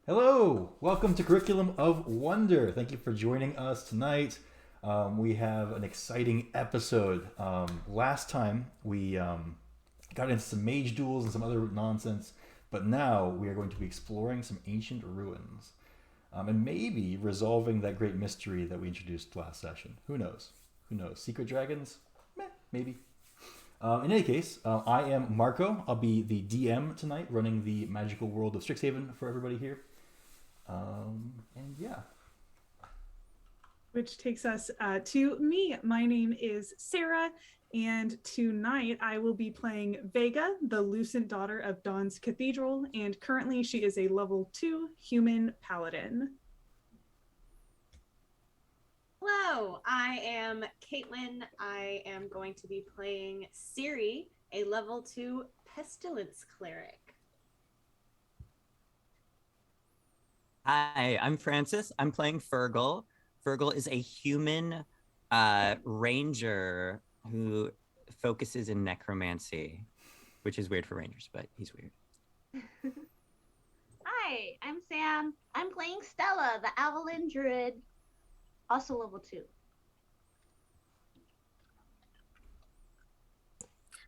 Hello, welcome to Curriculum of Wonder. Thank you for joining us tonight. We have an exciting episode. Last time we got into some mage duels and some other nonsense, but now we are going to be exploring some ancient ruins and maybe resolving that great mystery that we introduced last session. Who knows? Who knows? Secret dragons? Meh, maybe. In any case, I am Marco. I'll be the DM tonight, running the magical world of Strixhaven for everybody here. And yeah. Which takes us to me. My name is Sarah, and tonight I will be playing Vega, the Lucent daughter of Dawn's Cathedral, and currently she is a level 2 human paladin. Hello, I am Caitlin. I am going to be playing Ciri, a level 2 pestilence cleric. Hi, I'm Francis. I'm playing Fergal. Fergal is a human ranger who focuses in necromancy, which is weird for rangers, but he's weird. Hi, I'm Sam. I'm playing Stella, the Avalon Druid, also level 2.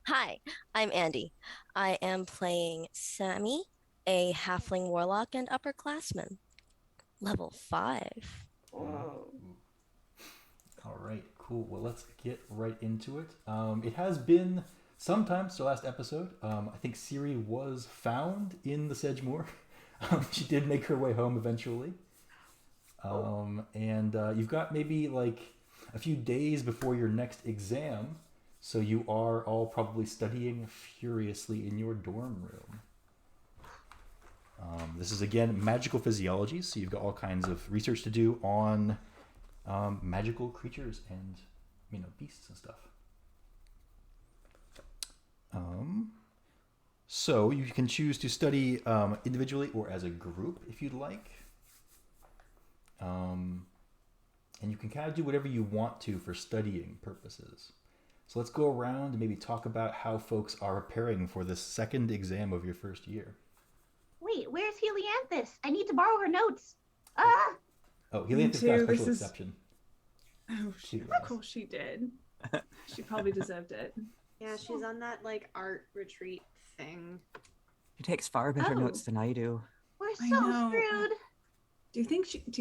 Hi, I'm Andy. I am playing Sammy, a halfling warlock and upperclassman, level 5. All right, cool. Well, let's get right into it. It has been some time since our last episode. I think Ciri was found in the Sedgemoor. She did make her way home eventually. And you've got maybe like a few days before your next exam, so you are all probably studying furiously in your dorm room. This is, again, magical physiology, so you've got all kinds of research to do on magical creatures and, beasts and stuff. So you can choose to study individually or as a group if you'd like. And you can kind of do whatever you want to for studying purposes. So let's go around and maybe talk about how folks are preparing for this second exam of your first year. Wait, where's Helianthus? I need to borrow her notes. Oh, Helianthus got a special This is- exception. Oh, of course she did. She probably deserved it. Yeah, she's on that art retreat thing. He takes far better Oh. notes than I do. We're I so know. screwed. Do you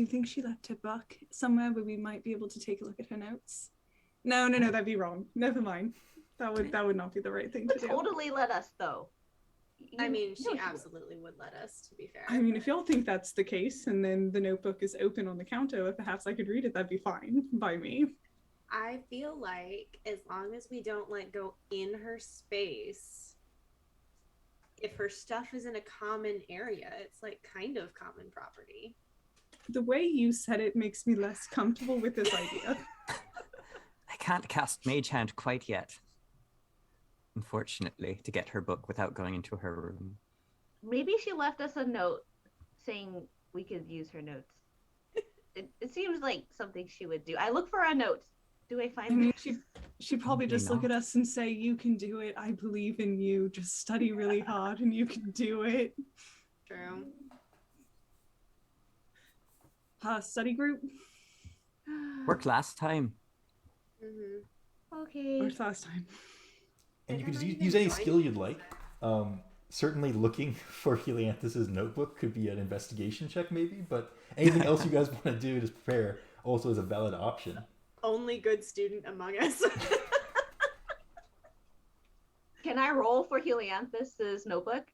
think she left her book somewhere where we might be able to take a look at her notes? No, that'd be wrong. Never mind. That would not be the right thing to Would do. totally let us, though. I mean, No, she absolutely would let us, to be fair. I mean, if y'all think that's the case, and then the notebook is open on the counter, perhaps I could read it. That'd be fine by me. I feel like as long as we don't go in her space, if her stuff is in a common area, it's kind of common property. The way you said it makes me less comfortable with this idea. I can't cast Mage Hand quite yet, unfortunately, to get her book without going into her room. Maybe she left us a note saying we could use her notes. It seems like something she would do. I look for our notes. Do I find I mean, them? she'd probably Maybe just look not. at us and say, "You can do it. I believe in you. Just study really hard, and you can do it." True. Study group. Worked last time. Okay. Worked last time. And you can Have just I use even any joined skill you'd this? like. Certainly looking for Helianthus' notebook could be an investigation check maybe, but anything else you guys want to do to prepare also is a valid option. Only good student among us. Can I roll for Helianthus's notebook?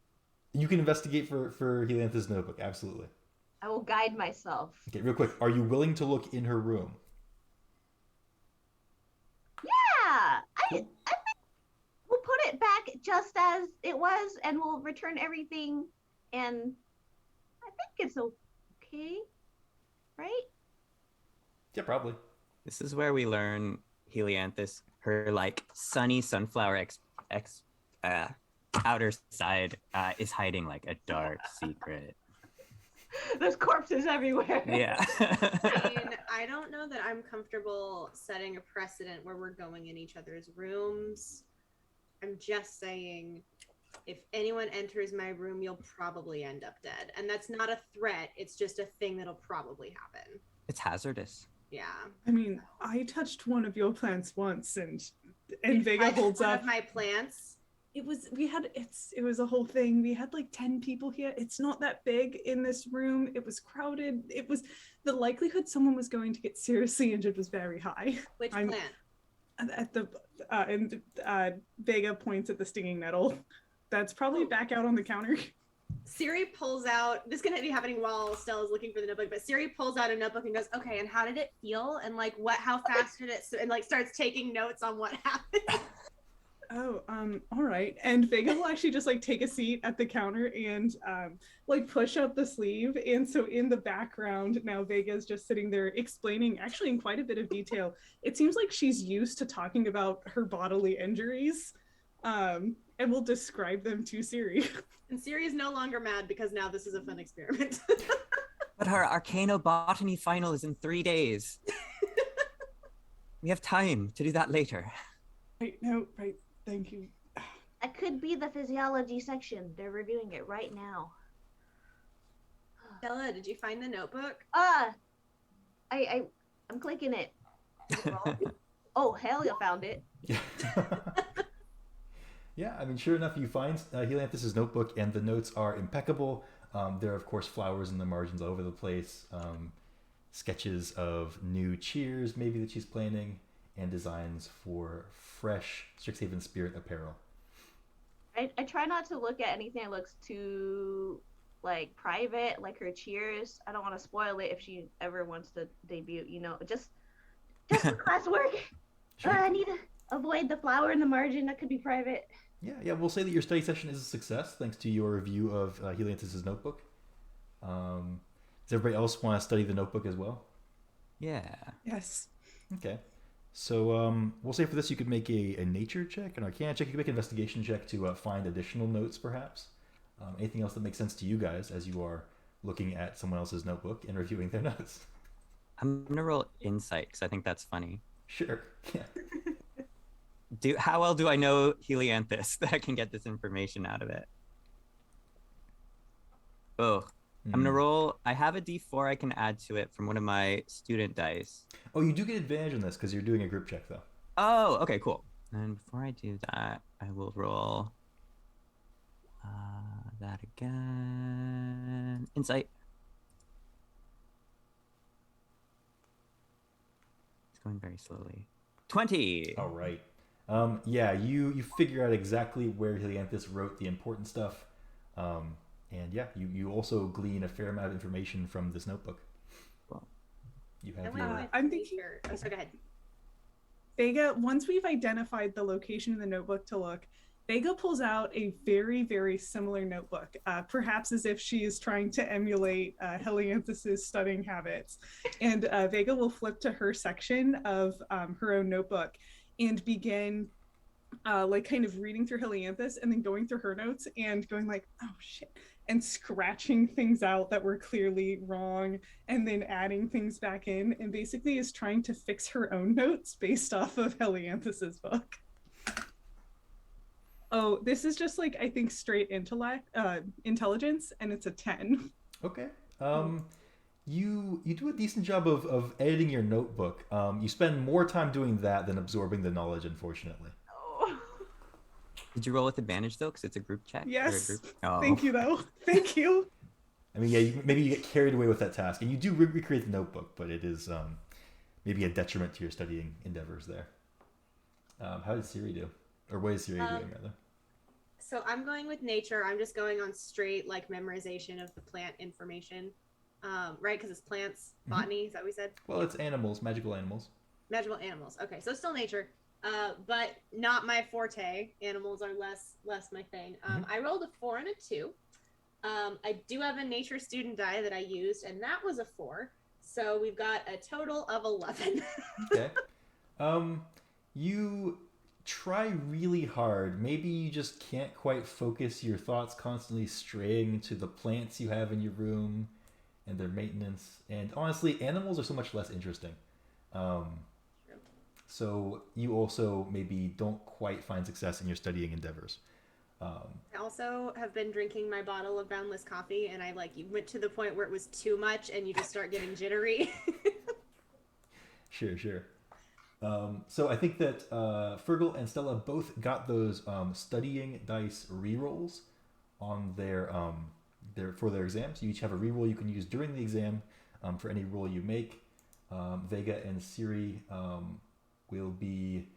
You can investigate for Helianthus' notebook, absolutely. I will guide myself. Okay, real quick, are you willing to look in her room? Yeah, Cool. I think we'll put it back just as it was, and we'll return everything. And I think it's okay, right? Yeah, probably. This is where we learn Helianthus, her sunny sunflower outer side is hiding a dark secret. There's corpses everywhere. Yeah. I mean, I don't know that I'm comfortable setting a precedent where we're going in each other's rooms. I'm just saying if anyone enters my room, you'll probably end up dead. And that's not a threat. It's just a thing that'll probably happen. It's hazardous. Yeah. I mean, I touched one of your plants once, and You Vega touched holds one up. of my plants. It was a whole thing. We had like 10 people here. It's not that big in this room. It was crowded. It was the likelihood someone was going to get seriously injured was very high. Which I'm- plant? At the Vega points at the stinging nettle. That's probably back out on the counter. Siri pulls out, this is going to be happening while Stella's looking for the notebook, but Siri pulls out a notebook and goes, okay, and how did it feel? And like, how fast did it, and like starts taking notes on what happened. Oh, all right. And Vega will actually just like take a seat at the counter and like push up the sleeve. And so in the background now, Vega's just sitting there explaining, actually in quite a bit of detail. It seems like she's used to talking about her bodily injuries, and will describe them to Siri. And Siri is no longer mad because now this is a fun experiment. But our Arcanobotany final is in 3 days. We have time to do that later. Right, no, right. Thank you. That could be the physiology section. They're reviewing it right now. Stella, did you find the notebook? I'm clicking it. Oh, hell, you found it. Yeah. Yeah, I mean, sure enough, you find Helianthus' notebook, and the notes are impeccable. There are, of course, flowers in the margins all over the place, sketches of new cheers, maybe, that she's planning, and designs for fresh Strixhaven Spirit apparel. I try not to look at anything that looks too like private, like her cheers. I don't want to spoil it if she ever wants to debut. You know, just for classwork. Sure. I need to avoid the flower in the margin. That could be private. Yeah, we'll say that your study session is a success thanks to your review of Helianthus' notebook. Does everybody else want to study the notebook as well? Yeah. Yes. Okay. So we'll say for this you could make a nature check, an arcana check. You could make an investigation check to find additional notes, perhaps. Anything else that makes sense to you guys as you are looking at someone else's notebook and reviewing their notes? I'm gonna roll insight because I think that's funny. Sure. Yeah. How well do I know Helianthus that I can get this information out of it? Oh, I'm gonna roll. I have a D4 I can add to it from one of my student dice. Oh, you do get advantage on this because you're doing a group check, though. Oh, okay, cool. And before I do that, I will roll that again. Insight. It's going very slowly. 20. All right. Yeah, you figure out exactly where Helianthus wrote the important stuff. And yeah, you also glean a fair amount of information from this notebook. Cool. You I have went your... with I'm thinking- nature. Oh, so go ahead. Vega, once we've identified the location in the notebook to look, Vega pulls out a very, very similar notebook, perhaps as if she is trying to emulate Helianthus' studying habits. And Vega will flip to her section of her own notebook and begin like kind of reading through Helianthus and then going through her notes and going like, oh shit, and scratching things out that were clearly wrong and then adding things back in, and basically is trying to fix her own notes based off of Helianthus's book. Oh, this is just like, I think, straight intelligence, and it's a 10. Okay. You do a decent job of editing your notebook. You spend more time doing that than absorbing the knowledge, unfortunately. Oh. Did you roll with advantage though? Because it's a group check. or a Yes. Group... Oh. Thank you, though. Thank you. I mean, yeah, maybe you get carried away with that task, and you do recreate the notebook, but it is maybe a detriment to your studying endeavors there. How did Siri do? Or what is Siri doing, rather? So I'm going with nature. I'm just going on straight like memorization of the plant information, right? Because it's plants, botany. Is that what we said? Well, it's animals, magical animals. Magical animals. Okay, so still nature, but not my forte. Animals are less my thing. I rolled a 4 and a 2. I do have a nature student die that I used, and that was a 4. So we've got a total of 11. Okay. You try really hard. Maybe you just can't quite focus your thoughts, constantly straying to the plants you have in your room and their maintenance. And honestly, animals are so much less interesting. So you also maybe don't quite find success in your studying endeavors. I also have been drinking my bottle of boundless coffee, and you went to the point where it was too much, and you just start getting jittery. Sure. So I think that Fergal and Stella both got those studying dice rerolls on their for their exams. You each have a reroll you can use during the exam for any roll you make. Vega and Siri will be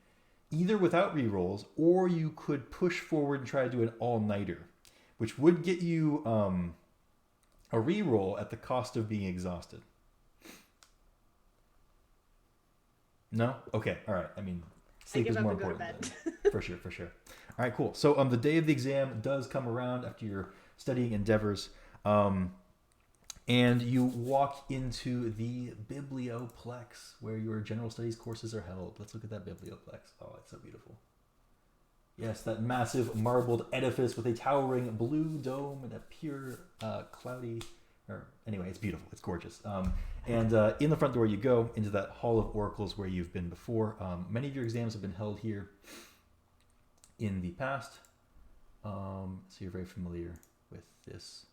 either without rerolls, or you could push forward and try to do an all-nighter, which would get you a reroll at the cost of being exhausted. No? Okay, all right. I mean, sleep is more important. For sure. All right, cool. So the day of the exam does come around after your studying endeavors, and you walk into the Biblioplex where your general studies courses are held. Let's look at that Biblioplex. Oh, it's so beautiful. Yes, that massive marbled edifice with a towering blue dome and a pure cloudy... Anyway, it's beautiful. It's gorgeous. And in the front door you go into that Hall of Oracles where you've been before. Many of your exams have been held here in the past. So you're very familiar with this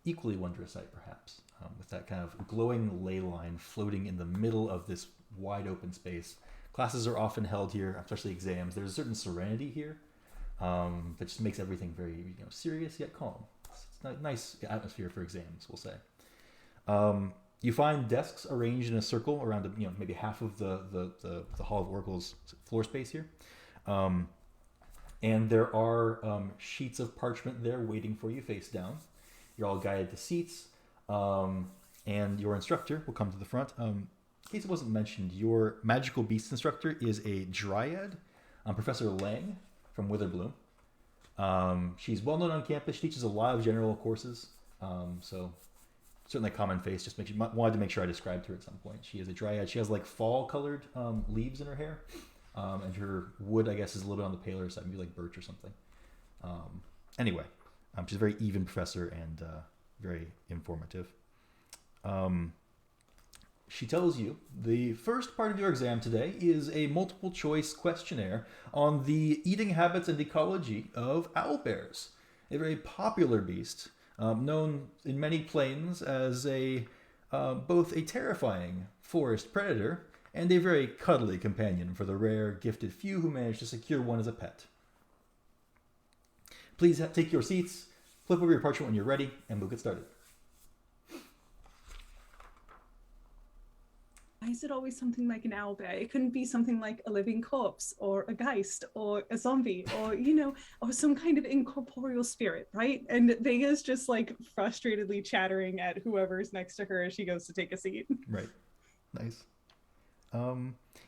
equally wondrous sight, perhaps, with that kind of glowing ley line floating in the middle of this wide open space. Classes are often held here, especially exams. There's a certain serenity here that just makes everything very serious yet calm. It's a nice atmosphere for exams, we'll say. You find desks arranged in a circle around maybe half of the Hall of Oracles floor space here. And there are sheets of parchment there waiting for you face down. You're all guided to seats, and your instructor will come to the front. In case it wasn't mentioned, your magical beast instructor is a dryad, Professor Lang from Witherbloom. She's well known on campus. She teaches a lot of general courses, so certainly a common face. Just wanted to make sure I described her at some point. She is a dryad. She has like fall-colored leaves in her hair, and her wood, I guess, is a little bit on the paler side, maybe like birch or something. Anyway. She's a very even professor and very informative. She tells you the first part of your exam today is a multiple choice questionnaire on the eating habits and ecology of owlbears, a very popular beast known in many planes as both a terrifying forest predator and a very cuddly companion for the rare, gifted few who manage to secure one as a pet. Please take your seats, flip over your parchment when you're ready, and we'll get started. Why is it always something like an owlbear? It couldn't be something like a living corpse or a geist or a zombie or, or some kind of incorporeal spirit, right? And Vega's just like frustratedly chattering at whoever's next to her as she goes to take a seat. Right. Nice.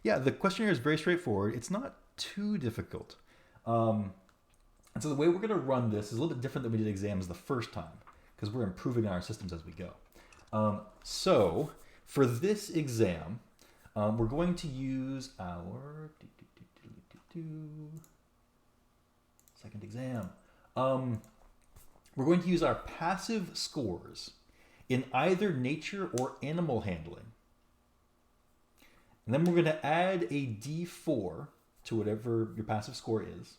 Yeah, the questionnaire is very straightforward. It's not too difficult. And so the way we're going to run this is a little bit different than we did exams the first time, because we're improving on our systems as we go. So for this exam, we're going to use our second exam. We're going to use our passive scores in either nature or animal handling. And then we're going to add a D4 to whatever your passive score is.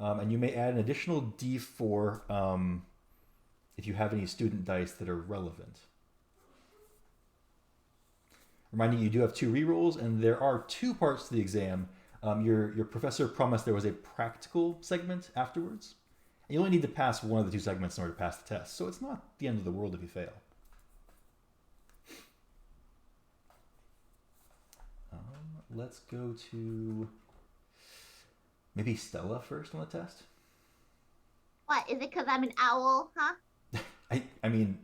And you may add an additional D4 if you have any student dice that are relevant. Reminding you do have 2 rerolls, and there are 2 parts to the exam. Your professor promised there was a practical segment afterwards. And you only need to pass one of the 2 segments in order to pass the test, so it's not the end of the world if you fail. Let's go to maybe Stella first on the test. What, is it because I'm an owl, huh? I mean...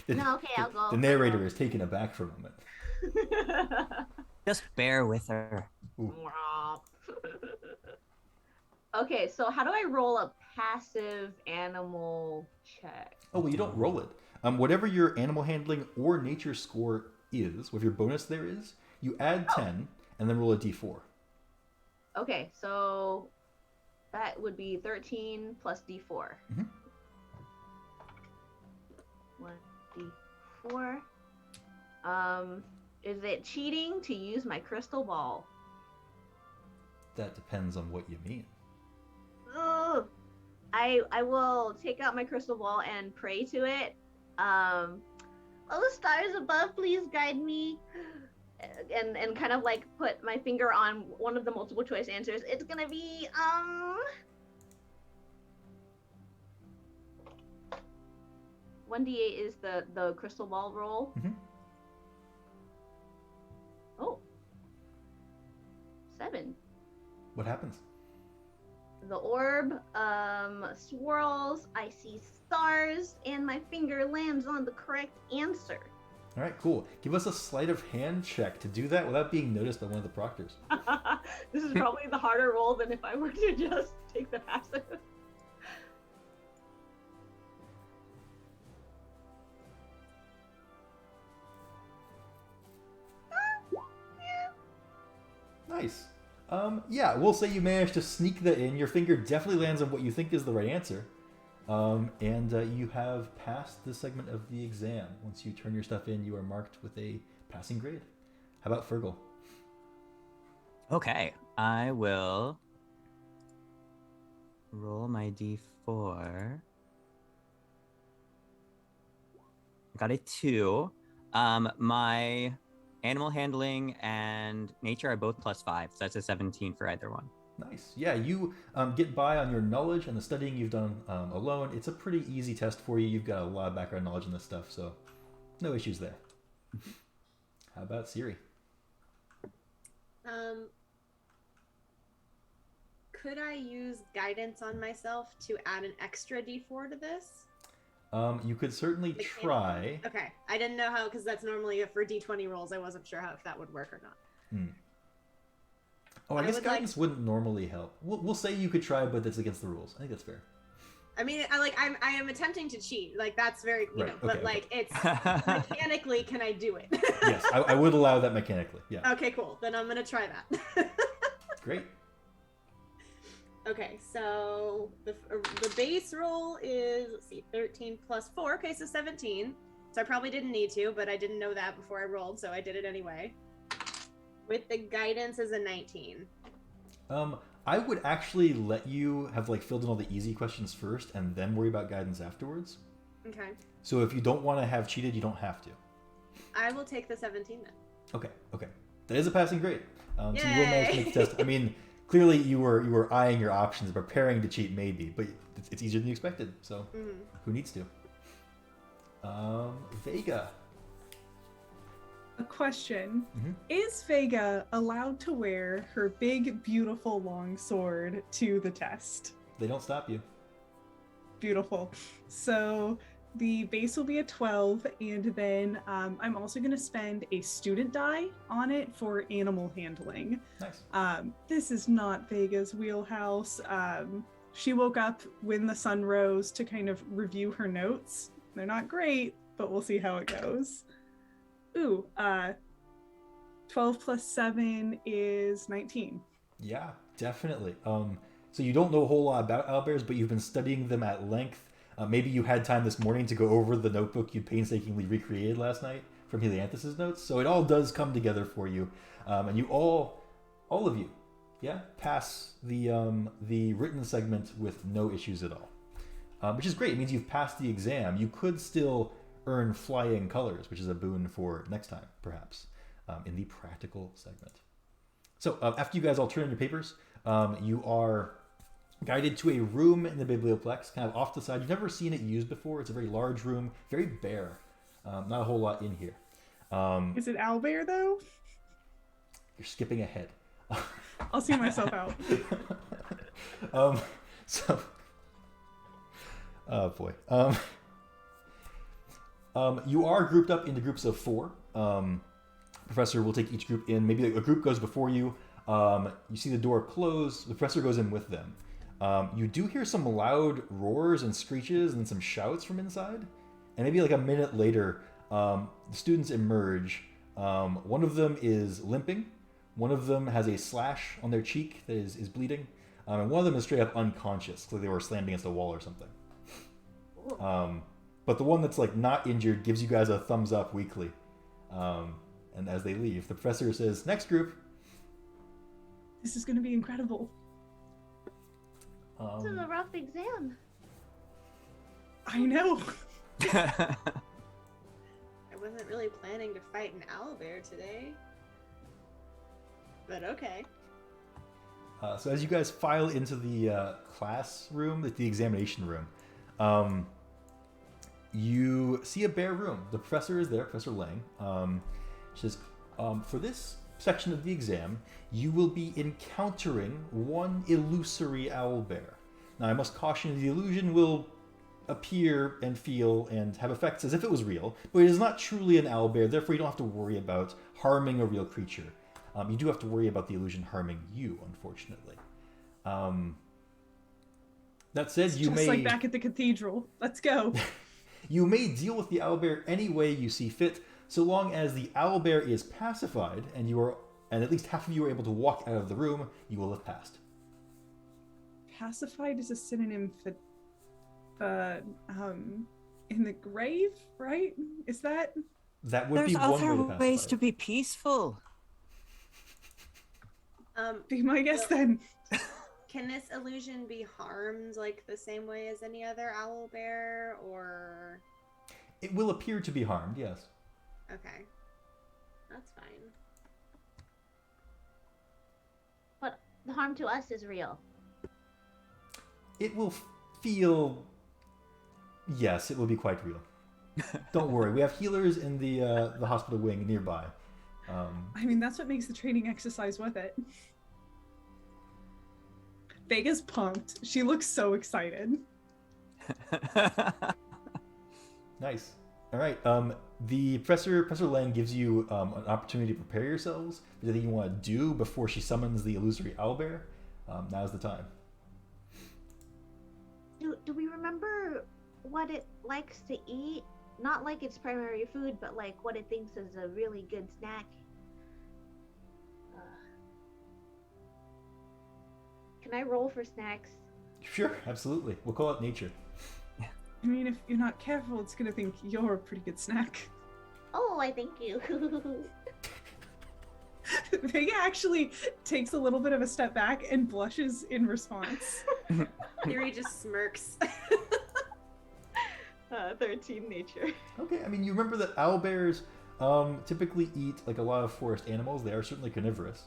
No, okay, I'll go. The narrator is taken aback for a moment. Just bear with her. Okay, so how do I roll a passive animal check? Oh, well, you don't roll it. Whatever your animal handling or nature score is, whatever your bonus there is, you add 10 and then roll a d4. Okay, so that would be 13 plus d4. Mm-hmm. 1d4. Is it cheating to use my crystal ball? That depends on what you mean. Ugh. I will take out my crystal ball and pray to it. Oh, the stars above, please guide me. And kind of like put my finger on one of the multiple choice answers. It's gonna be 1d8 is the crystal ball roll. Mm-hmm. Oh. 7. What happens? The orb swirls, I see stars, and my finger lands on the correct answer. All right, cool. Give us a sleight of hand check to do that without being noticed by one of the proctors. This is probably the harder roll than if I were to just take the passive. Nice. Yeah, we'll say you managed to sneak that in. Your finger definitely lands on what you think is the right answer. And you have passed this segment of the exam. Once you turn your stuff in, you are marked with a passing grade. How about Fergal? Okay, I will roll my d4. Got a 2. My animal handling and nature are both +5, so that's a 17 for either one. Nice. Yeah, you get by on your knowledge and the studying you've done alone. It's a pretty easy test for you. You've got a lot of background knowledge in this stuff, so no issues there. How about Siri? Could I use guidance on myself to add an extra d4 to this? You could certainly try. Okay, I didn't know how, because that's normally for d20 rolls. I wasn't sure how if that would work or not. Oh, I guess guidance wouldn't normally help. We'll say you could try, but that's against the rules. I think that's fair. I mean, I am attempting to cheat. Like, that's very, you know, but okay. like, it's mechanically, can I do it? Yes, I would allow that mechanically. Yeah. Okay, cool. Then I'm gonna try that. Great. Okay, so the base roll is, let's see, 13 plus 4. Okay, so 17. So I probably didn't need to, but I didn't know that before I rolled, so I did it anyway. With the guidance as a 19. I would actually let you have like filled in all the easy questions first and then worry about guidance afterwards. Okay. So if you don't want to have cheated, you don't have to. I will take the 17 then. Okay. That is a passing grade. So you will manage to make the test. I mean, clearly you were eyeing your options, preparing to cheat maybe, but it's easier than you expected. So who needs to? Vega. A question. Mm-hmm. Is Vega allowed to wear her big, beautiful long sword to the test? They don't stop you. Beautiful. So the base will be a 12, and then I'm also going to spend a student die on it for animal handling. Nice. This is not Vega's wheelhouse. She woke up when the sun rose to kind of review her notes. They're not great, but we'll see how it goes. Ooh, 12 plus 7 is 19. Yeah, definitely. So you don't know a whole lot about owlbears, but you've been studying them at length. Maybe you had time this morning to go over the notebook you painstakingly recreated last night from Helianthus' notes. So it all does come together for you. And you all of you, pass the written segment with no issues at all. Which is great. It means you've passed the exam. You could still earn flying colors, which is a boon for next time, perhaps, in the practical segment. So after you guys all turn in your papers, you are guided to a room in the biblioplex, kind of off the side. You've never seen it used before. It's a very large room, very bare. Not a whole lot in here. Is it owlbear, though? You're skipping ahead. I'll see myself out. Oh boy. You are grouped up into groups of 4. Professor will take each group in. Maybe a group goes before you. You see the door close. The professor goes in with them. You do hear some loud roars and screeches and some shouts from inside. And maybe like a minute later, the students emerge. One of them is limping. One of them has a slash on their cheek that is bleeding. And one of them is straight up unconscious, like they were slammed against a wall or something. But the one that's like not injured gives you guys a thumbs up weakly. And as they leave, the professor says, "Next group." This is going to be incredible. This is a rough exam. I know. I wasn't really planning to fight an owlbear today. But okay. So as you guys file into the classroom, the examination room, you see a bare room. The professor is there, Professor Lang. She says, for this section of the exam, you will be encountering one illusory owlbear. Now, I must caution you, the illusion will appear and feel and have effects as if it was real, but it is not truly an owlbear, therefore you don't have to worry about harming a real creature. You do have to worry about the illusion harming you, unfortunately. That said, It's you just may... like back at the cathedral. Let's go. You may deal with the owlbear any way you see fit, so long as the owlbear is pacified and at least half of you are able to walk out of the room, you will have passed. Pacified is a synonym for in the grave, right? Is that? That would There's be one other way to pacify ways it. to be peaceful. Be my guess Well- then. Can this illusion be harmed like the same way as any other owlbear, or? It will appear to be harmed, yes. Okay, that's fine. But the harm to us is real. It will feel... Yes, it will be quite real. Don't worry, we have healers in the hospital wing nearby. I mean, that's what makes the training exercise worth it. Vega's pumped. She looks so excited. Nice. All right. The Professor Lang gives you an opportunity to prepare yourselves. Is there anything you want to do before she summons the illusory owlbear? Now's the time. Do we remember what it likes to eat? Not like its primary food, but like what it thinks is a really good snack. Can I roll for snacks? Sure, absolutely. We'll call it nature. I mean, if you're not careful, it's gonna think you're a pretty good snack. Oh, I thank you. Vega actually takes a little bit of a step back and blushes in response. Yuri just smirks. 13 nature. Okay, I mean, you remember that owlbears typically eat like a lot of forest animals. They are certainly carnivorous.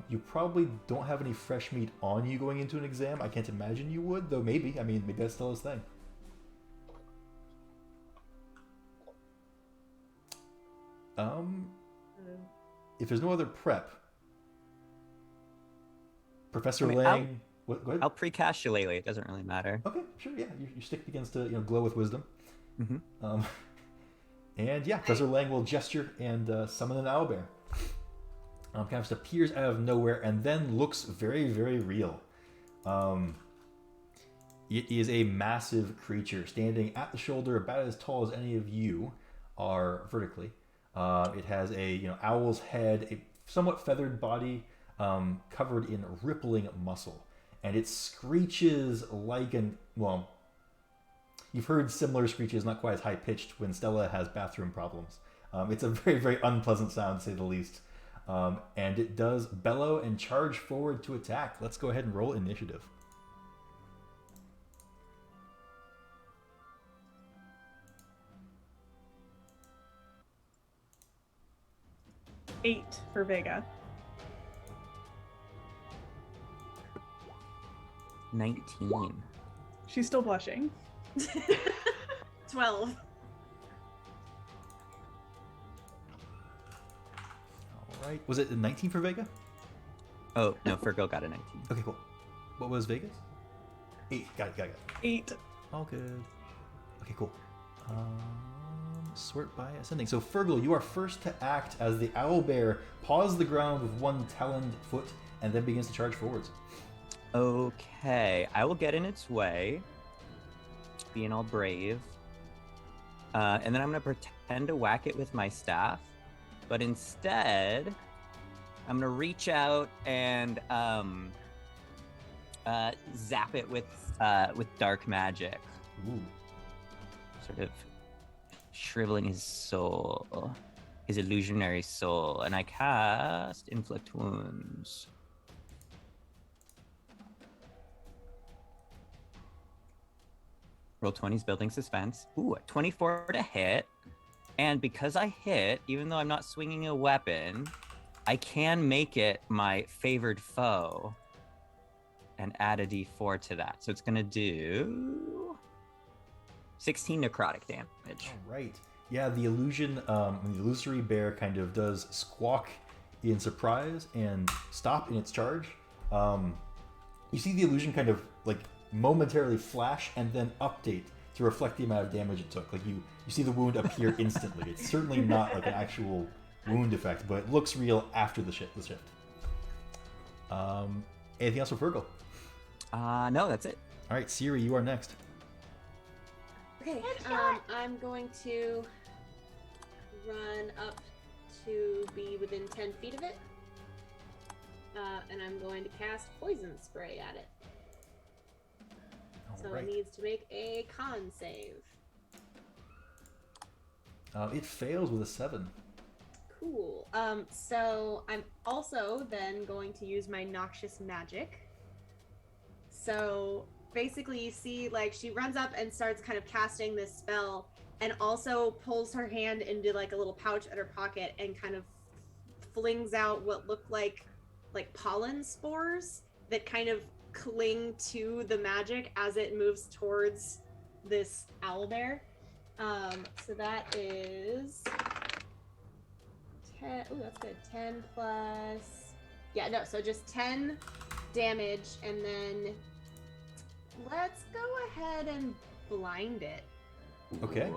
You probably don't have any fresh meat on you going into an exam. I can't imagine you would, though maybe. I mean, maybe that's still his thing. If there's no other prep, Professor I mean, Lang... What, go ahead. I'll pre-cast Shillelagh. It doesn't really matter. Okay, sure, yeah. Your stick begins to glow with wisdom. Mm-hmm. And yeah, Professor Lang will gesture and summon an owlbear. Kind of just appears out of nowhere and then looks very, very real. It is a massive creature standing at the shoulder, about as tall as any of you are vertically. It has a owl's head, a somewhat feathered body, covered in rippling muscle, and it screeches like you've heard similar screeches, not quite as high pitched, when Stella has bathroom problems. It's a very, very unpleasant sound, to say the least. And it does bellow and charge forward to attack. Let's go ahead and roll initiative. Eight for Vega. 19. She's still blushing. 12. All right. Was it a 19 for Vega? Oh, no, Fergal got a 19. Okay, cool. What was Vega's? 8. Got it. 8. All good. Okay, cool. Sort by ascending. So Fergal, you are first to act as the owlbear paws the ground with one taloned foot and then begins to charge forwards. Okay, I will get in its way, being all brave. And then I'm going to pretend to whack it with my staff. But instead, I'm going to reach out and zap it with dark magic. Ooh. Sort of shriveling his soul, his illusionary soul. And I cast Inflict Wounds. Roll 20's building suspense. Ooh, a 24 to hit. And because I hit, even though I'm not swinging a weapon, I can make it my favored foe and add a d4 to that. So it's going to do 16 necrotic damage. All right. Yeah, the illusion, the illusory bear kind of does squawk in surprise and stop in its charge. You see the illusion kind of like momentarily flash and then update to reflect the amount of damage it took. Like you see the wound appear instantly. It's certainly not like an actual wound effect, but it looks real after the shift. Anything else for Virgil? No, that's it. All right, Siri, you are next. Okay, I'm going to run up to be within 10 feet of it. And I'm going to cast Poison Spray at it. So Right. it needs to make a con save. It fails with a 7. Cool. So I'm also then going to use my Noxious Magic. So basically you see like she runs up and starts kind of casting this spell and also pulls her hand into like a little pouch at her pocket and kind of flings out what look like pollen spores that kind of cling to the magic as it moves towards this owlbear. So that is 10. Oh, that's good. 10 plus. Yeah, no, so just 10 damage, and then let's go ahead and blind it Okay.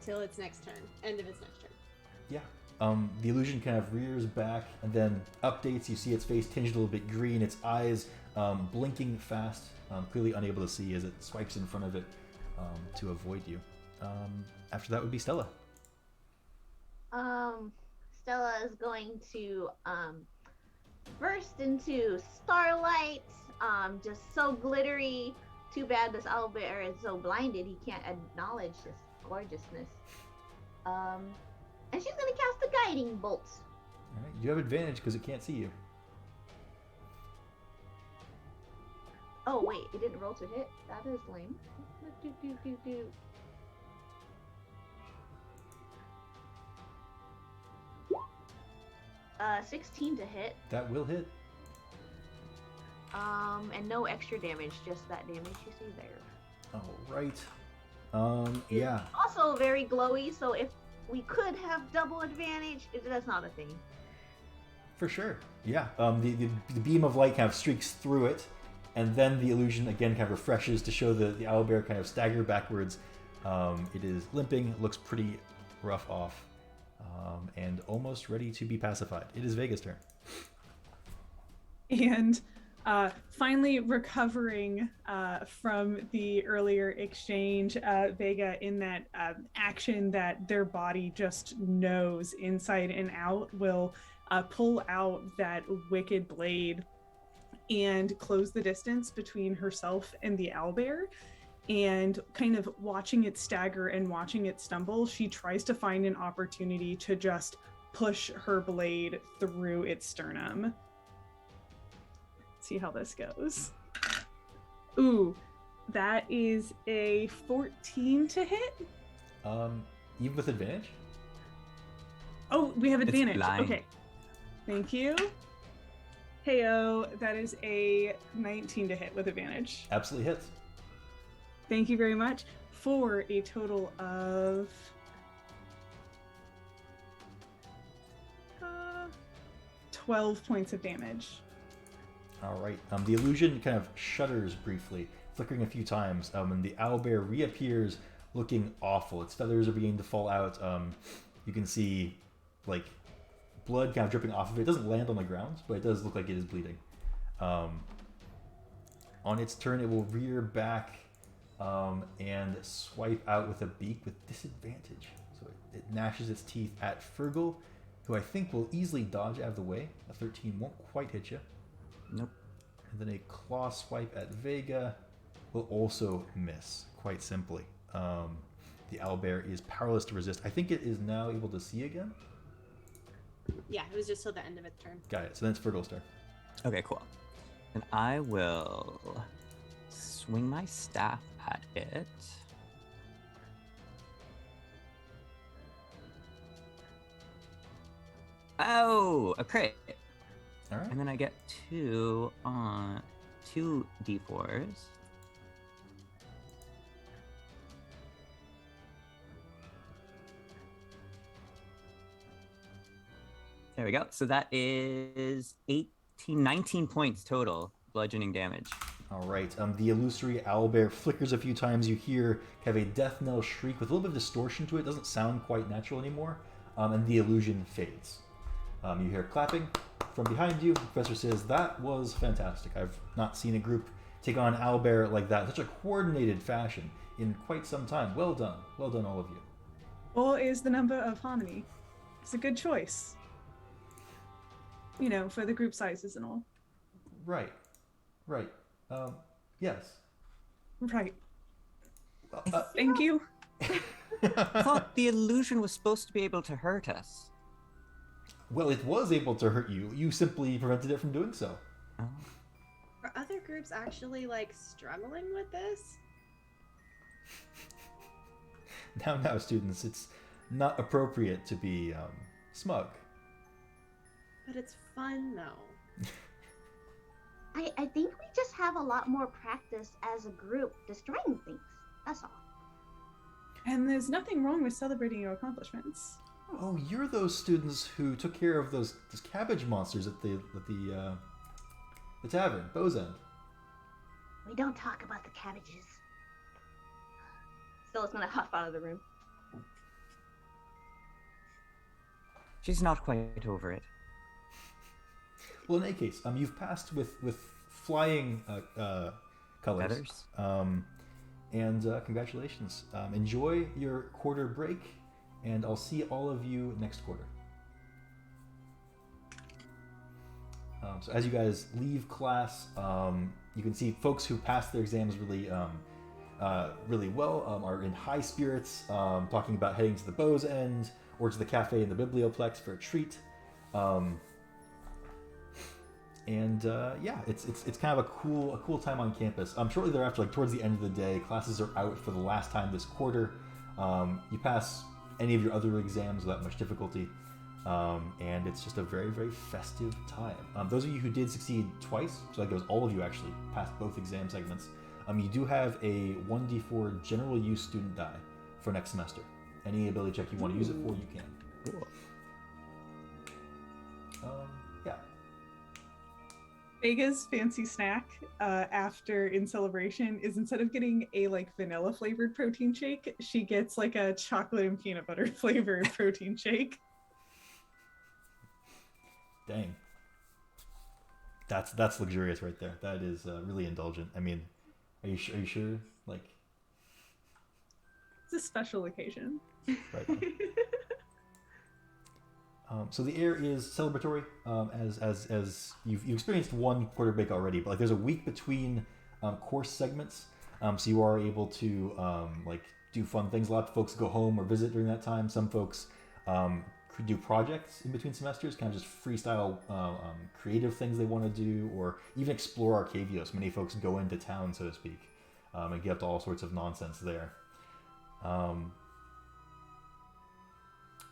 till its next turn. End of its next turn. Yeah. The illusion kind of rears back and then updates. You see its face tinged a little bit green, its eyes blinking fast, clearly unable to see as it swipes in front of it to avoid you. After that would be Stella. Stella is going to burst into starlight, just so glittery. Too bad this owlbear is so blinded he can't acknowledge this gorgeousness. And she's gonna cast a guiding bolt. All right. You have advantage because it can't see you. Oh wait, it didn't roll to hit. That is lame. 16 to hit. That will hit. And no extra damage, just that damage you see there. All right. Yeah. Also very glowy, so if we could have double advantage, that's not a thing. For sure. Yeah. The beam of light kind of streaks through it, and then the illusion again kind of refreshes to show the owlbear kind of stagger backwards. It is limping, looks pretty rough off, and almost ready to be pacified. It is Vega's turn. And finally recovering from the earlier exchange, Vega, in that action that their body just knows inside and out, will pull out that wicked blade and close the distance between herself and the owlbear. And kind of watching it stagger and watching it stumble, she tries to find an opportunity to just push her blade through its sternum. See how this goes. Ooh, that is a 14 to hit. Even with advantage? Oh, we have It's advantage. blind. Okay. Thank you. Heyo, that is a 19 to hit with advantage. Absolutely hits. Thank you very much, for a total of 12 points of damage. All right. The illusion kind of shudders briefly, flickering a few times, and the owlbear reappears looking awful. Its feathers are beginning to fall out. You can see like blood kind of dripping off of it. It doesn't land on the ground, but it does look like it is bleeding. On its turn, it will rear back and swipe out with a beak with disadvantage. So it gnashes its teeth at Fergal, who I think will easily dodge out of the way. A 13 won't quite hit you. Nope. And then a claw swipe at Vega will also miss, quite simply. The owlbear is powerless to resist. I think it is now able to see again. Yeah, it was just till the end of its turn. Got it. So then it's Fergal's turn. Okay, cool. And I will swing my staff at it. Oh, a crit. All right. And then I get two d4s. There we go. So that is 19 points total bludgeoning damage. All right. The illusory owlbear flickers a few times. You hear kind of a death knell shriek with a little bit of distortion to it. It doesn't sound quite natural anymore. And the illusion fades. You hear clapping from behind you. The professor says, "That was fantastic. I've not seen a group take on an owlbear like that in such a coordinated fashion in quite some time. Well done. Well done, all of you." 4 is the number of harmony. It's a good choice. You know, for the group sizes and all. Right. Yes. Right. Well, Thank you. I thought the illusion was supposed to be able to hurt us. well, it was able to hurt you. You simply prevented it from doing so. Oh. Are other groups actually like struggling with this? Now, students, it's not appropriate to be smug. But it's fun though. I think we just have a lot more practice as a group destroying things. That's all. And there's nothing wrong with celebrating your accomplishments. Oh, you're those students who took care of those cabbage monsters at the tavern, Bow's End. We don't talk about the cabbages. Stella's gonna huff out of the room. She's not quite over it. Well, in any case, you've passed with flying colors. Feathers. And congratulations. Enjoy your quarter break, and I'll see all of you next quarter. So as you guys leave class, you can see folks who passed their exams really well are in high spirits, talking about heading to the Bow's End or to the cafe in the Biblioplex for a treat. It's kind of a cool time on campus. Shortly thereafter, like towards the end of the day, classes are out for the last time this quarter. You pass any of your other exams without much difficulty, and it's just a very, very festive time. Those of you who did succeed twice, so like it was all of you actually passed both exam segments, you do have a 1d4 general use student die for next semester. Any ability check you want to use it for, you can. Cool. Yeah. Vega's fancy snack after in celebration is instead of getting a like vanilla flavored protein shake, she gets like a chocolate and peanut butter flavored protein shake. Dang. That's luxurious right there. That is really indulgent. I mean, are you sure? Like, It's a special occasion. right on. So the air is celebratory, as you've experienced one quarter break already, but like there's a week between course segments, so you are able to like do fun things. A lot of folks go home or visit during that time. Some folks do projects in between semesters, kind of just freestyle creative things they want to do, or even explore Arcavios. Many folks go into town, so to speak, and get up to all sorts of nonsense there.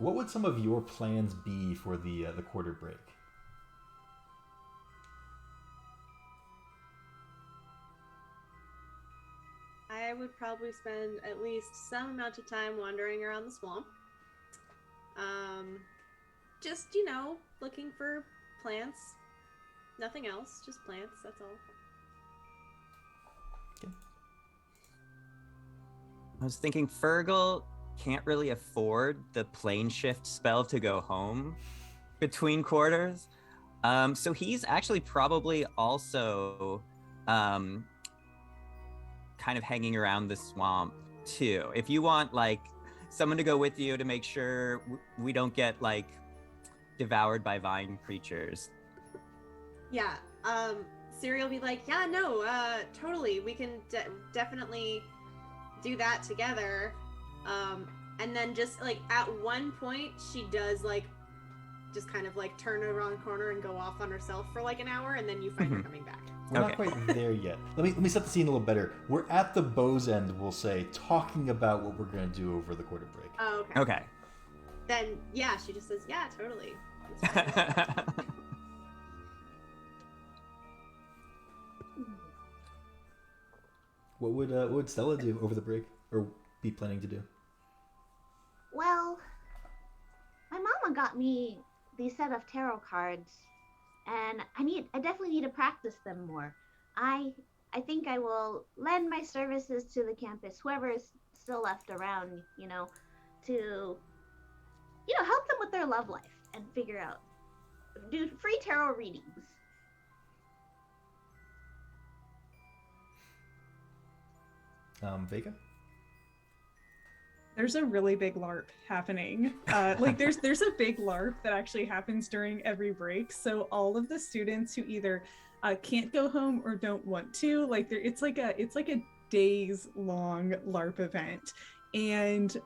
What would some of your plans be for the quarter break? I would probably spend at least some amount of time wandering around the swamp. Just, looking for plants. Nothing else, just plants, that's all. Okay. I was thinking Fergal can't really afford the plane shift spell to go home between quarters. So he's actually probably also kind of hanging around the swamp too. If you want like someone to go with you to make sure we don't get like devoured by vine creatures. Yeah, Siri will be like, yeah, no, totally, we can definitely do that together. And then just like at one point she does like just kind of like turn around a corner and go off on herself for like an hour, and then you find her coming back. We're not Okay. quite there yet. Let me set the scene a little better. We're at the bow's end, we'll say, talking about what we're going to do over the quarter break. Oh, okay. Okay. Then yeah, she just says, yeah, totally. That's fine. What would Stella do over the break, or be planning to do? Well, my mama got me these set of tarot cards, and I definitely need to practice them more. I think I will lend my services to the campus, whoever is still left around, to help them with their love life and figure out do free tarot readings. Vega? There's a really big LARP happening. There's a big LARP that actually happens during every break. So all of the students who either can't go home or don't want to, it's like a days long LARP event, and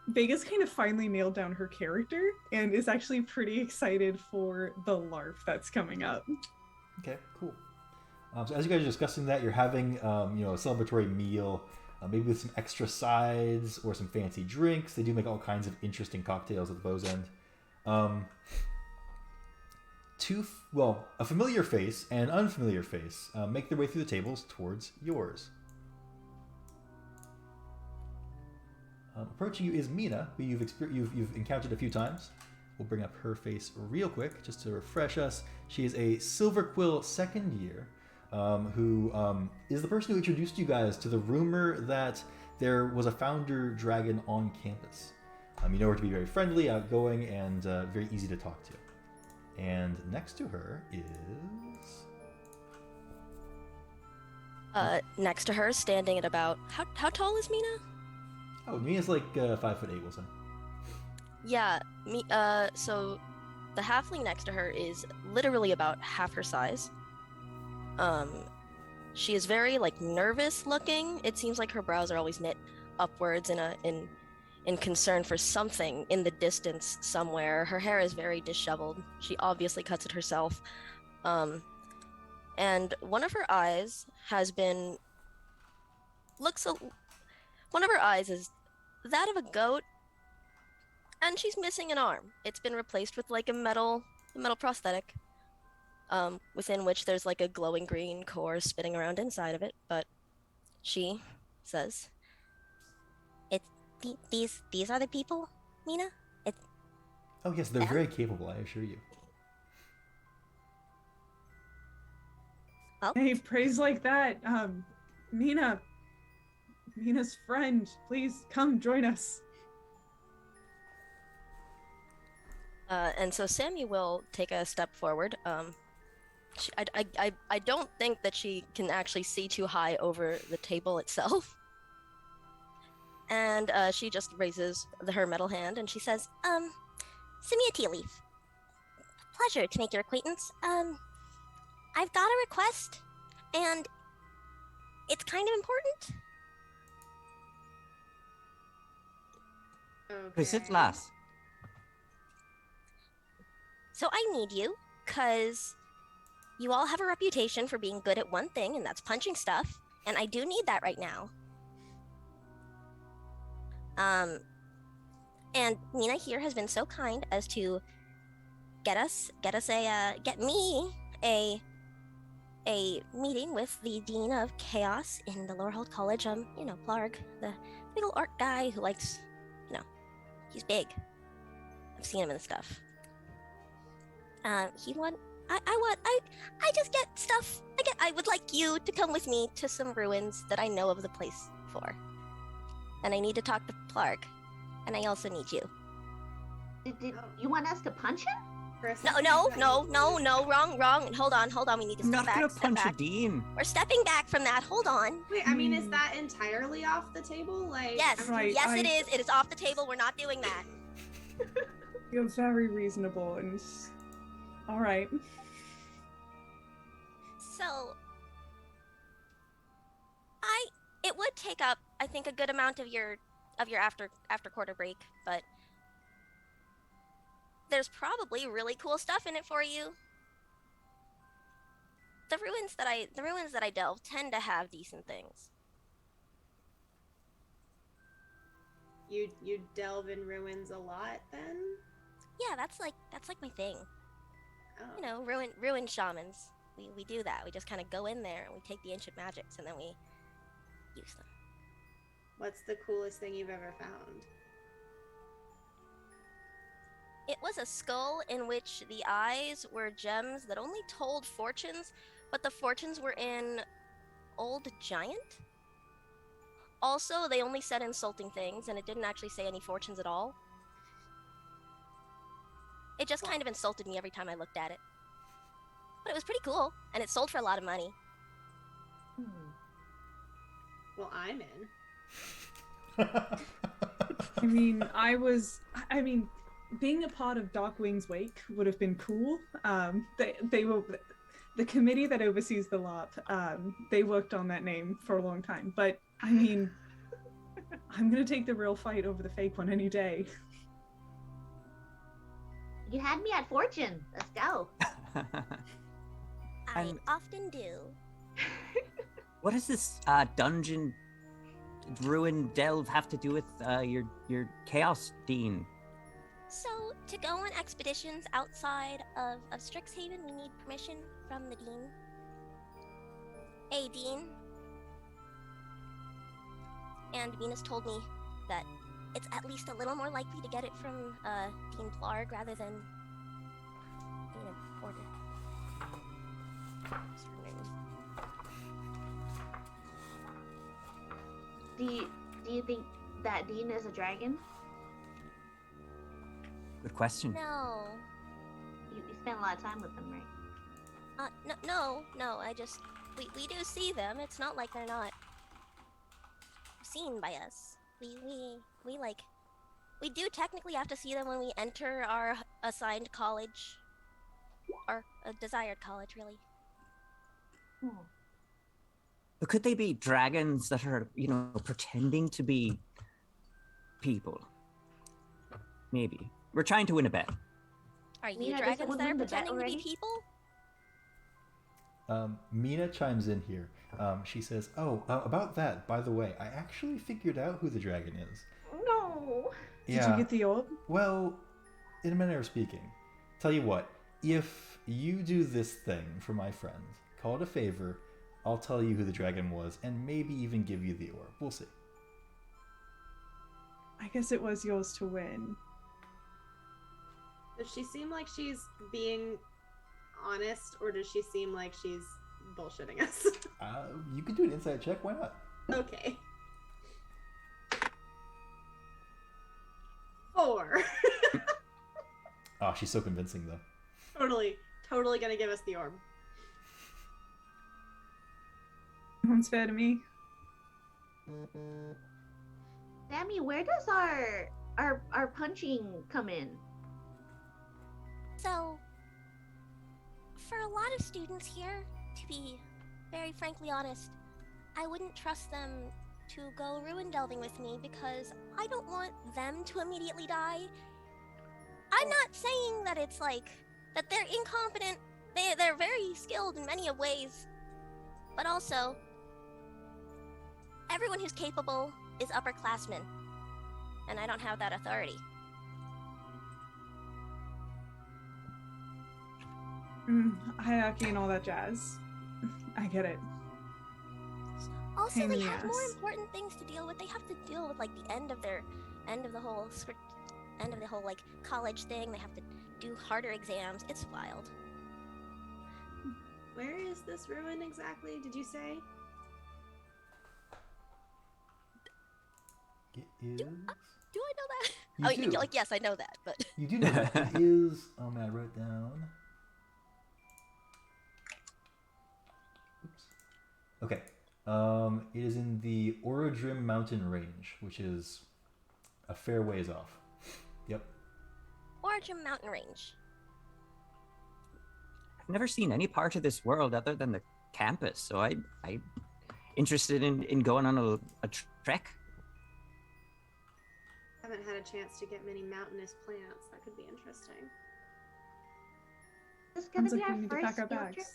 Vega's kind of finally nailed down her character and is actually pretty excited for the LARP that's coming up. Okay, cool. So as you guys are discussing that, you're having a celebratory meal, maybe with some extra sides or some fancy drinks. They do make all kinds of interesting cocktails at the bow's end. A familiar face and an unfamiliar face make their way through the tables towards yours. Approaching you is Mina, who you've encountered a few times. We'll bring up her face real quick just to refresh us. She is a Silver Quill second year, who is the person who introduced you guys to the rumor that there was a founder dragon on campus. You know her to be very friendly, outgoing, and very easy to talk to. And next to her is... Next to her, standing at about... How tall is Mina? Oh, Mina's like 5'8", we'll say. Yeah, so the halfling next to her is literally about half her size. She is very nervous looking. It seems like her brows are always knit upwards in concern for something in the distance somewhere. Her hair is very disheveled. She obviously cuts it herself. And one of her eyes one of her eyes is that of a goat, and she's missing an arm. It's been replaced with a metal prosthetic, within which there's a glowing green core spinning around inside of it. But she says, "These are the people, Mina." Oh yes, they're very capable, I assure you. Oh. Hey, praise like that. Mina's friend, please come join us. And so Sammy will take a step forward. I don't think that she can actually see too high over the table itself. And she just raises her metal hand and she says, Samia Tea Leaf. Pleasure to make your acquaintance. I've got a request, and it's kind of important. Okay. Visit last. So I need you, because you all have a reputation for being good at one thing, and that's punching stuff, and I do need that right now. And Nina here has been so kind as to get me a meeting with the Dean of Chaos in the Lowerhold College. Plarg, the big old art guy who likes, he's big. I've seen him in stuff. I just get stuff. I would like you to come with me to some ruins that I know of the place for. And I need to talk to Plarg. And I also need you. Did you want us to punch him? No, wrong. Hold on, we need to I'm step not gonna back. punch a dean. We're stepping back from that, hold on. Wait, is that entirely off the table? Yes, it is. It is off the table, we're not doing that. You're very reasonable, and all right. So, it would take up, I think, a good amount of your after quarter break, but there's probably really cool stuff in it for you. the ruins that I delve tend to have decent things. You delve in ruins a lot then? Yeah, that's like my thing. Oh. You know, ruin shamans. We do that. We just kind of go in there and we take the ancient magics and then we use them. What's the coolest thing you've ever found? It was a skull in which the eyes were gems that only told fortunes, but the fortunes were in Old Giant. Also, they only said insulting things, and it didn't actually say any fortunes at all. It just kind of insulted me every time I looked at it. But it was pretty cool, and it sold for a lot of money. Well, I'm in. I mean, being a part of Darkwing's Wake would have been cool. They were the committee that oversees the LARP. They worked on that name for a long time. But I mean, I'm gonna take the real fight over the fake one any day. You had me at fortune. Let's go. I often do. What does this dungeon ruin delve have to do with your chaos dean? So, to go on expeditions outside of Strixhaven, we need permission from the dean. A dean. And Venus told me that it's at least a little more likely to get it from Dean Plarg rather than Dean of Order. Do you think that Dean is a dragon? Good question. No. You spent a lot of time with them, right? No. I just we do see them. It's not like they're not seen by us. We do technically have to see them when we enter our assigned college, or a desired college, really. But could they be dragons that are, pretending to be people? Maybe. We're trying to win a bet. Are you Mina, dragons does that are someone win the bet pretending to be already? people? Mina chimes in here. She says, about that, by the way, I actually figured out who the dragon is. No. Did you get the orb? Well, in a manner of speaking. Tell you what, if you do this thing for my friend, call it a favor, I'll tell you who the dragon was, and maybe even give you the orb. We'll see. I guess it was yours to win. Does she seem like she's being honest, or does she seem like she's bullshitting us? You can do an insight check, why not? Okay. 4. Oh, she's so convincing, though. Totally gonna give us the orb. Sounds fair to me. Sammy, where does our punching come in? So, for a lot of students here, to be very frankly honest, I wouldn't trust them to go ruin delving with me because I don't want them to immediately die. I'm not saying that it's like that they're incompetent. They're very skilled in many of ways, but also everyone who's capable is upperclassmen, and I don't have that authority. Hierarchy and all that jazz. I get it. Also, Pain they in the have more ass. important things to deal with. They have to deal with like the end of the whole like college thing. They have to do harder exams. It's wild. Where is this ruin exactly, did you say? It is... Do I know that? You do. Yes, I know that, but You do know that. It is... Oh, man, I wrote it down. Oops. Okay. It is in the Orodrim mountain range, which is a fair ways off. Yep. Origin Mountain Range. I've never seen any part of this world other than the campus, so I'm interested in going on a trek. Haven't had a chance to get many mountainous plants. That could be interesting. This is gonna Sounds be like we our need to first pack our field bags. trip.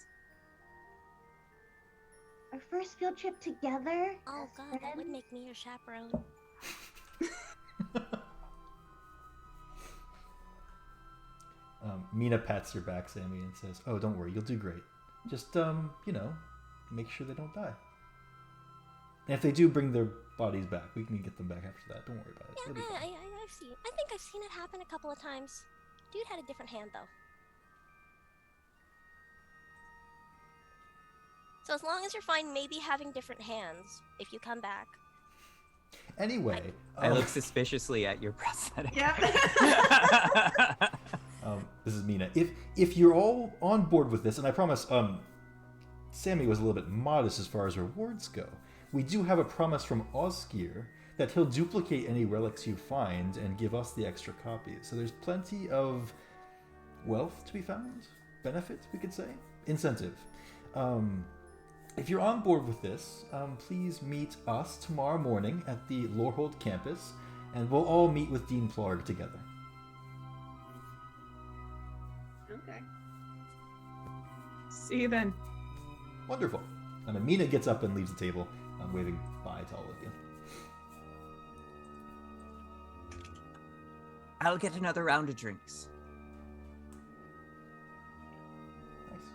Our first field trip together. Oh as god, that would friends. make me your chaperone. Mina pats your back, Sammy, and says, "Oh, don't worry, you'll do great. Just, make sure they don't die. And if they do bring their bodies back, we can get them back after that. Don't worry about it. Yeah, It'll be fine." I think I've seen it happen a couple of times. Dude had a different hand though. So as long as you're fine maybe having different hands if you come back. Anyway, I look suspiciously at your prosthetic. Yeah. this is Mina. If you're all on board with this, and I promise, Sammy was a little bit modest as far as rewards go. We do have a promise from Osgir that he'll duplicate any relics you find and give us the extra copies. So there's plenty of wealth to be found, benefit, we could say, incentive. If you're on board with this, please meet us tomorrow morning at the Lorehold campus, and we'll all meet with Dean Plarg together. Okay. See you then. Wonderful. And Amina gets up and leaves the table, waving bye to all of you. I'll get another round of drinks. Nice.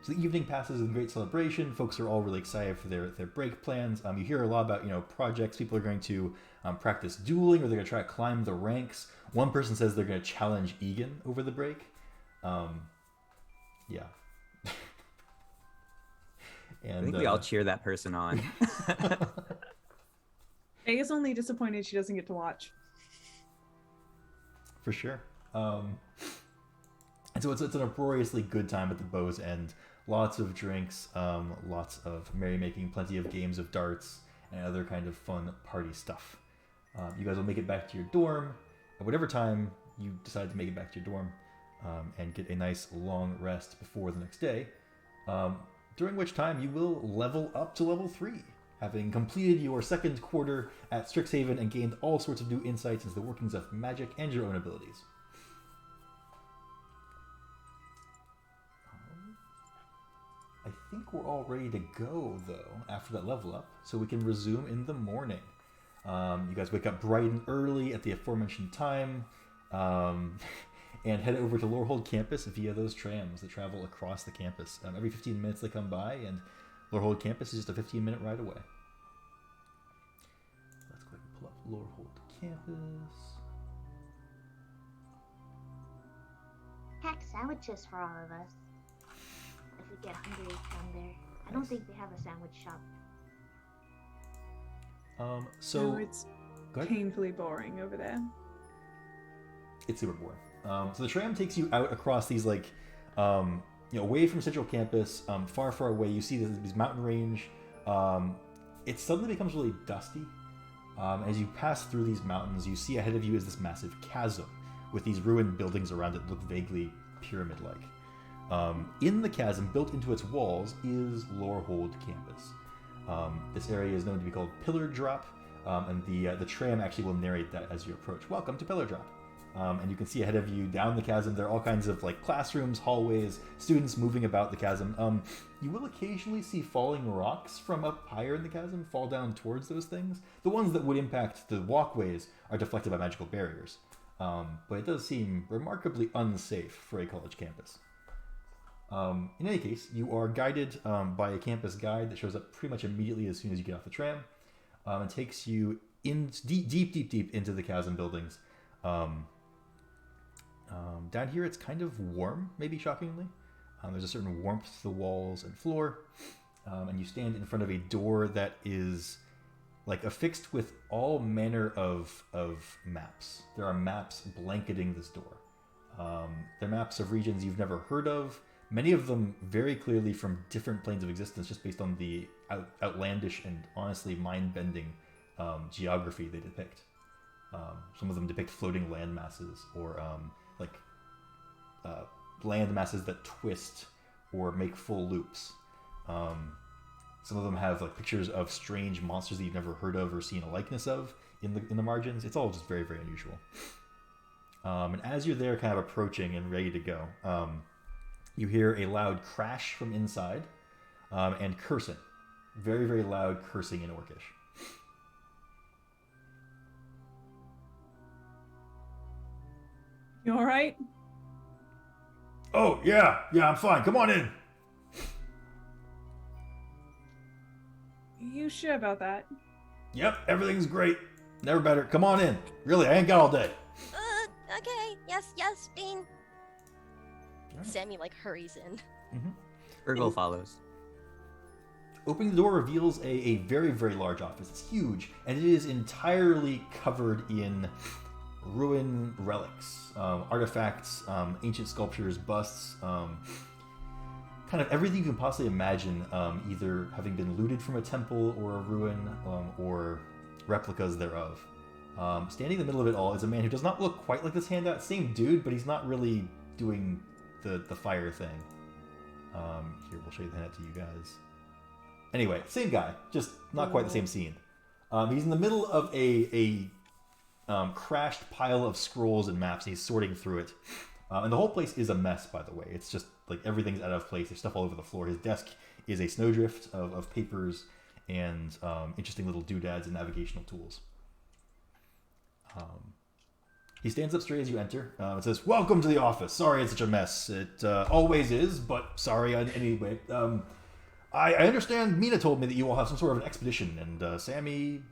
So the evening passes in great celebration. Folks are all really excited for their break plans. You hear a lot about projects. People are going to practice dueling, or they're going to try to climb the ranks. One person says they're going to challenge Egan over the break. Yeah. And, I think we all cheer that person on. Vega's only disappointed she doesn't get to watch. For sure. And so it's an uproariously good time at the Bow's End. Lots of drinks, lots of merrymaking, plenty of games of darts, and other kind of fun party stuff. You guys will make it back to your dorm at whatever time you decide to make it back to your dorm, and get a nice long rest before the next day, during which time you will level up to level 3, having completed your second quarter at Strixhaven and gained all sorts of new insights into the workings of magic and your own abilities. I think we're all ready to go, though, after that level up, so we can resume in the morning. You guys wake up bright and early at the aforementioned time, and head over to Lorehold campus via those trams that travel across the campus. Every 15 minutes they come by, and Lorehold campus is just a 15-minute ride away. Let's go ahead and pull up Lorehold campus. Pack sandwiches for all of us. If we get hungry down there. I don't think they have a sandwich shop. So No, it's go ahead. painfully boring over there. It's super boring. So the tram takes you out across these away from Central Campus, far, far away. You see these mountain range. It suddenly becomes really dusty. As you pass through these mountains, you see ahead of you is this massive chasm with these ruined buildings around it that look vaguely pyramid-like. In the chasm, built into its walls, is Lorehold campus. This area is known to be called Pillar Drop, and the tram actually will narrate that as you approach. Welcome to Pillar Drop. And you can see ahead of you down the chasm there are all kinds of classrooms, hallways, students moving about the chasm. You will occasionally see falling rocks from up higher in the chasm fall down towards those things. The ones that would impact the walkways are deflected by magical barriers, but it does seem remarkably unsafe for a college campus. In any case, you are guided by a campus guide that shows up pretty much immediately as soon as you get off the tram, and takes you in deep into the chasm buildings. Down here it's kind of warm, maybe shockingly. There's a certain warmth to the walls and floor, and you stand in front of a door that is affixed with all manner of maps. There are maps blanketing this door. They're maps of regions you've never heard of, many of them very clearly from different planes of existence, just based on the outlandish and honestly mind-bending geography they depict. Some of them depict floating land masses, or land masses that twist or make full loops. Some of them have pictures of strange monsters that you've never heard of or seen a likeness of in the margins. It's all just very, very unusual. And as you're there, kind of approaching and ready to go, you hear a loud crash from inside, and cursing. Very, very loud cursing in Orcish. You all right? Oh, yeah, I'm fine. Come on in. You sure about that? Yep, everything's great. Never better. Come on in. Really, I ain't got all day. Okay. Yes, Bean. Sammy, like, hurries in. Urgle follows. Opening the door reveals a very, very large office. It's huge, and it is entirely covered in ruin relics, artifacts, ancient sculptures, busts, kind of everything you can possibly imagine, either having been looted from a temple or a ruin, or replicas thereof. Standing in the middle of it all is a man who does not look quite like this handout. Same dude, but he's not really doing the fire thing. Here, we'll show you the handout to you guys. Anyway, same guy, just not quite the same scene. He's in the middle of a crashed pile of scrolls and maps, and he's sorting through it. And the whole place is a mess, by the way. It's just like everything's out of place. There's stuff all over the floor. His desk is a snowdrift of papers and interesting little doodads and navigational tools. He stands up straight as you enter. It says, "Welcome to the office. Sorry it's such a mess. It always is, but sorry anyway. I understand Mina told me that you all have some sort of an expedition, and Sammy,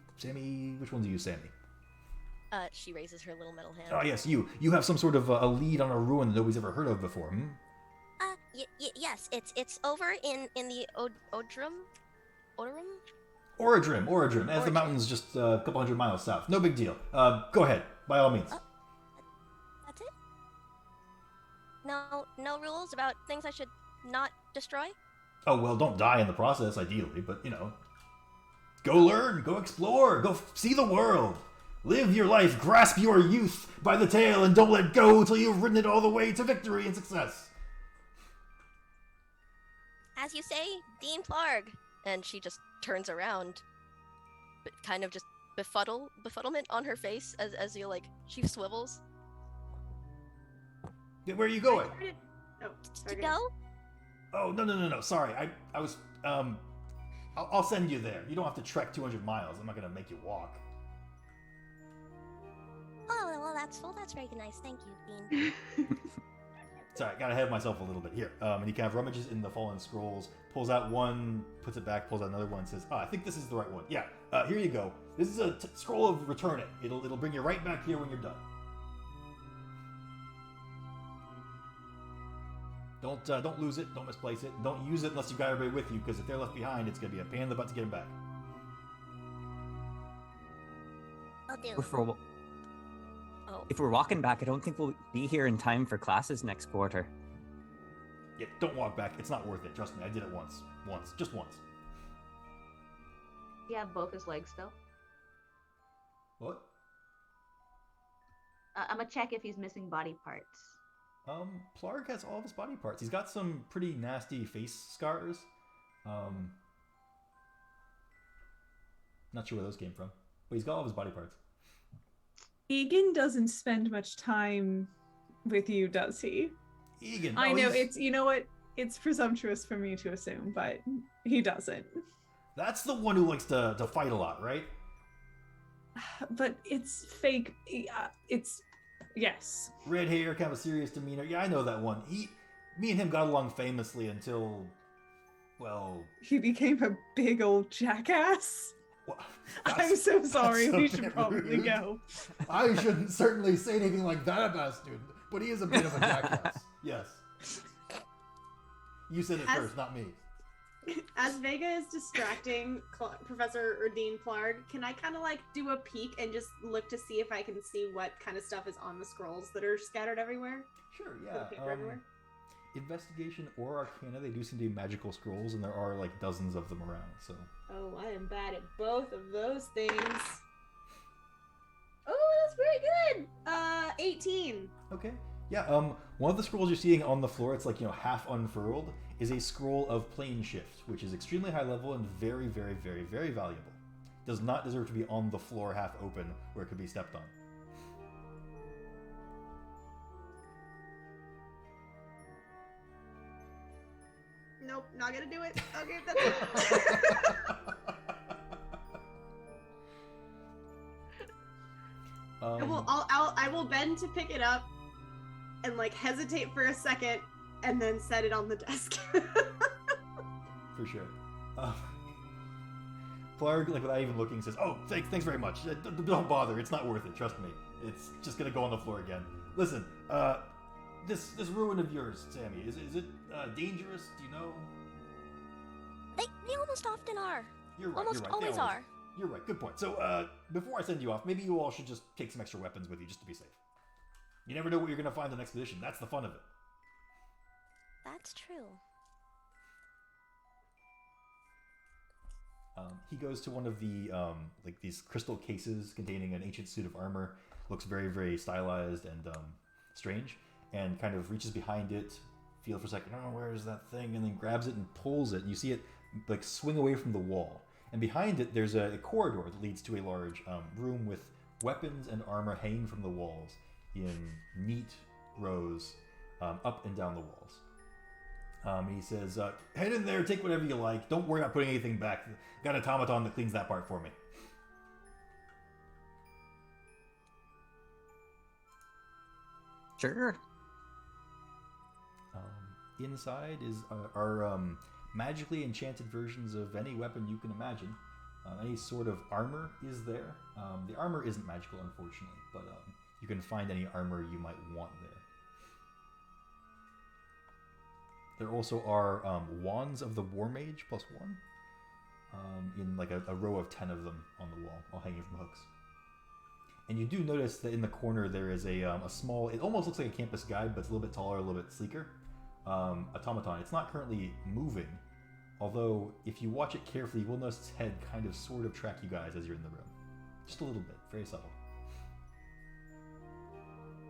which one's you, Sammy?" She raises her little metal hand. Oh, yes, you. You have some sort of a lead on a ruin that nobody's ever heard of before, hmm? Yes, it's over in the Odrum? Orodrim, as the mountain's just a couple hundred miles south. No big deal. Go ahead, by all means. That's it? No rules about things I should not destroy? Oh, well, don't die in the process, ideally, but, go learn, go explore, go see the world. Live your life, grasp your youth by the tail, and don't let go till you've ridden it all the way to victory and success. As you say, Dean Plarg. And she just turns around, but kind of just befuddlement on her face as you she swivels. Where are you going? To go? Oh, no. Sorry, I was, I'll send you there. You don't have to trek 200 miles. I'm not going to make you walk. Oh, well, that's very nice. Thank you, Bean. Sorry, got ahead of myself a little bit here. And he kind of rummages in the fallen scrolls, pulls out one, puts it back, pulls out another one, says, I think this is the right one. Yeah, here you go. This is a scroll of return it. It'll bring you right back here when you're done. Don't lose it, don't misplace it, don't use it unless you've got everybody with you, because if they're left behind, it's going to be a pain in the butt to get them back. I'll do. If we're walking back, I don't think we'll be here in time for classes next quarter. Yeah, don't walk back. It's not worth it. Trust me, I did it once. Just once. You have both his legs still? What? I'm gonna check if he's missing body parts. Plarg has all of his body parts. He's got some pretty nasty face scars. Not sure where those came from, but he's got all of his body parts. Egan doesn't spend much time with you, does he? Egan. I know it's presumptuous for me to assume, but he doesn't. That's the one who likes to fight a lot, right? But it's fake. It's yes. Red hair, kind of a serious demeanor. Yeah, I know that one. Me and him got along famously until, well, he became a big old jackass. Well, I'm so sorry. We should bit probably rude. go. I shouldn't certainly say anything like that about a student, but he is a bit of a jackass. Yes. You said it first, not me. As Vega is distracting Professor or Dean Plarg, can I kind of do a peek and just look to see if I can see what kind of stuff is on the scrolls that are scattered everywhere? Sure, yeah. The paper everywhere? Investigation or Arcana, they do seem to be magical scrolls, and there are dozens of them around. So. Oh, I am bad at both of those things. Oh, that's very good. 18. Okay. Yeah. One of the scrolls you're seeing on the floor, it's half unfurled, is a scroll of plane shift, which is extremely high level and very, very, very, very valuable. Does not deserve to be on the floor half open where it could be stepped on. Nope, not gonna do it. Okay, that's it. I will bend to pick it up and like hesitate for a second and then set it on the desk. For sure. Plarg, like without even looking, says, "Oh, thanks very much. Don't bother. It's not worth it. Trust me. It's just gonna go on the floor again. Listen, this ruin of yours, Sammy, is it dangerous? Do you know?" They almost often are. You're right. Almost you're right. always are. You're right. Good point. So, before I send you off, maybe you all should just take some extra weapons with you, just to be safe. You never know what you're gonna find on an expedition. That's the fun of it. That's true. He goes to one of the like these crystal cases containing an ancient suit of armor. Looks very, very stylized and strange, and kind of reaches behind it, feels for a second, oh, where's that thing, and then grabs it and pulls it, and you see it like swing away from the wall. And behind it, there's a corridor that leads to a large room with weapons and armor hanging from the walls in neat rows up and down the walls. He says, head in there, take whatever you like. Don't worry about putting anything back. Got an automaton that cleans that part for me. Sure. Inside are magically enchanted versions of any weapon you can imagine. Any sort of armor is there. The armor isn't magical, unfortunately, but you can find any armor you might want there. There also are wands of the War Mage +1 in like a row of 10 of them on the wall, all hanging from hooks. And you do notice that in the corner there is a small, it almost looks like a campus guide, but it's a little bit taller, a little bit sleeker, automaton. It's not currently moving, although if you watch it carefully, you will notice its head kind of sort of track you guys as you're in the room. Just a little bit, very subtle.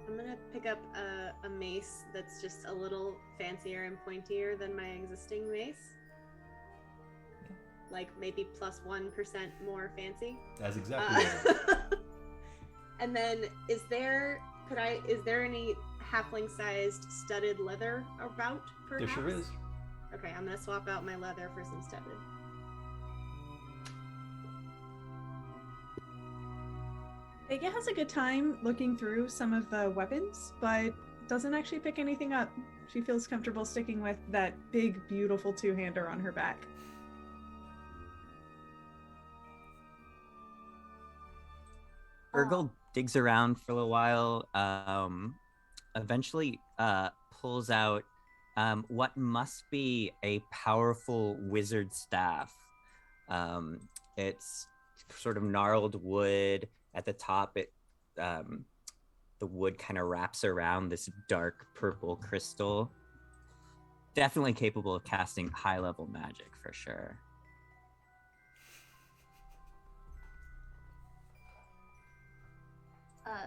I'm gonna pick up a mace that's just a little fancier and pointier than my existing mace. Yeah. Like maybe +1% more fancy. That's exactly what And then is there any halfling-sized studded leather about, perhaps? There sure is. Okay, I'm gonna swap out my leather for some studded. Vega has a good time looking through some of the weapons, but doesn't actually pick anything up. She feels comfortable sticking with that big, beautiful two-hander on her back. Urgle digs around for a little while, eventually pulls out what must be a powerful wizard staff. It's sort of gnarled wood. At the top, the wood kind of wraps around this dark purple crystal. Definitely capable of casting high-level magic, for sure.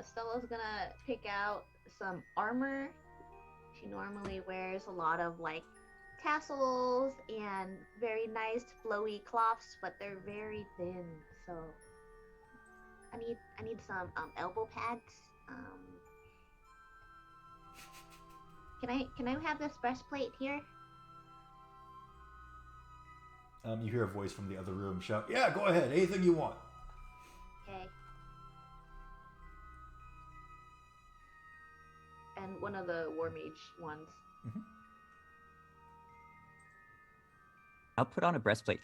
Stella's gonna pick out some armor. She normally wears a lot of like tassels and very nice flowy cloths, but they're very thin. So I need some elbow pads. Can I have this breastplate here? You hear a voice from the other room shout, "Yeah, go ahead, anything you want." Okay. And one of the War Mage ones. Mm-hmm. I'll put on a breastplate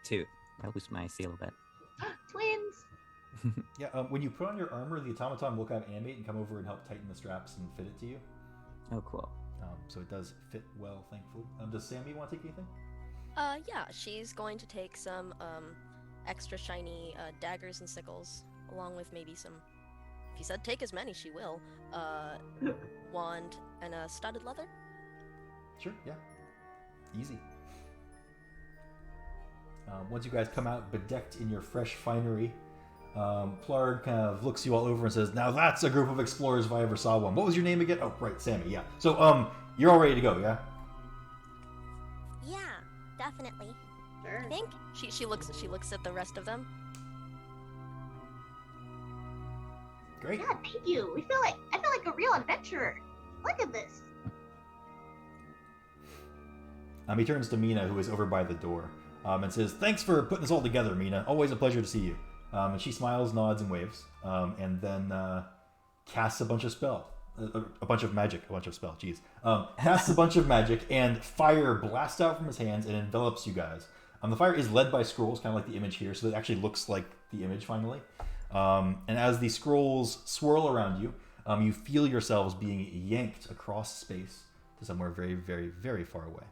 too. That'll boost my AC a little bit. Twins! Yeah, when you put on your armor, the automaton will kind of animate and come over and help tighten the straps and fit it to you. Oh, cool. So it does fit well, thankfully. Does Sammy want to take anything? Yeah, she's going to take some extra shiny daggers and sickles, along with maybe some. If he said take as many, she will. Wand and a studded leather. Sure, yeah. Easy. Once you guys come out bedecked in your fresh finery, Plarg kind of looks you all over and says, "Now that's a group of explorers if I ever saw one. What was your name again?" "Oh, right, Sammy, yeah. So, you're all ready to go, yeah?" Yeah, definitely. Sure. I think she looks at the rest of them. Great. Yeah, thank you. I feel like a real adventurer. Look at this. He turns to Mina, who is over by the door, and says, "Thanks for putting this all together, Mina. Always a pleasure to see you." And she smiles, nods, and waves, and then casts a bunch of magic. Casts a bunch of magic, and fire blasts out from his hands and envelops you guys. The fire is led by scrolls, kind of like the image here, so it actually looks like the image finally. And as the scrolls swirl around you, you feel yourselves being yanked across space to somewhere very, very, very far away.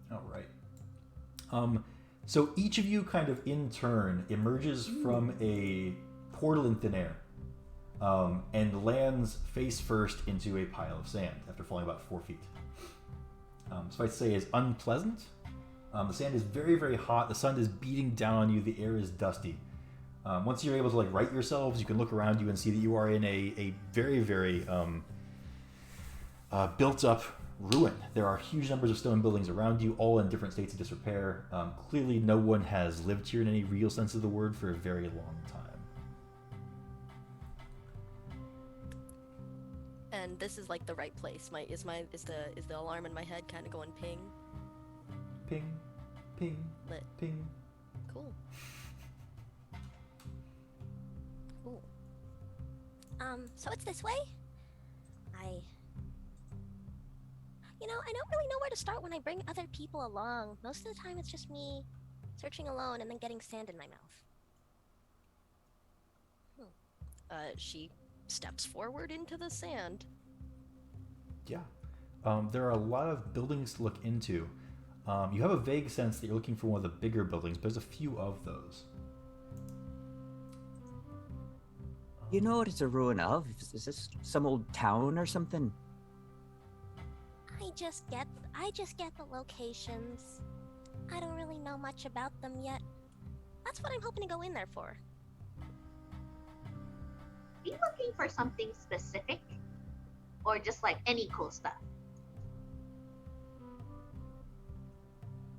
All right. So each of you kind of in turn emerges from a portal in thin air and lands face first into a pile of sand after falling about 4 feet. So I'd say is unpleasant. The sand is very, very hot. The sun is beating down on you. The air is dusty. Once you're able to right yourselves, you can look around you and see that you are in a very, very built up ruin. There are huge numbers of stone buildings around you, all in different states of disrepair. Clearly, no one has lived here in any real sense of the word for a very long time. And this is like the right place. Is the alarm in my head kind of going ping? Ping, ping, Lit. ping. Cool. Cool. So it's this way? I don't really know where to start when I bring other people along. Most of the time it's just me searching alone and then getting sand in my mouth. She steps forward into the sand. Yeah. There are a lot of buildings to look into. You have a vague sense that you're looking for one of the bigger buildings, but there's a few of those. You know what it's a ruin of? Is this some old town or something? I just get the locations. I don't really know much about them yet. That's what I'm hoping to go in there for. Are you looking for something specific? Or just like any cool stuff?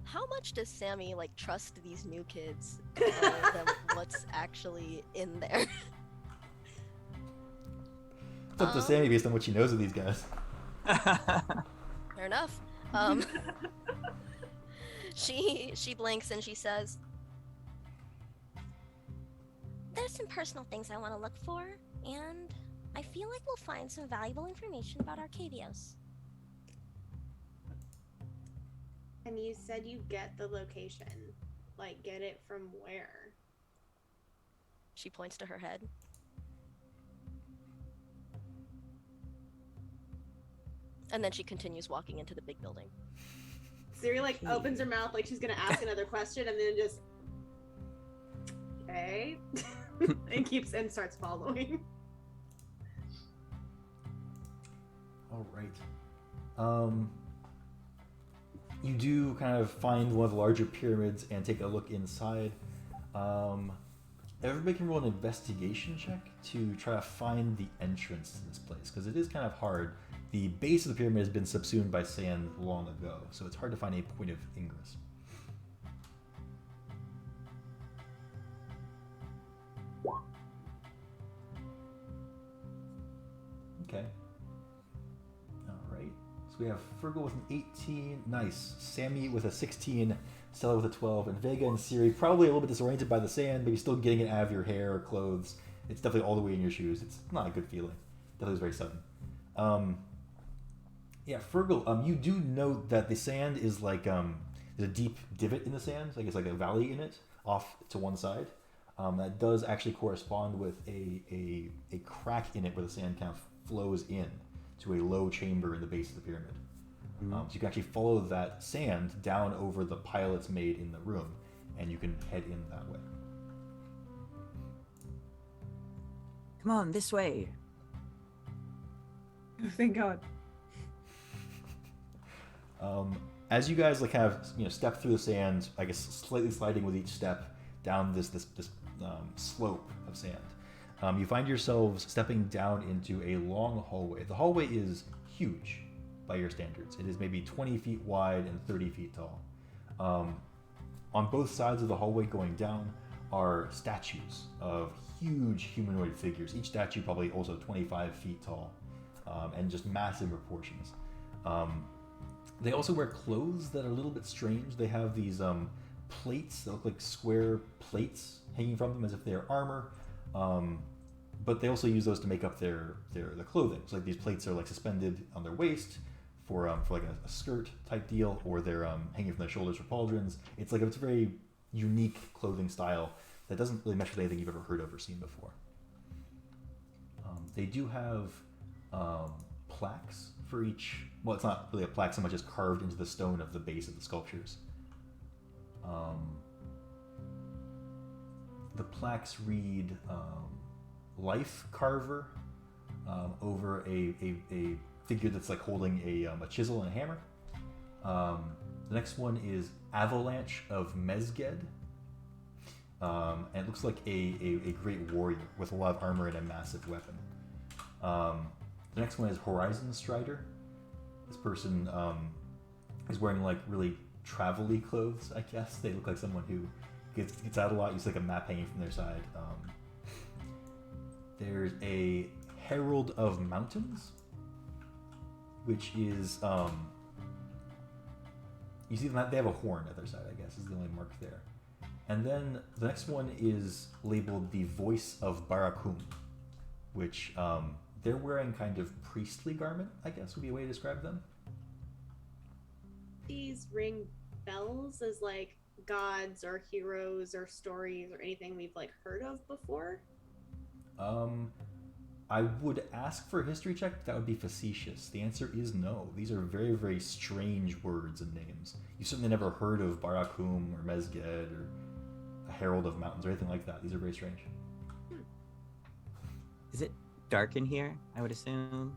How much does Sammy trust these new kids to tell them what's actually in there? It's up to Sammy based on what she knows of these guys. Fair enough. She blinks and she says, There's some personal things I want to look for, and I feel like we'll find some valuable information about Arcavios. And you said you get the location. Get it from where? she points to her head. And then she continues walking into the big building. Siri opens her mouth like she's gonna ask another question and then just okay and starts following. All right. You do kind of find one of the larger pyramids and take a look inside. Everybody can roll an investigation check to try to find the entrance to this place, because it is kind of hard. The base of the pyramid has been subsumed by sand long ago, so it's hard to find a point of ingress. Okay. Alright. So we have Fergal with an 18. Nice. Sammy with a 16. Stella with a 12. And Vega and Siri probably a little bit disoriented by the sand, but you're still getting it out of your hair or clothes. It's definitely all the way in your shoes. It's not a good feeling. Definitely was very sudden. Yeah, Fergal, you do note that the sand is there's a deep divot in the sand. It's like a valley in it, off to one side. That does actually correspond with a crack in it where the sand kind of flows in to a low chamber in the base of the pyramid. So you can actually follow that sand down over the pile it's made in the room, and you can head in that way. Come on, this way. Oh, thank God. As you guys kind of step through the sand, I guess slightly sliding with each step down this slope of sand, You find yourselves stepping down into a long hallway. The hallway is huge by your standards. It is maybe 20 feet wide and 30 feet tall. On both sides of the hallway going down are statues of huge humanoid figures. Each statue probably also 25 feet tall, and just massive proportions. They also wear clothes that are a little bit strange. They have these plates that look like square plates hanging from them as if they are armor. But they also use those to make up their clothing. So like these plates are like suspended on their waist for like a skirt type deal, or they're hanging from their shoulders for pauldrons. It's a very unique clothing style that doesn't really mesh with anything you've ever heard of or seen before. They do have plaques for each. Well, it's not really a plaque so much as carved into the stone of the base of the sculptures. The plaques read "Life Carver" over a figure that's like holding a chisel and a hammer. The next one is "Avalanche of Mesged," and it looks like a great warrior with a lot of armor and a massive weapon. The next one is "Horizon Strider." This person is wearing like really travel-y clothes, I guess. They look like someone who gets out a lot, uses like a map hanging from their side. There's a Herald of Mountains, which is you see them, they have a horn at their side, I guess, is the only mark there. And then the next one is labeled the Voice of Barakum, which they're wearing kind of priestly garment, I guess would be a way to describe them. These ring bells as like gods or heroes or stories or anything we've like heard of before? I would ask for a history check, but that would be facetious. The answer is no. These are very, very strange words and names. You've certainly never heard of Barakum or Mesged or a Herald of Mountains or anything like that. These are very strange. Is it dark in here, I would assume?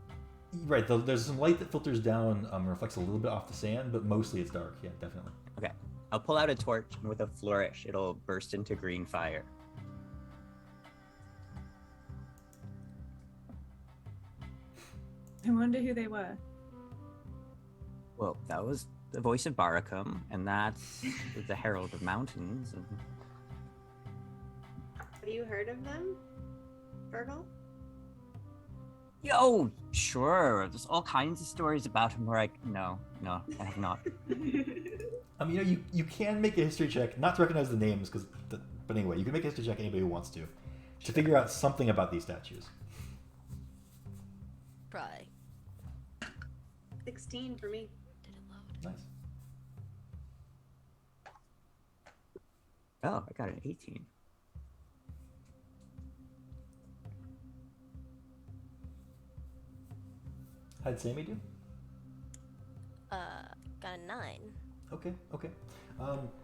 Right, there's some light that filters down, reflects a little bit off the sand, but mostly it's dark, yeah, definitely. Okay. I'll pull out a torch, and with a flourish, it'll burst into green fire. I wonder who they were. Well, that was the Voice of Barakum, and that's the Herald of Mountains. And... Have you heard of them, Virgil? Yo, sure. There's all kinds of stories about him where no, I have not. You can make a history check, not to recognize the names, but anyway, you can make a history check anybody who wants to figure out something about these statues. Try. 16 for me. Did it load? Nice. Oh, I got an 18. How'd Sammy do? Got a 9. Okay.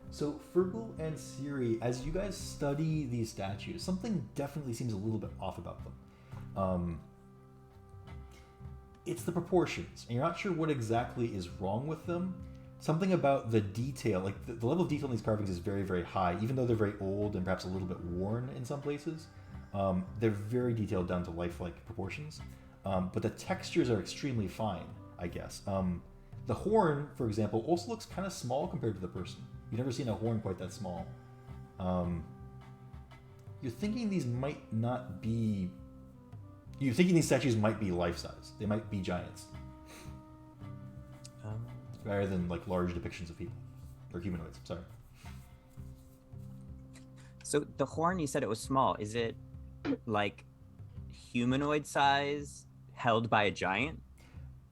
So Fergal and Siri, as you guys study these statues, something definitely seems a little bit off about them. It's the proportions, and you're not sure what exactly is wrong with them. Something about the detail, like the level of detail in these carvings is very, very high, even though they're very old and perhaps a little bit worn in some places. They're very detailed down to lifelike proportions, but the textures are extremely fine, I guess. The horn, for example, also looks kind of small compared to the person. You've never seen a horn quite that small. You're thinking these might not be... You're thinking these statues might be life-size. They might be giants. Rather than like large depictions of people. Or humanoids, sorry. So the horn, you said it was small. Is it like humanoid size held by a giant?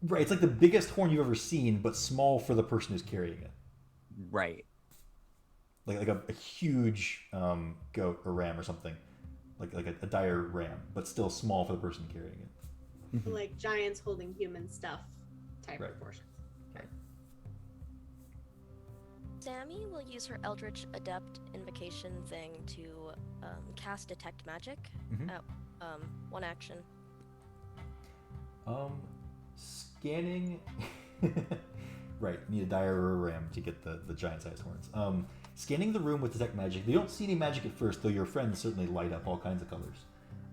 Right, it's like the biggest horn you've ever seen, but small for the person who's carrying it. Right. Like a huge goat or ram or something. Like a dire ram, but still small for the person carrying it. Like giants holding human stuff type Right. proportions. Sammy will use her Eldritch Adept invocation thing to cast Detect Magic Mhm. at one action. Scanning. Right, you need a dire or a ram to get the giant-sized horns. Scanning the room with Detect Magic. You don't see any magic at first, though your friends certainly light up all kinds of colors.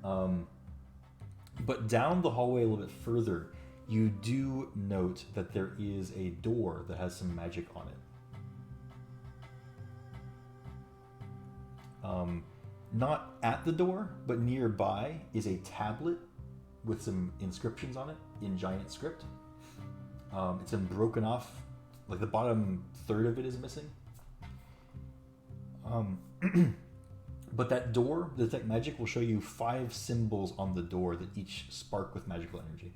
But down the hallway a little bit further, you do note that there is a door that has some magic on it. Not at the door, but nearby is a tablet with some inscriptions on it in giant script. It's been broken off, like the bottom third of it is missing. But that door, the detect magic, will show you 5 symbols on the door that each spark with magical energy.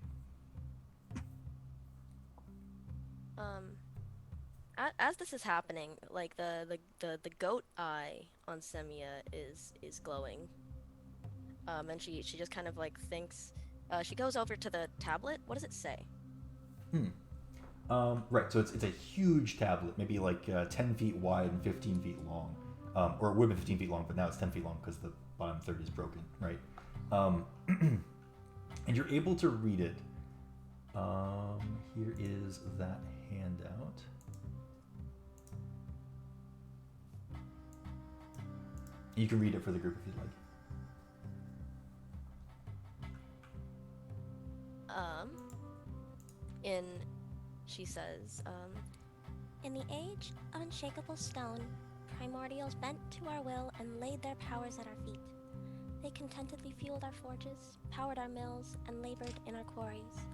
As this is happening, like the goat eye on Semia is glowing. And she just kind of like thinks. She goes over to the tablet. What does it say? Right. So it's a huge tablet, maybe like 10 feet wide and 15 feet long. Or it would have been 15 feet long, but now it's 10 feet long because the bottom third is broken, right? And you're able to read it. Here is that handout. You can read it for the group if you'd like. She says, In the age of unshakable stone, primordials bent to our will and laid their powers at our feet. They contentedly fueled our forges, powered our mills, and labored in our quarries.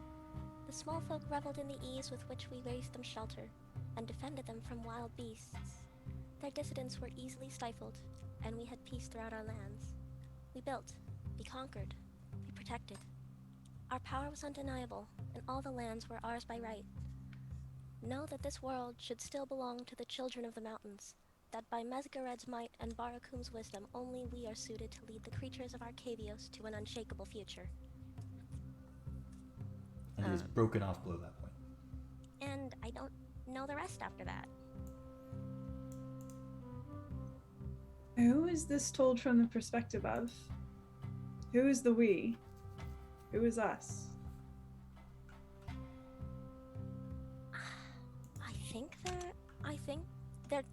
The small folk reveled in the ease with which we raised them shelter, and defended them from wild beasts. Their dissidents were easily stifled, and we had peace throughout our lands. We built, we conquered, we protected. Our power was undeniable, and all the lands were ours by right. Know that this world should still belong to the children of the mountains, that by Mesgared's might and Barakum's wisdom only we are suited to lead the creatures of Arcavios to an unshakable future. And it is broken off below that point. And I don't know the rest after that. Who is this told from the perspective of? Who is the we? Who is us? I think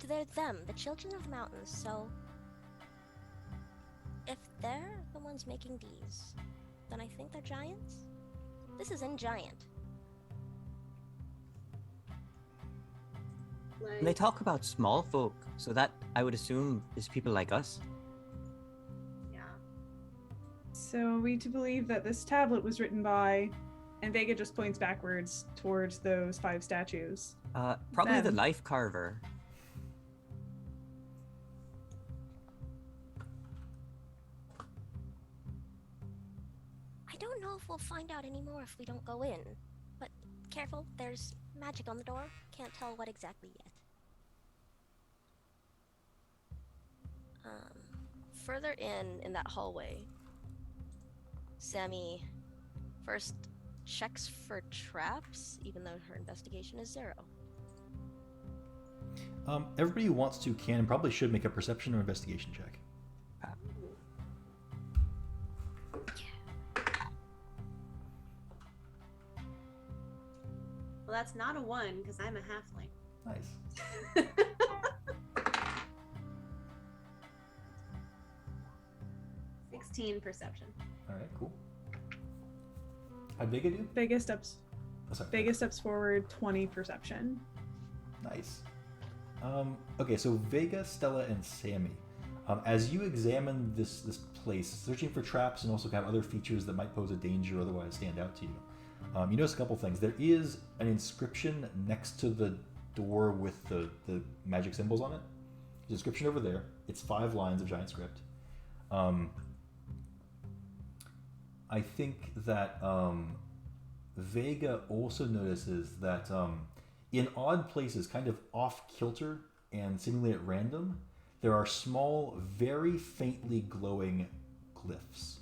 they're them, the children of the mountains, so if they're the ones making these, then I think they're giants? This is in giant. Like, And they talk about small folk, so that I would assume is people like us. yeah. So are we to believe that this tablet was written by, and Vega just points backwards towards those 5 statues. Probably the Them. life carver. I don't know if we'll find out anymore if we don't go in. But careful, there's magic on the door. Can't tell what exactly yet. further in that hallway, Sammy first checks for traps, even though her investigation is 0. Everybody who wants to can and probably should make a perception or investigation check. Well, that's not a 1 because I'm a halfling. Nice. 16 perception. All right, cool. How'd Vega do? Vega steps Oh, sorry. Vega steps forward 20 perception. Nice. Okay, so Vega, Stella, and Sammy. As you examine this place, searching for traps and also kind of other features that might pose a danger or otherwise stand out to you, you notice a couple things. There is an inscription next to the door with the magic symbols on it. There's an inscription over there. It's 5 lines of giant script. I think that Vega also notices that in odd places, kind of off kilter and seemingly at random, there are small, very faintly glowing glyphs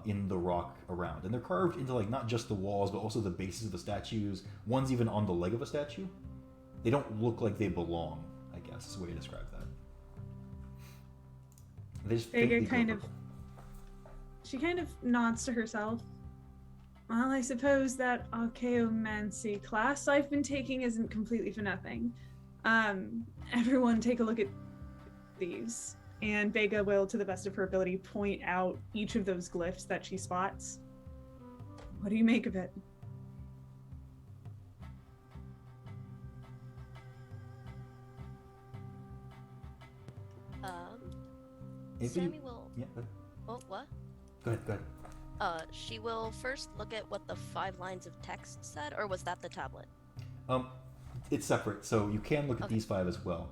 in the rock around. And they're carved into like not just the walls, but also the bases of the statues. One's even on the leg of a statue. They don't look like they belong, I guess is the way to describe that. They just Vega faintly glow kind of purple. She kind of nods to herself. Well, I suppose that archaeomancy class I've been taking isn't completely for nothing. Everyone take a look at these. And Vega will, to the best of her ability, point out each of those glyphs that she spots. What do you make of it? Sammy will. Yeah. Go ahead. Oh, what? Go ahead. She will first look at what the 5 lines of text said, or was that the tablet? It's separate, so you can look at Okay. these 5 as well.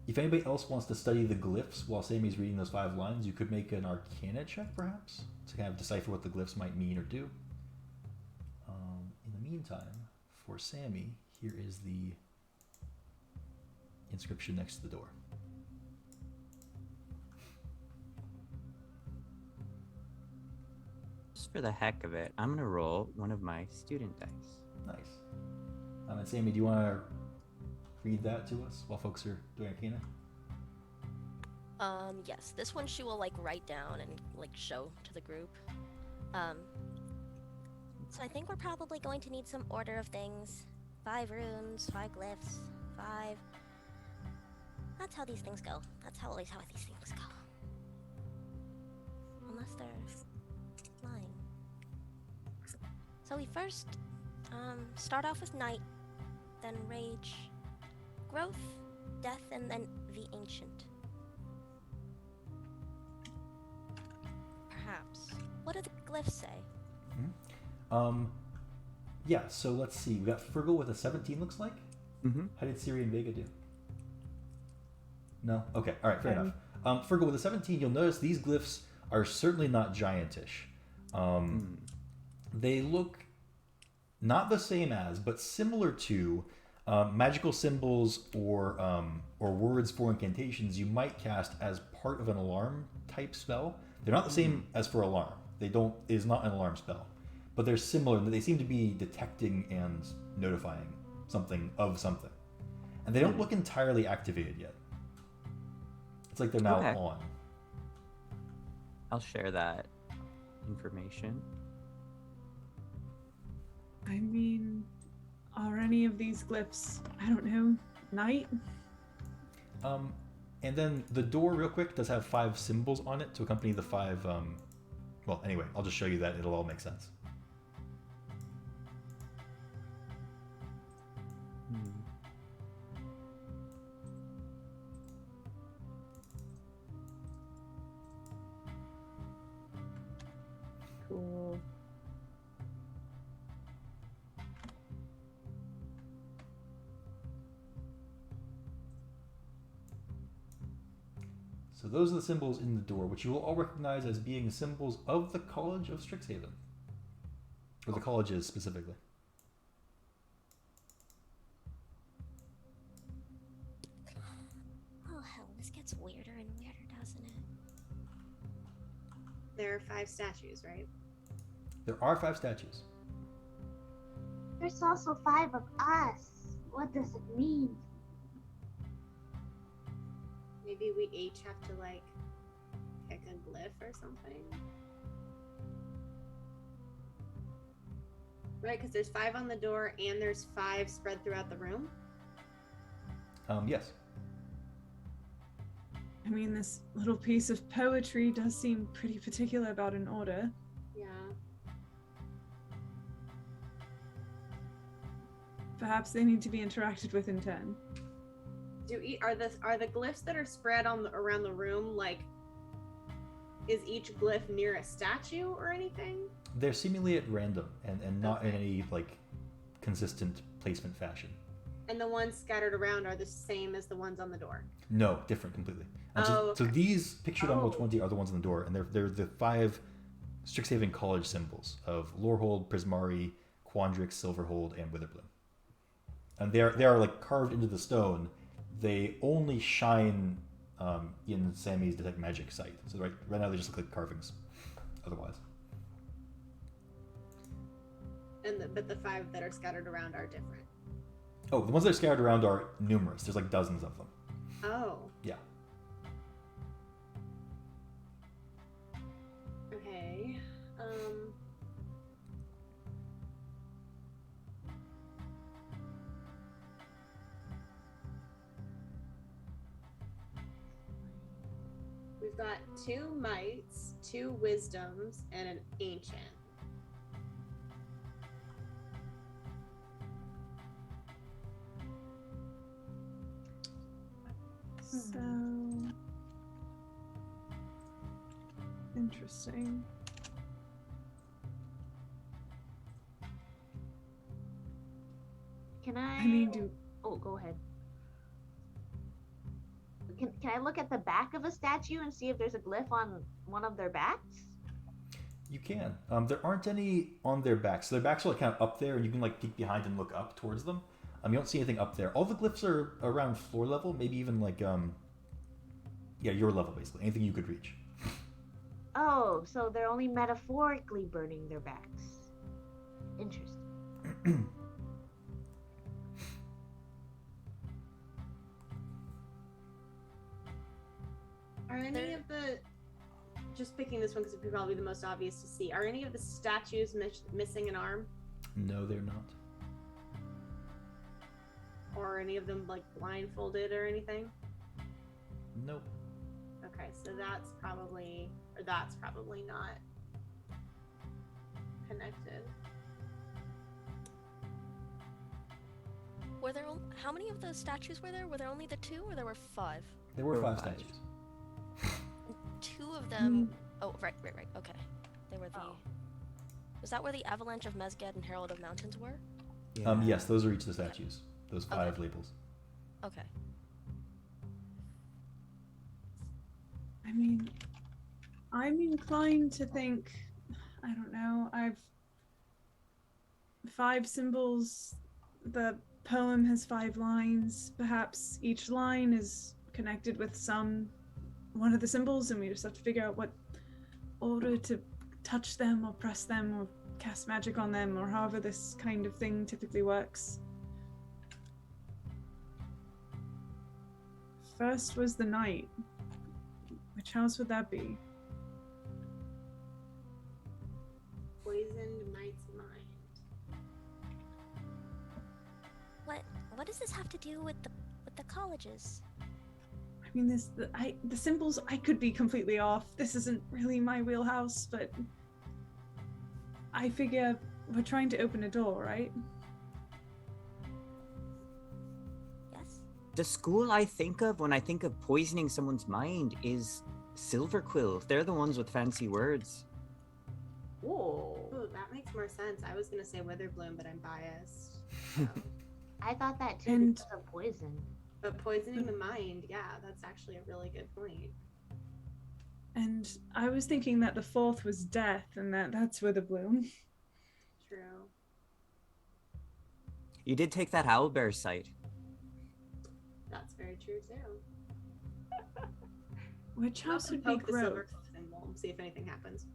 If anybody else wants to study the glyphs while Sammy's reading those 5 lines, you could make an Arcana check, perhaps, to kind of decipher what the glyphs might mean or do. In the meantime, for Sammy, here is the inscription next to the door. Just for the heck of it, I'm gonna roll one of my student dice. Nice. And Sammy, do you want to read that to us while folks are doing Arcana? Yes. This one she will like write down and like show to the group. So I think we're probably going to need some order of things. 5 runes, 5 glyphs, 5. That's how these things go. That's always how these things go. Unless they're lying. So we first start off with night, then rage, growth, death, and then the ancient. Perhaps. What do the glyphs say? Yeah, so let's see. We got Fergal with a 17, looks like. Mm-hmm. How did Siri and Vega do? No? Okay, all right, fair enough. Fergal with a 17, you'll notice these glyphs are certainly not giantish. They look not the same as, but similar to magical symbols or words for incantations you might cast as part of an alarm type spell. They're not the same as for alarm. It is not an alarm spell, but they're similar in that they seem to be detecting and notifying something of something, and they don't look entirely activated yet. It's like they're now Okay. on. I'll share that information. I mean, are any of these glyphs, I don't know, night? And then the door, real quick, does have 5 symbols on it to accompany the 5. Well, anyway, I'll just show you that. It'll all make sense. Cool. So those are the symbols in the door, which you will all recognize as being symbols of the College of Strixhaven. Or the colleges, specifically. Oh hell, this gets weirder and weirder, doesn't it? There are 5 statues, right? There are 5 statues. There's also 5 of us. What does it mean? Maybe we each have to like pick a glyph or something. Right, because there's 5 on the door and there's 5 spread throughout the room. Yes. I mean, this little piece of poetry does seem pretty particular about an order. Yeah. Perhaps they need to be interacted with in turn. Are the glyphs that are spread around the room, like, is each glyph near a statue or anything? They're seemingly at random and not in Okay. any like consistent placement fashion. And the ones scattered around are the same as the ones on the door. No, different completely. Oh, So okay. these pictured on roll Oh. 20 are the ones on the door, and they're the 5 Strixhaven College symbols of Lorehold, Prismari, Quandrix, Silverhold, and Witherbloom. And they are like carved into the stone. They only shine in Sammy's detect magic sight. So right now they just look like carvings. Otherwise, But the 5 that are scattered around are different. oh, the ones that are scattered around are numerous. There's like dozens of them. Oh. Yeah. Okay. we've got 2 mites, 2 wisdoms, and an ancient. So interesting. Can I? I mean, do Oh, go ahead. Can I look at the back of a statue and see if there's a glyph on one of their backs? You can. There aren't any on their backs. So their backs are like kind of up there, and you can like peek behind and look up towards them. You don't see anything up there. All the glyphs are around floor level, maybe even like yeah, your level basically. Anything you could reach. Oh, so they're only metaphorically burning their backs. Interesting. Are any of the, just picking this one because it's probably the most obvious to see, are any of the statues missing an arm? No, they're not. Or any of them like blindfolded or anything? Nope. Okay, so that's probably not connected. Were there how many of those statues were there? Were there only the 2 or there were 5? There were There were 5 5. statues. 2 of them. Oh, right. Okay. They were the. Oh. Was that where the Avalanche of Mesged and Herald of Mountains were? Yeah. Yes, those are each of the statues. Those 5 Okay. labels. Okay. I mean, I'm inclined to think, I don't know, I've 5 symbols. The poem has 5 lines. Perhaps each line is connected with one of the symbols, and we just have to figure out what order to touch them or press them or cast magic on them, or however this kind of thing typically works. First was the knight. Which house would that be? Poisoned Might's mind. What does this have to do with the colleges? I mean, the symbols, I could be completely off. This isn't really my wheelhouse, but I figure we're trying to open a door, right? Yes? The school I think of when I think of poisoning someone's mind is Silverquill. They're the ones with fancy words. Whoa. Ooh, that makes more sense. I was gonna say Witherbloom, but I'm biased. So. I thought that too And- because of poison. But poisoning the mind, yeah, that's actually a really good point. And I was thinking that the 4th was death, and that's Witherbloom. True. You did take that owlbear site. That's very true too. Which Go up house and would be poke the silver growth? quill symbol, see if anything happens.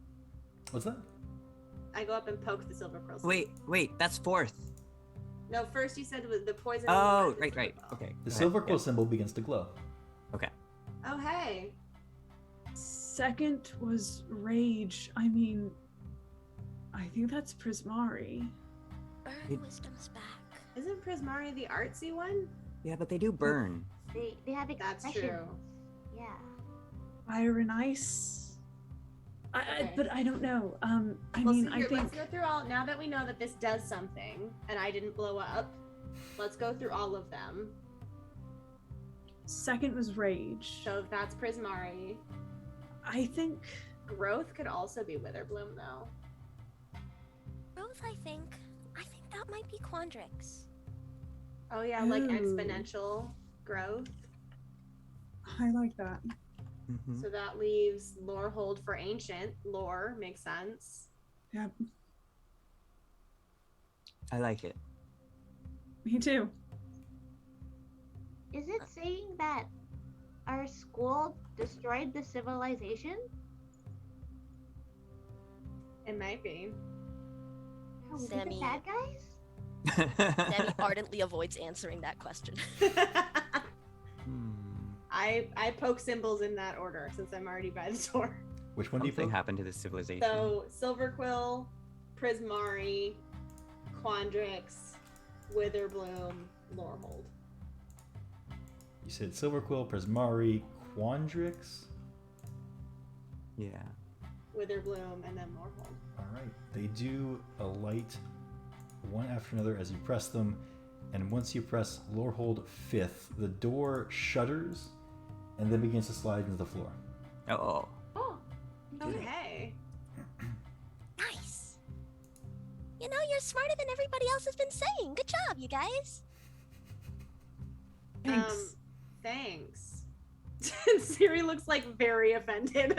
What's that? I go up and poke the silver quill symbol. Wait, that's 4th. No, first you said the poison. Oh, right. Okay. The go silver ahead. quill symbol begins to glow. Okay. Oh, hey. Second was rage. I mean, I think that's Prismari. Burn It- wisdom's back. Isn't Prismari the artsy one? Yeah, but they do burn. They have That's expressions. true. Yeah. Fire and ice. Okay. But I don't know. I Well, mean, so I here, think let's go through all. Now that we know that this does something, and I didn't blow up, let's go through all of them. second was rage. So if that's Prismari, I think growth could also be Witherbloom, though. Growth, I think that might be Quandrix. Oh yeah, like Ooh. exponential growth. I like that. Mhm. So that leaves lore hold for ancient. Lore makes sense. Yep, I like it. me too. Is it saying that our school destroyed the civilization? It might be. Are we the Sammy. bad guys? Sammy ardently avoids answering that question. Hmm. I poke symbols in that order since I'm already by the door. Which one do you Something poke? happened to the civilization. So Silverquill, Prismari, Quandrix, Witherbloom, Lorehold. You said Silverquill, Prismari, Quandrix. Yeah. Witherbloom, and then Lorehold. All right. They do a light one after another as you press them, and once you press Lorehold 5th, the door shudders and then begins to slide into the floor. Oh. Oh, Okay. Nice. You know, you're smarter than everybody else has been saying. Good job, you guys. Thanks. Thanks. Siri looks like very offended.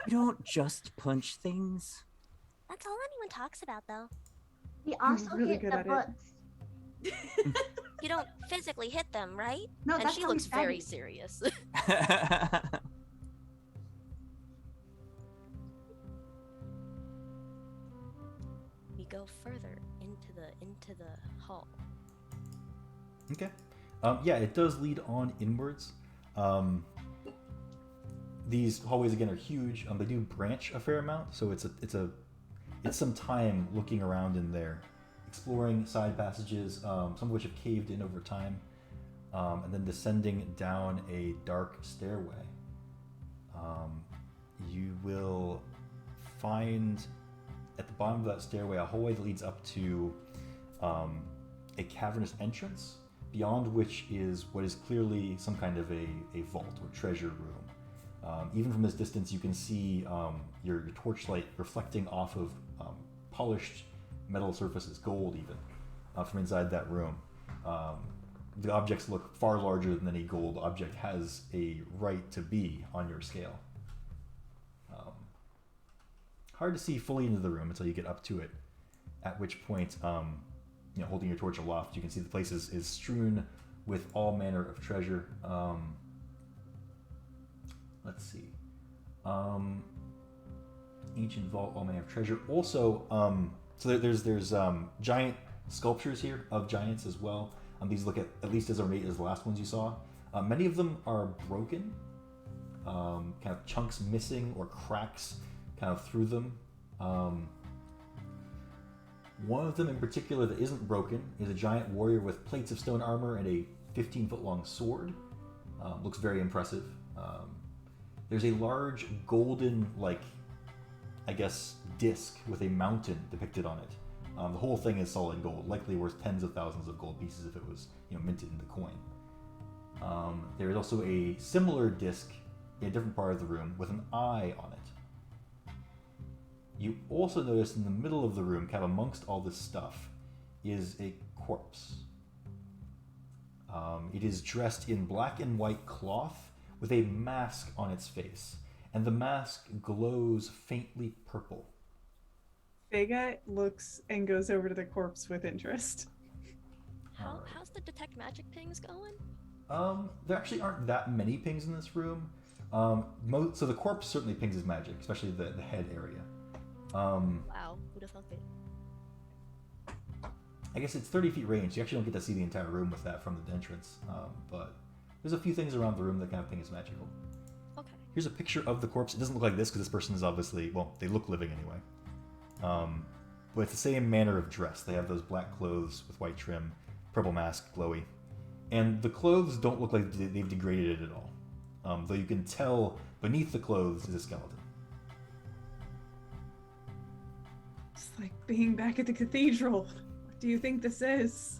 You don't just punch things. That's all anyone talks about, though. we also really hit good the at it. butts. You don't physically hit them, right? No, And that's she how we looks study. very serious. We go further into the hall. Okay. Yeah, it does lead on inwards. These hallways again are huge. They do branch a fair amount, so it's some time looking around in there, exploring side passages, some of which have caved in over time, and then descending down a dark stairway. You will find at the bottom of that stairway a hallway that leads up to a cavernous entrance, beyond which is what is clearly some kind of a vault or treasure room. Even from this distance, you can see your torchlight reflecting off of polished metal surfaces, gold even, from inside that room. The objects look far larger than any gold object has a right to be on your scale. Hard to see fully into the room until you get up to it, at which point, holding your torch aloft, you can see the place is strewn with all manner of treasure. Let's see. Ancient vault, all manner of treasure. Also, so there's giant sculptures here of giants as well. These look at least as ornate as the last ones you saw. Many of them are broken, kind of chunks missing or cracks kind of through them. One of them in particular that isn't broken is a giant warrior with plates of stone armor and a 15-foot long sword. Looks very impressive. There's a large golden, disc with a mountain depicted on it. The whole thing is solid gold, likely worth tens of thousands of gold pieces if it was, minted into coin. There is also a similar disc in a different part of the room with an eye on it. You also notice in the middle of the room, kind of amongst all this stuff, is a corpse. It is dressed in black and white cloth with a mask on its face, and the mask glows faintly purple. Vega looks and goes over to the corpse with interest. Alright. How's the detect magic pings going? There actually aren't that many pings in this room. So the corpse certainly pings his magic, especially the head area. Wow, who'd have thunk it? I guess it's 30 feet range. You actually don't get to see the entire room with that from the entrance. But there's a few things around the room that kind of ping his magical. Okay. Here's a picture of the corpse. It doesn't look like this because this person is obviously, well, they look living anyway. But it's the same manner of dress. They have those black clothes with white trim, purple mask, glowy. And the clothes don't look like they've degraded it at all. Though you can tell beneath the clothes is a skeleton. It's like being back at the cathedral. What do you think this is?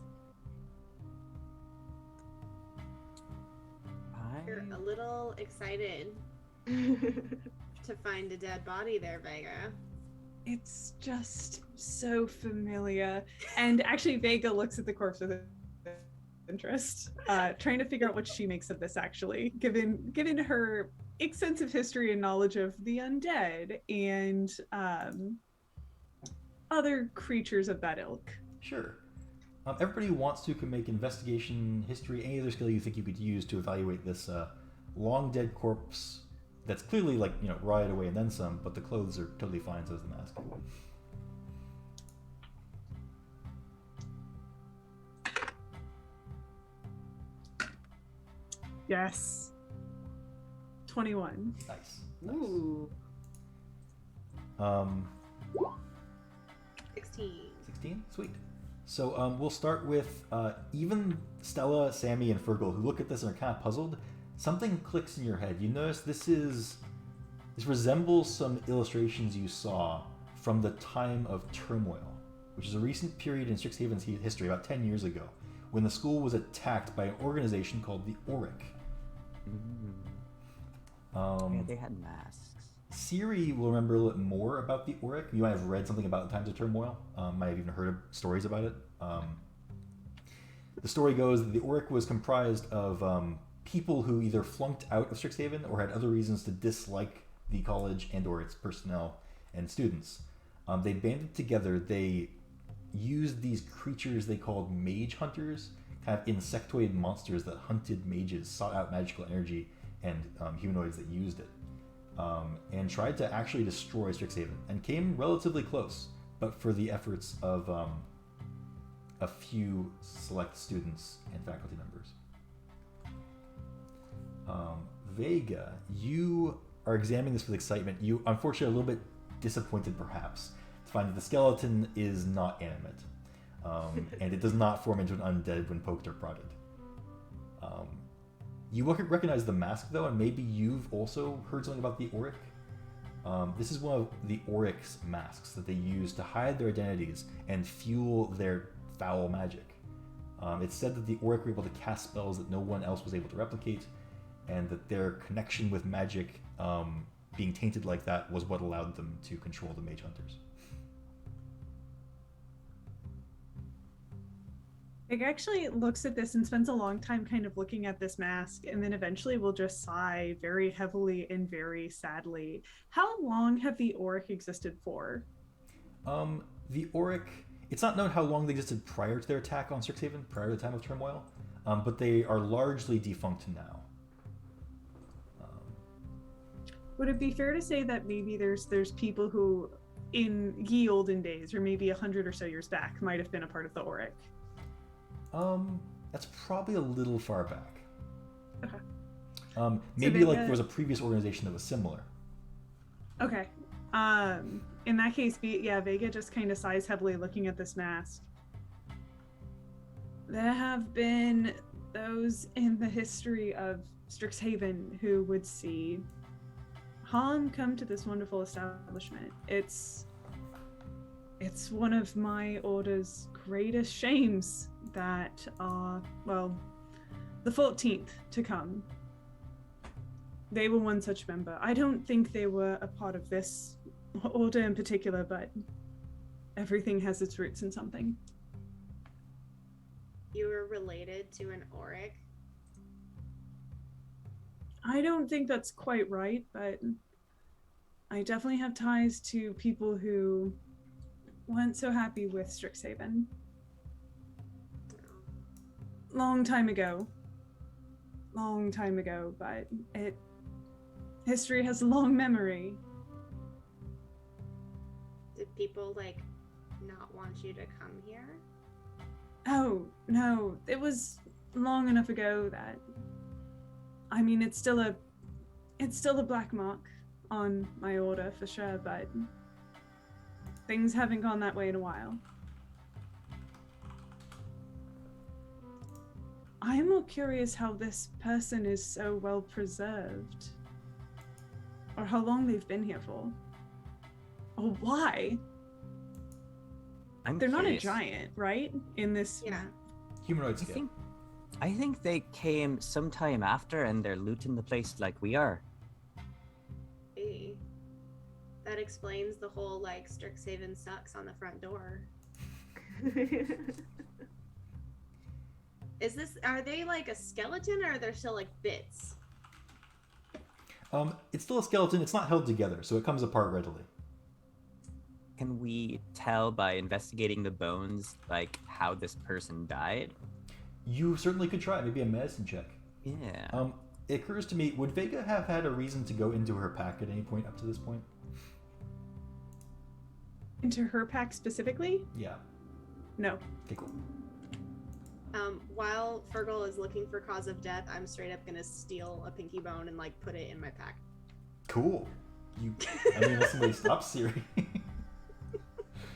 You're a little excited to find a dead body there, Vega. It's just so familiar. And actually, Vega looks at the corpse with interest, trying to figure out what she makes of this. Actually, given her extensive history and knowledge of the undead and other creatures of that ilk. Sure. Everybody who wants to can make investigation, history, any other skill you think you could use to evaluate this long dead corpse that's clearly rotted away and then some, but the clothes are totally fine, so is the mask. Yes. 21. Nice. Ooh. 16. 16? Sweet. So we'll start with even Stella, Sammy, and Fergal, who look at this and are kind of puzzled. Something clicks in your head. You notice this is This resembles some illustrations you saw from the time of turmoil, which is a recent period in Strixhaven's history, about 10 years ago, when the school was attacked by an organization called the Auric. Yeah, they had masks. Siri will remember a little bit more about the Auric. You might have read something about the times of turmoil. Might have even heard stories about it. The story goes that the Auric was comprised of people who either flunked out of Strixhaven or had other reasons to dislike the college and or its personnel and students. They banded together. They used these creatures they called mage hunters, kind of insectoid monsters that hunted mages, sought out magical energy, and humanoids that used it, and tried to actually destroy Strixhaven, and came relatively close, but for the efforts of a few select students and faculty members. Vega, you are examining this with excitement. You, unfortunately, are a little bit disappointed, perhaps, to find that the skeleton is not animate, and it does not form into an undead when poked or prodded. You recognize the mask, though, and maybe you've also heard something about the Auric. This is one of the Auric's masks that they use to hide their identities and fuel their foul magic. It's said that the Auric were able to cast spells that no one else was able to replicate, and that their connection with magic, being tainted like that, was what allowed them to control the mage hunters. It actually looks at this and spends a long time kind of looking at this mask, and then eventually will just sigh very heavily and very sadly. How long have the Auric existed for? The Auric, it's not known how long they existed prior to their attack on Strixhaven, prior to the time of turmoil, but they are largely defunct now. Would it be fair to say that maybe there's people who, in ye olden days, or maybe 100 or so years back, might have been a part of the Auric? That's probably a little far back. Okay. Maybe So like Vega- there was a previous organization that was similar. Okay. In that case, Vega just kind of sighs heavily looking at this mask. There have been those in the history of Strixhaven who would see harm come to this wonderful establishment. It's one of my order's greatest shames that are, well, the 14th to come. They were one such member. I don't think they were a part of this order in particular, but everything has its roots in something. You were related to an Auric? I don't think that's quite right, but I definitely have ties to people who weren't so happy with Strixhaven. Long time ago, but history has a long memory. Did people, not want you to come here? Oh, no, it was long enough ago that, I mean, it's still a black mark on my order for sure, but things haven't gone that way in a while. I'm more curious how this person is so well preserved, or how long they've been here for, or why. They're not a curious. giant, right? In this, Yeah. Humanoid I scale. think, I think they came sometime after and they're looting the place like we are. Hey. That explains the whole, Strixhaven sucks on the front door. Are they a skeleton, or are there still bits? It's still a skeleton. It's not held together, so it comes apart readily. Can we tell by investigating the bones, how this person died? You certainly could try. Maybe a medicine check. Yeah. It occurs to me, would Vega have had a reason to go into her pack at any point up to this point? into her pack specifically? Yeah. No. Okay, cool. While Fergal is looking for cause of death, I'm straight up gonna steal a pinky bone and put it in my pack. Cool. Unless somebody stops Siri.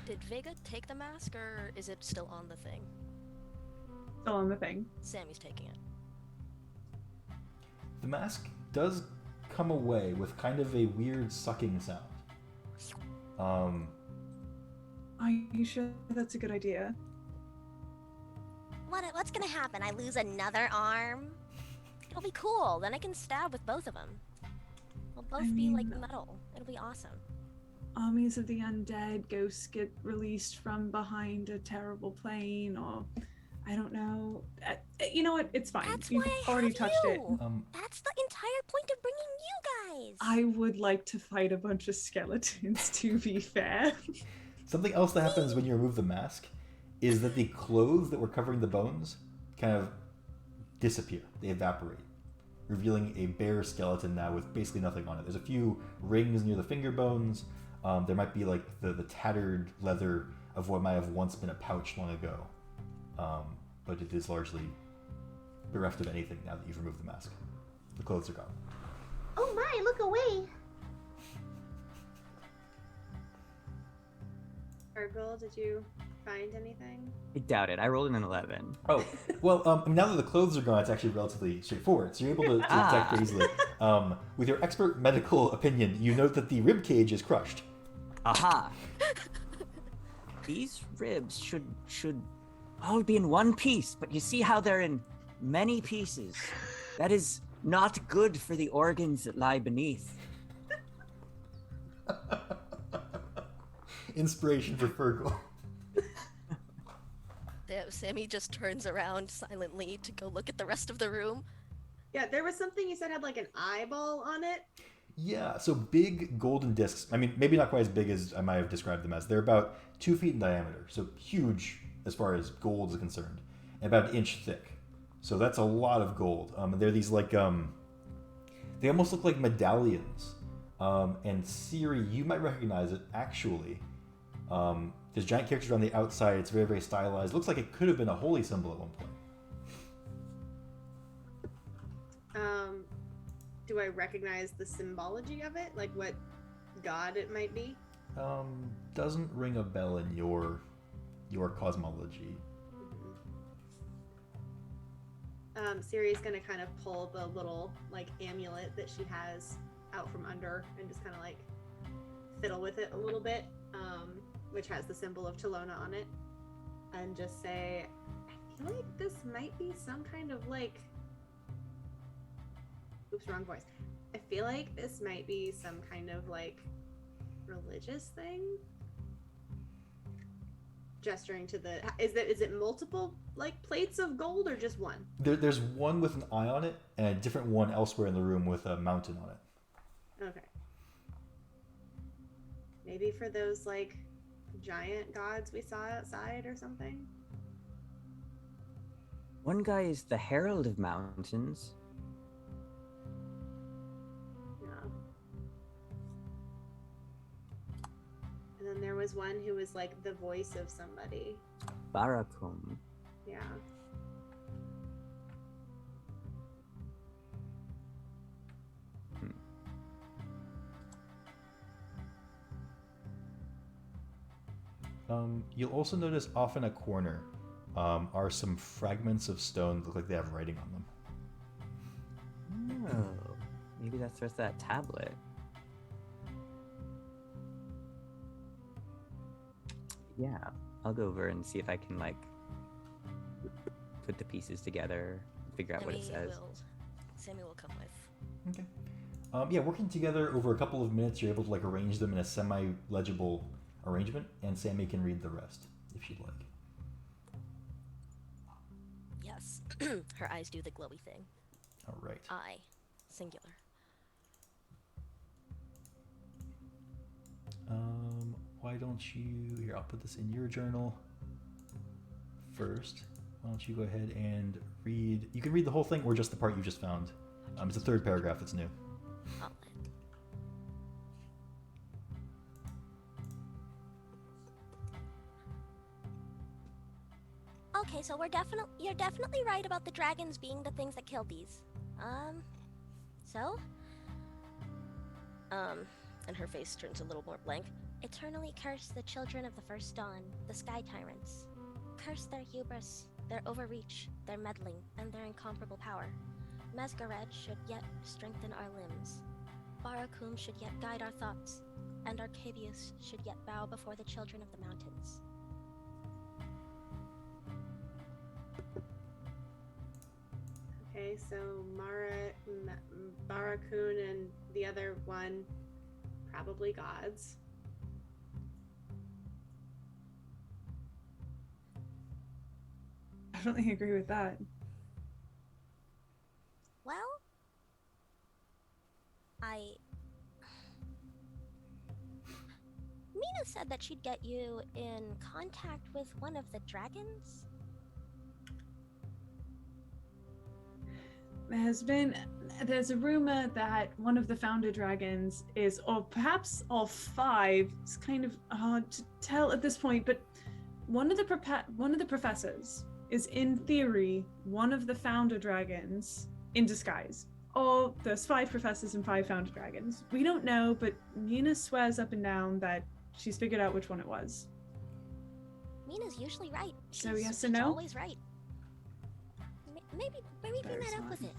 Did Vega take the mask, or is it still on the thing? Still on the thing. Sammy's taking it. The mask does come away with kind of a weird sucking sound. Are you sure that's a good idea? What's gonna happen? I lose another arm? It'll be cool. Then I can stab with both of them. We'll both be like metal. It'll be awesome. Armies of the undead, ghosts get released from behind a terrible plane, or I don't know. You know what? It's fine. That's You've why I already have touched it. you. That's the entire point of bringing you guys. I would like to fight a bunch of skeletons, to be fair. Something else that happens when you remove the mask is that the clothes that were covering the bones kind of disappear. They evaporate, revealing a bare skeleton now with basically nothing on it. There's a few rings near the finger bones. There might be like the tattered leather of what might have once been a pouch long ago. But it is largely bereft of anything now that you've removed the mask. The clothes are gone. Oh my, look away. Urgel, did you find anything? I doubt it. I rolled an 11. Oh, well, now that the clothes are gone, it's actually relatively straightforward. So you're able to detect very easily. With your expert medical opinion, you note that the rib cage is crushed. Aha! These ribs should all be in one piece, but you see how they're in many pieces. That is not good for the organs that lie beneath. Inspiration for Fergal. Sammy just turns around silently to go look at the rest of the room. Yeah, there was something you said had like an eyeball on it. Yeah, so big golden discs. I mean, maybe not quite as big as I might have described them as. They're about 2 feet in diameter, so huge as far as gold is concerned, and about an inch thick. So that's a lot of gold. And they're these like, they almost look like medallions. And Siri, you might recognize it actually. There's giant characters on the outside. It's very, very stylized. Looks like it could have been a holy symbol at one point. Do I recognize the symbology of it? Like what god it might be? Doesn't ring a bell in your cosmology. Siri's gonna kind of pull the little like amulet that she has out from under and just kind of like fiddle with it a little bit, which has the symbol of Talona on it, and just say, I feel like this might be some kind of like, oops, wrong voice. I feel like this might be some kind of like religious thing. Gesturing to the, is it multiple like plates of gold or just one? There's one with an eye on it and a different one elsewhere in the room with a mountain on it. Okay. Maybe for those like giant gods we saw outside or something? One guy is the Herald of Mountains. Yeah. And then there was one who was like the voice of somebody. Barakum. Yeah. You'll also notice off in a corner are some fragments of stone that look like they have writing on them. Oh, maybe that's with that tablet. Yeah, I'll go over and see if I can like put the pieces together, figure out what it says. Sammy will come with. Okay. Yeah, working together over a couple of minutes, you're able to like arrange them in a semi-legible arrangement, and Sammy can read the rest if she'd like. Yes. Her eyes do the glowy thing. All right. Eye. Singular. Why don't you... Here, I'll put this in your journal first. Why don't you go ahead and read... You can read the whole thing or just the part you just found. It's the third paragraph that's new. I'll Okay, so you're definitely right about the dragons being the things that killed these. So? And her face turns a little more blank. Eternally curse the children of the first dawn, the sky tyrants. Curse their hubris, their overreach, their meddling, and their incomparable power. Mesgared should yet strengthen our limbs. Barakum should yet guide our thoughts, and Arcavios should yet bow before the children of the mountains. Okay, so Barakun and the other one, probably gods. I don't think I agree with that. Well, Mina said that she'd get you in contact with one of the dragons. There's a rumor that one of the founder dragons is, or perhaps all five. It's kind of hard to tell at this point, but one of the professors is, in theory, one of the founder dragons in disguise. Oh, there's 5 professors and 5 founder dragons. We don't know, but Mina swears up and down that she's figured out which one it was. Mina's usually right. So She's yes or no? always right. Maybe we Very met up smart. with it.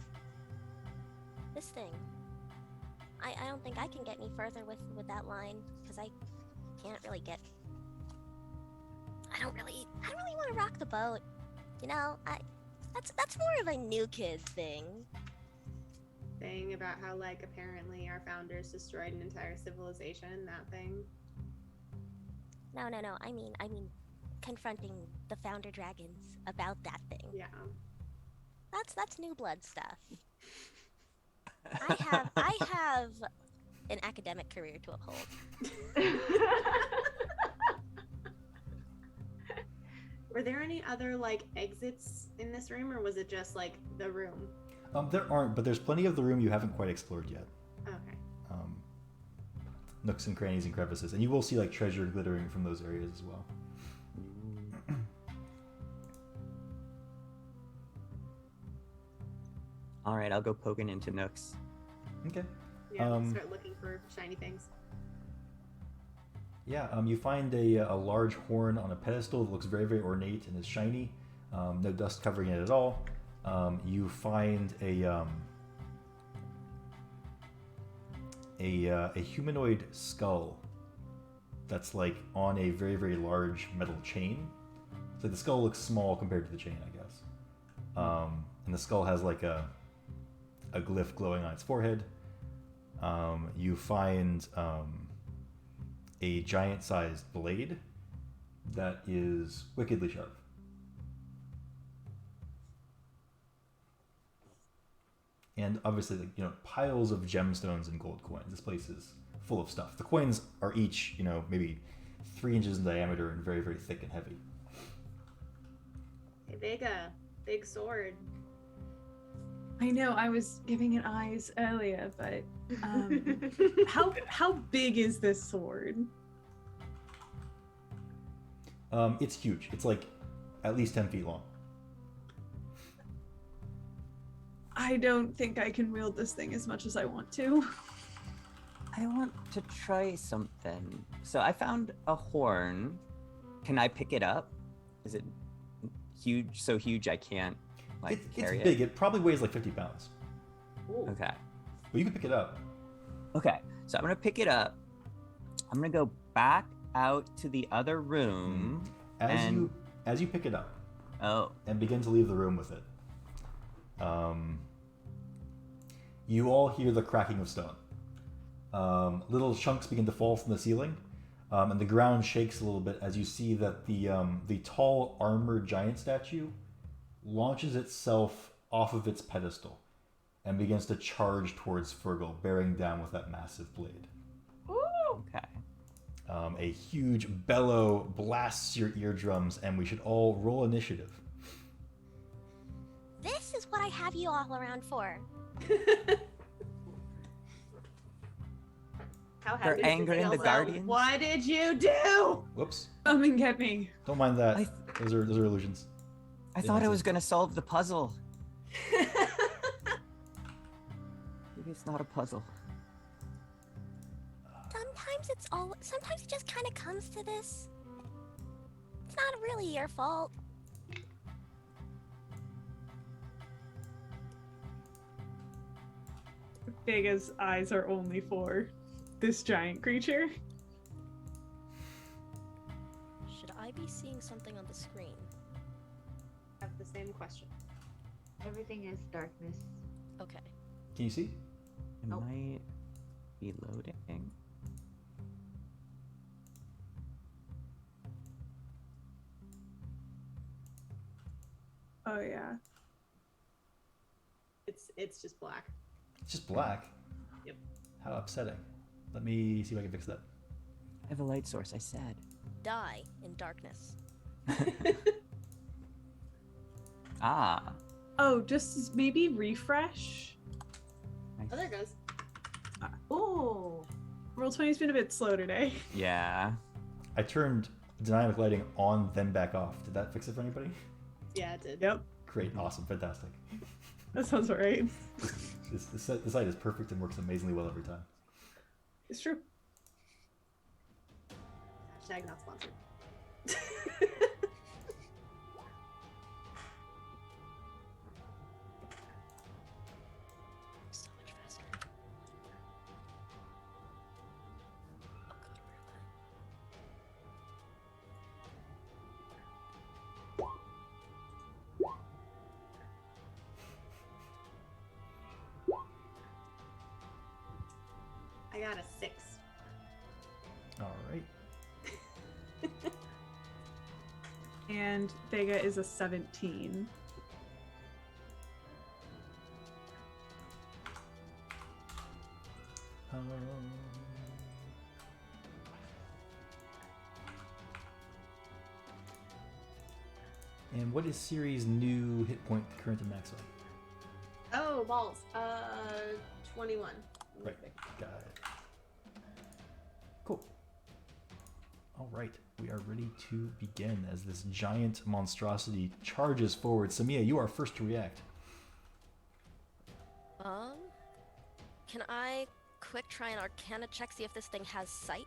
This thing. I don't think I can get any further with that line because I can't really get. I don't really want to rock the boat. You know, that's more of a new kid thing. Thing about how, like, apparently our founders destroyed an entire civilization, that thing. No. I mean, confronting the founder dragons about that thing. Yeah. That's new blood stuff. I have an academic career to uphold. Were there any other, like, exits in this room, or was it just, like, the room? There aren't, but there's plenty of the room you haven't quite explored yet. Okay. Nooks and crannies and crevices, and you will see like treasure glittering from those areas as well. All right, I'll go poking into nooks. Okay. Yeah, start looking for shiny things. Yeah, you find a large horn on a pedestal that looks very, very ornate and is shiny. No dust covering it at all. You find a humanoid skull that's like on a very, very large metal chain. So the skull looks small compared to the chain, I guess. And the skull has like a glyph glowing on its forehead. You find a giant-sized blade that is wickedly sharp. And obviously, like, piles of gemstones and gold coins. This place is full of stuff. The coins are each, maybe 3 inches in diameter and very, very thick and heavy. Hey, Vega, big sword. I know, I was giving it eyes earlier, but how big is this sword? It's huge. It's like at least 10 feet long. I don't think I can wield this thing as much as I want to. I want to try something. So I found a horn. Can I pick it up? Is it huge? So huge I can't carry it's big. It probably weighs like 50 pounds. Ooh. Okay. But you can pick it up. Okay. So I'm gonna pick it up. I'm gonna go back out to the other room. As you pick it up. Oh. And begin to leave the room with it. You all hear the cracking of stone. Little chunks begin to fall from the ceiling, and the ground shakes a little bit as you see that the tall armored giant statue launches itself off of its pedestal and begins to charge towards Fergal, bearing down with that massive blade. Ooh! Okay. A huge bellow blasts your eardrums, and we should all roll initiative. This is what I have you all around for. How They're happy is angering the Elsa? Guardians? What did you do? Whoops. Come and get me. Don't mind that. Those are illusions. I thought I was gonna solve the puzzle. Maybe it's not a puzzle. Sometimes it just kind of comes to this. It's not really your fault. Vega's eyes are only for this giant creature. Should I be seeing something on the screen? I have the same question. Everything is darkness. Okay. Can you see? It Nope. might be loading. Oh yeah. It's just black. It's just black. Yep. How upsetting. Let me see if I can fix that. I have a light source, I said. Die in darkness. Ah. Oh, just maybe refresh. Nice. Oh, there it goes. Ooh. Roll20's been a bit slow today. Yeah. I turned dynamic lighting on, then back off. Did that fix it for anybody? Yeah, it did. Yep, Great, awesome, fantastic. that sounds right. The site is perfect and works amazingly well every time. It's true. Hashtag not sponsored. So much faster. Oh god, where am I got a 6. All right. And Vega is a 17. And what is Siri's new hit point, current and maximum? Oh, balls. 21. Right, got it. Cool. All right, we are ready to begin as this giant monstrosity charges forward. Samia, you are first to react. Can I quick try an Arcana check, see if this thing has sight?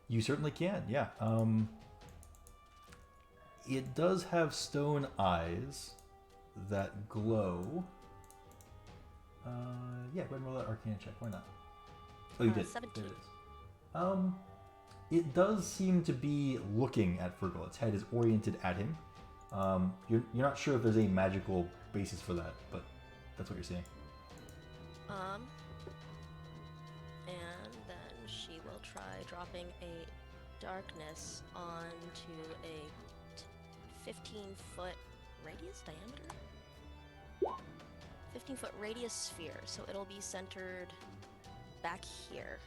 You certainly can, yeah. It does have stone eyes that glow. Yeah, go ahead and roll that Arcana check. Why not? Oh, you did. 17. There it is. It does seem to be looking at Fergal. Its head is oriented at him. You're not sure if there's any magical basis for that, but that's what you're seeing. And then she will try dropping a darkness onto a 15-foot radius diameter? 15-foot radius sphere, so it'll be centered back here.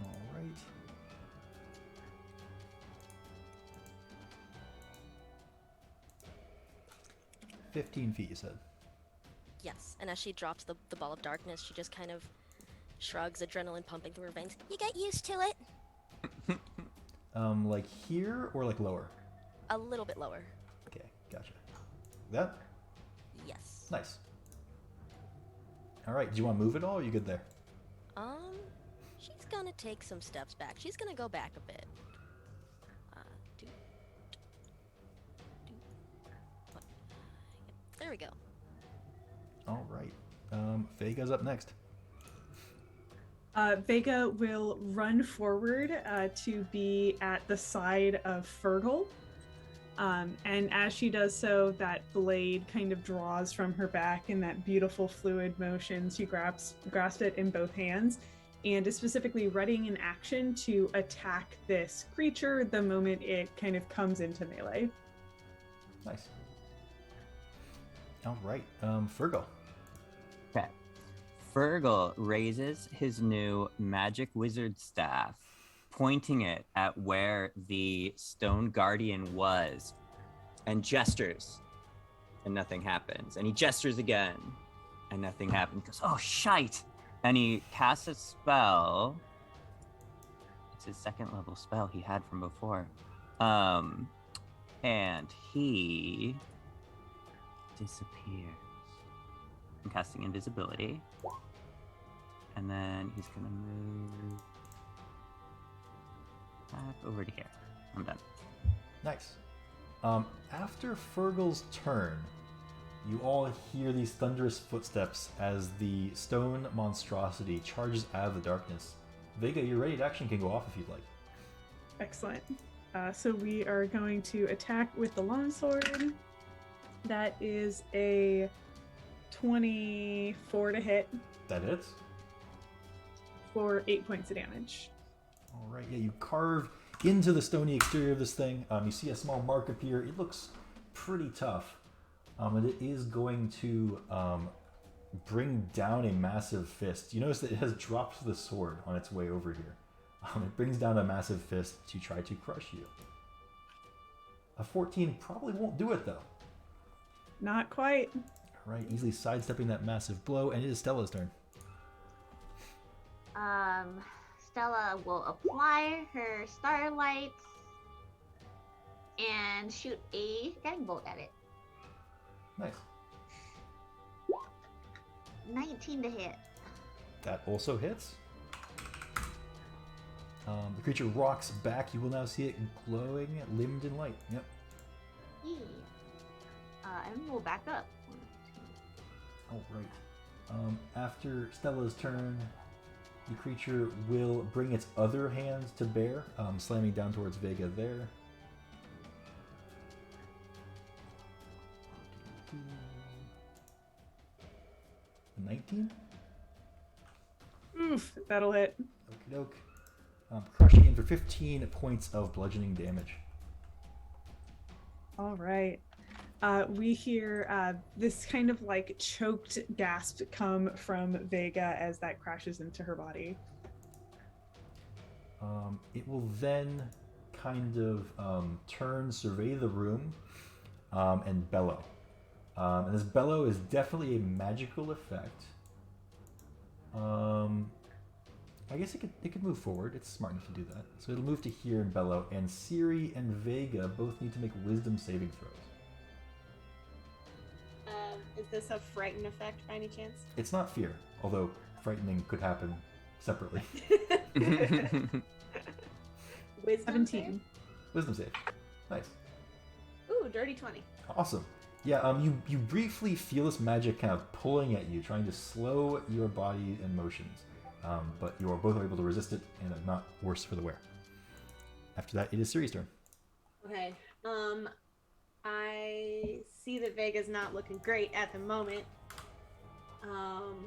All right. "15 feet," you said. Yes, and as she drops the ball of darkness, she just kind of shrugs, adrenaline pumping through her veins. You get used to it. Like here or like lower? A little bit lower. Okay, gotcha. That? Yes. Nice. All right, do you want to move at all, or are you good there? She's gonna take some steps back. She's gonna go back a bit. What? Yep, there we go. All right. Vega's up next. Vega will run forward to be at the side of Fergal. And as she does so, that blade kind of draws from her back in that beautiful fluid motion. She grasps it in both hands and is specifically readying an action to attack this creature the moment it kind of comes into melee. Nice. All right. Fergal. Okay. Fergal raises his new magic wizard staff, pointing it at where the stone guardian was, and gestures, and nothing happens. And he gestures again, and nothing happens. He goes, oh, shite! And he casts a spell. It's his second level spell he had from before. And he disappears. I'm casting invisibility. And then he's gonna move back over to here. I'm done. Nice. After Fergal's turn, You all hear these thunderous footsteps as the stone monstrosity charges out of the darkness. Vega, your ready to action can go off if you'd like. Excellent. So we are going to attack with the longsword. That is a 24 to hit That hits. for 8 points of damage. All right, yeah, you carve into the stony exterior of this thing. You see a small mark appear. It looks pretty tough. And it is going to bring down a massive fist. You notice that it has dropped the sword on its way over here. It brings down a massive fist to try to crush you. A 14 probably won't do it, though. Not quite. All right, easily sidestepping that massive blow, and it is Stella's turn. Stella will apply her starlight and shoot a guiding bolt at it. Nice. 19 to hit. That also hits. The creature rocks back. You will now see it glowing, limbed in light. Yep. Yeah. And we'll back up. All right. After Stella's turn, the creature will bring its other hand to bear, slamming down towards Vega there. A 19? Oof, that'll hit. Okie doke. Crushing in for 15 points of bludgeoning damage. All right. We hear this kind of like choked gasp come from Vega as that crashes into her body. It will then kind of turn, survey the room, and bellow. And this bellow is definitely a magical effect. I guess it could move forward. It's smart enough to do that. So it'll move to here and bellow. And Siri and Vega both need to make wisdom saving throws. Is this a frighten effect by any chance? It's not fear, although frightening could happen separately. Wisdom 17. Wisdom save. Nice. Ooh, dirty 20. Awesome. Yeah, you briefly feel this magic kind of pulling at you, trying to slow your body and motions. But you are both able to resist it, and not worse for the wear. After that, it is Siri's turn. Okay. I see that Vega's not looking great at the moment. I'm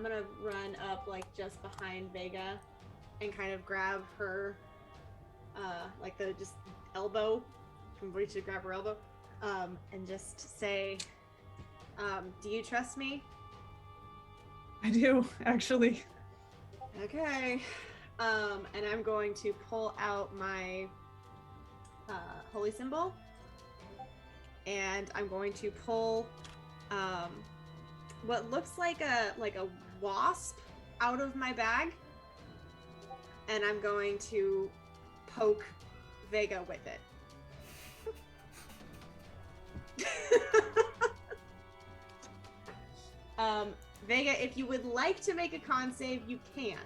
gonna run up like just behind Vega and kind of grab her, like the just elbow, from reach to grab her elbow, and just say, "Do you trust me?" I do, actually. Okay. And I'm going to pull out my holy symbol, and I'm going to pull what looks like a wasp out of my bag, and I'm going to poke Vega with it. Vega, if you would like to make a con save, you can.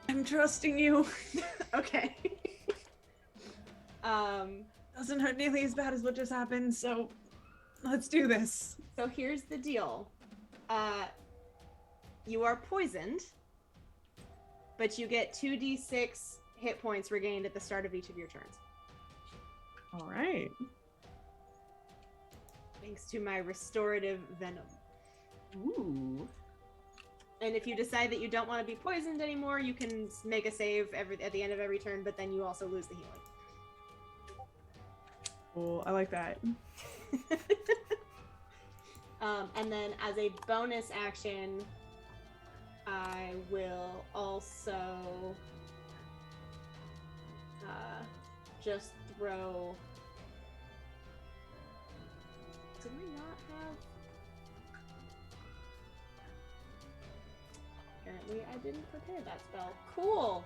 I'm trusting you. Okay. Doesn't hurt nearly as bad as what just happened, so let's do this. So here's the deal. You are poisoned, but you get 2d6 hit points regained at the start of each of your turns. All right. Thanks to my restorative venom. Ooh. And if you decide that you don't want to be poisoned anymore, you can make a save at the end of every turn, but then you also lose the healing. Cool, I like that. And then as a bonus action, I will also just throw... Did we not have... Apparently I didn't prepare that spell. Cool!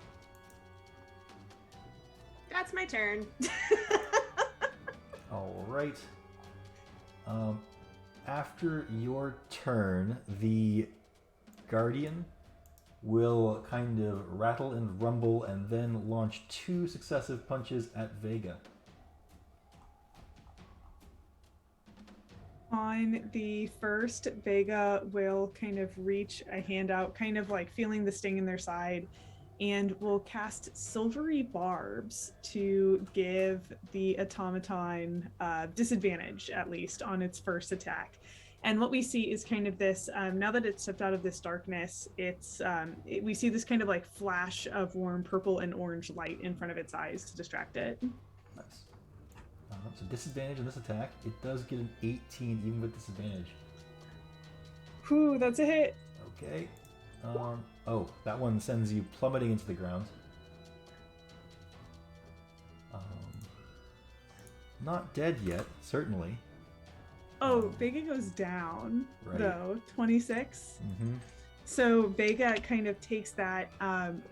That's my turn. All right. After your turn, the Guardian will kind of rattle and rumble and then launch 2 successive punches at Vega. On the first, Vega will kind of reach a hand out, kind of like feeling the sting in their side, and will cast silvery barbs to give the automaton disadvantage, at least, on its first attack. And what we see is kind of this, now that it's stepped out of this darkness, we see this kind of like flash of warm purple and orange light in front of its eyes to distract it. Nice. So disadvantage on this attack. It does get an 18 even with disadvantage. Whew, that's a hit. Okay. Oh, that one sends you plummeting into the ground. Not dead yet, certainly. Oh, Vega goes down, Right. though. 26. Mm-hmm. So Vega kind of takes that,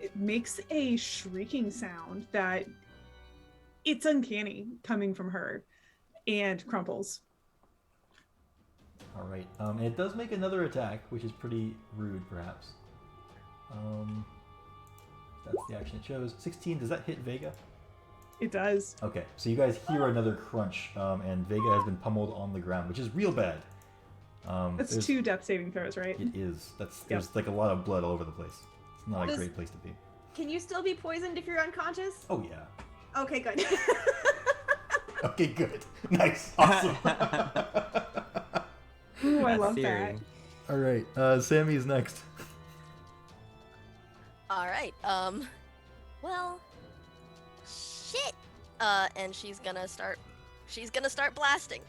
it makes a shrieking sound that it's uncanny coming from her, and crumples. All right. And it does make another attack, which is pretty rude, perhaps. That's the action it shows. 16, does that hit Vega? It does. Okay, so you guys hear another crunch, and Vega has been pummeled on the ground, which is real bad. That's there's- 2 depth saving throws, right? It is. There's like a lot of blood all over the place. It's not a Does- great place to be. Can you still be poisoned if you're unconscious? Oh yeah. Okay, good. Okay, good. Nice. Awesome. Ooh, I That's love Siri. that. All right, Sammy's next. All right. Well, shit. And she's gonna start blasting.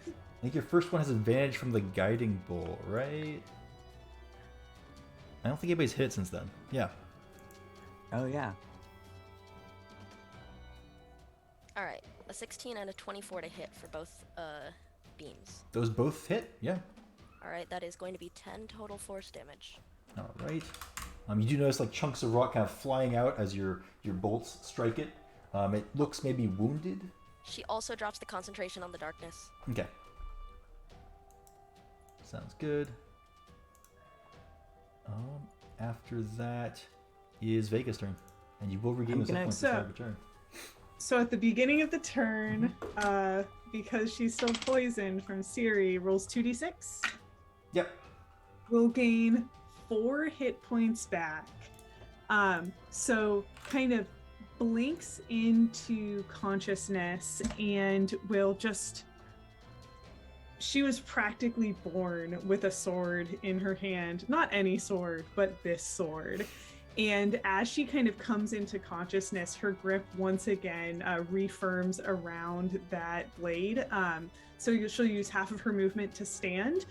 I think your first one has advantage from the guiding bolt, right? I don't think anybody's hit since then. Yeah. Oh yeah. All right. A 16 and a 24 to hit for both beams. Those both hit? Yeah. All right, that is going to be 10 total force damage. All right. You do notice like chunks of rock kind of flying out as your bolts strike it. It looks maybe wounded. She also drops the concentration on the darkness. Okay. Sounds good. After that is Vega's turn, and you will regain I'm those hit gonna- points at the start of your turn. So at the beginning of the turn, because she's still poisoned from Siri, rolls 2d6. Yep. Will gain 4 hit points back. So kind of blinks into consciousness and will just... She was practically born with a sword in her hand. Not any sword, but this sword. And as she kind of comes into consciousness, her grip once again refirms around that blade. So she'll use half of her movement to stand,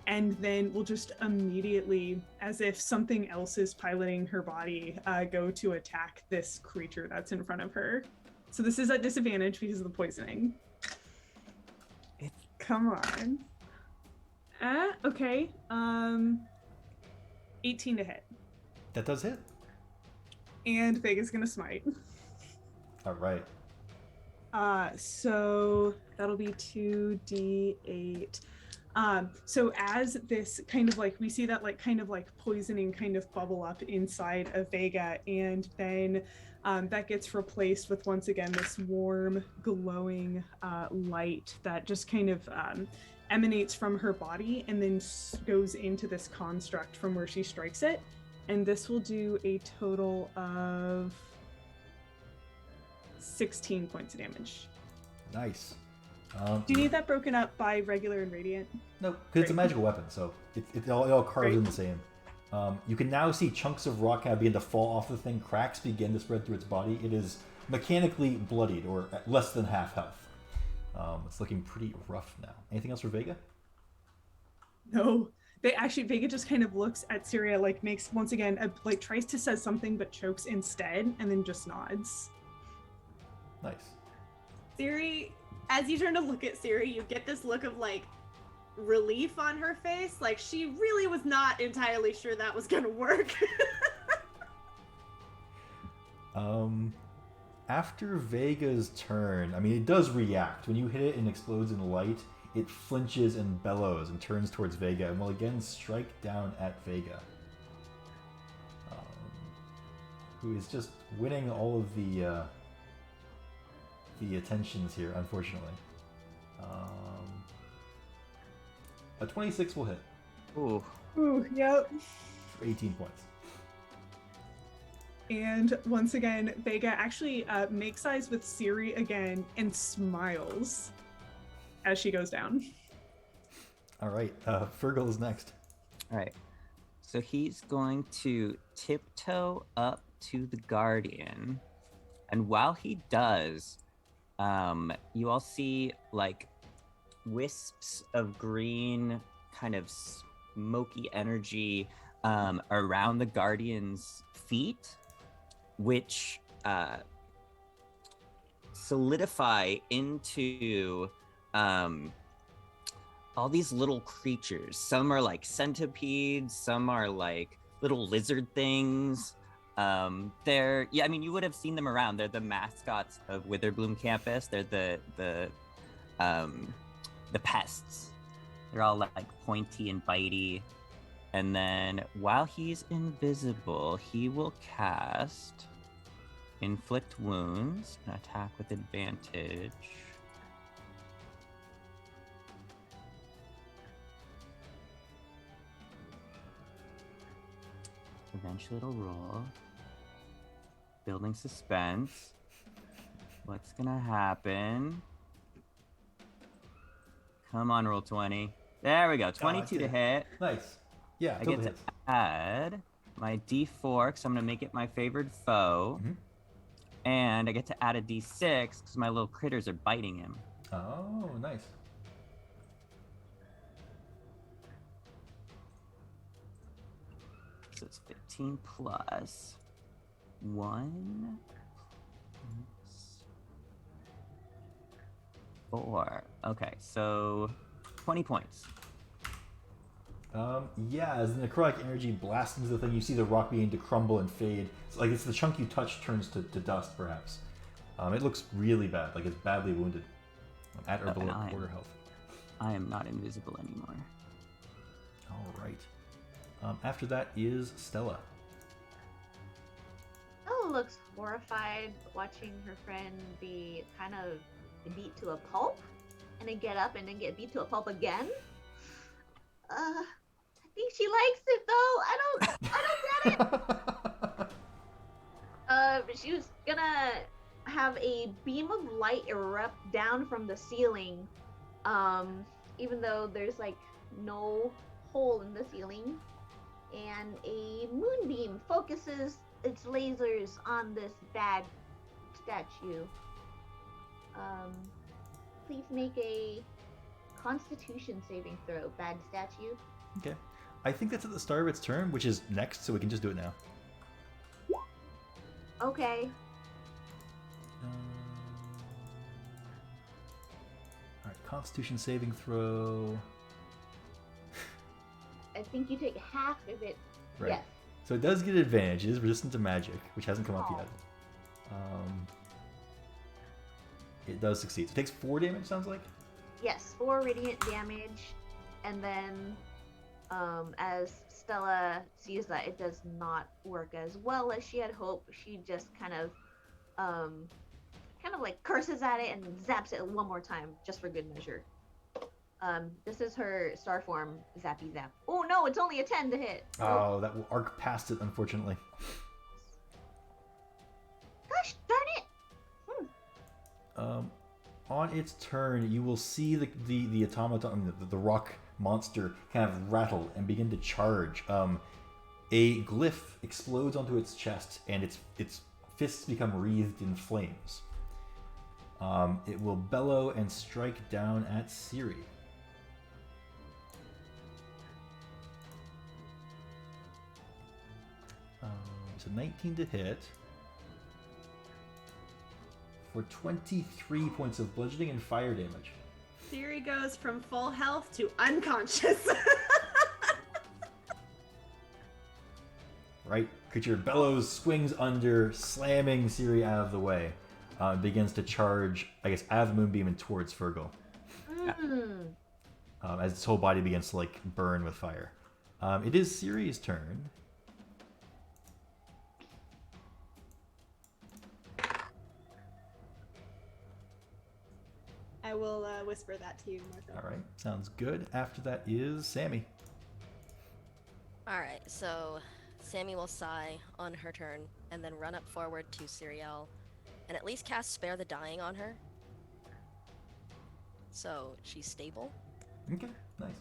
and then will just immediately, as if something else is piloting her body, go to attack this creature that's in front of her. So this is at disadvantage because of the poisoning. Come on. Okay. 18 to hit. That does hit. And Vega's gonna smite. All right. So that'll be 2d8. So as this kind of like, we see that like kind of like poisoning kind of bubble up inside of Vega, and then that gets replaced with once again this warm, glowing light that just kind of emanates from her body and then goes into this construct from where she strikes it. And this will do a total of 16 points of damage. Nice. Do you need that broken up by regular and radiant? No, because it's a Great. magical weapon, so it all carves Great. in the same. You can now see chunks of rock kind of begin to fall off the thing. Cracks begin to spread through its body. It is mechanically bloodied, or at less than half health. It's looking pretty rough now. Anything else for Vega? No. Vega just kind of looks at Syria, like makes once again, like tries to say something but chokes instead, and then just nods. Nice. Siri, as you turn to look at Siri, you get this look of like relief on her face. Like she really was not entirely sure that was gonna work. After Vega's turn, I mean, it does react. When you hit it and explodes in light, it flinches and bellows and turns towards Vega and will again strike down at Vega. Who is just winning all of the attentions here, unfortunately. A 26 will hit Ooh. Ooh, yep. for 18 points. And once again, Vega actually makes eyes with Siri again and smiles as she goes down. All right, Fergal is next. All right. So he's going to tiptoe up to the Guardian. And while he does, you all see like wisps of green, kind of smoky energy around the Guardian's feet, which solidify into all these little creatures. Some are like centipedes, some are like little lizard things. They're, yeah, I mean, you would have seen them around. They're the mascots of Witherbloom campus. They're the pests. They're all like pointy and bitey. And then while he's invisible, he will cast Inflict Wounds and attack with advantage. Eventually it'll roll. Building suspense. What's gonna happen? Come on, roll 20. There we go. 22 to hit. Nice. Yeah, I totally get to hits. add my d4 because I'm gonna make it my favored foe. Mhm. And I get to add a d6 because my little critters are biting him. Oh, nice. So it's 15 plus 1 plus 4. Okay, so 20 points. Yeah, as the necrotic energy blasts into the thing, you see the rock beginning to crumble and fade. It's like it's the chunk you touch turns to dust, perhaps. It looks really bad, like it's badly wounded. At or below quarter health. I am not invisible anymore. All right. After that is Stella. Ella looks horrified watching her friend be kind of beat to a pulp, and then get up and then get beat to a pulp again. I think she likes it though. I don't get it. She was gonna have a beam of light erupt down from the ceiling, even though there's like no hole in the ceiling, and a moonbeam focuses its lasers on this bad statue. Please make a Constitution saving throw, bad statue. Okay. I think that's at the start of its turn, which is next, so we can just do it now. Okay. Alright, Constitution saving throw. I think you take half of it. Right. Yes. So it does get advantage. It is resistant to magic, which hasn't come up Oh. yet. It does succeed. So it takes 4 damage, sounds like? Yes, 4 radiant damage, and then as Stella sees that it does not work as well as she had hoped, she just kind of like curses at it and zaps it one more time just for good measure. This is her star form zappy zap. Oh no, it's only a 10 to hit. Oh, that will arc past it, unfortunately. Gosh darn it! On its turn, you will see the automaton, the rock monster, kind of rattle and begin to charge. A glyph explodes onto its chest, and its fists become wreathed in flames. It will bellow and strike down at Ciri. It's a 19 to hit. For 23 points of bludgeoning and fire damage. Siri goes from full health to unconscious. Right? Creature bellows, swings under, slamming Ciri out of the way. Begins to charge, I guess, out of the moonbeam and towards Fergal. As its whole body begins to, like, burn with fire. It is Ciri's turn. I I will whisper that to you, Marco. All right, sounds good. After that is Sammy. All right, so Sammy will sigh on her turn and then run up forward to Siriel and at least cast Spare the Dying on her. So she's stable. Okay, nice.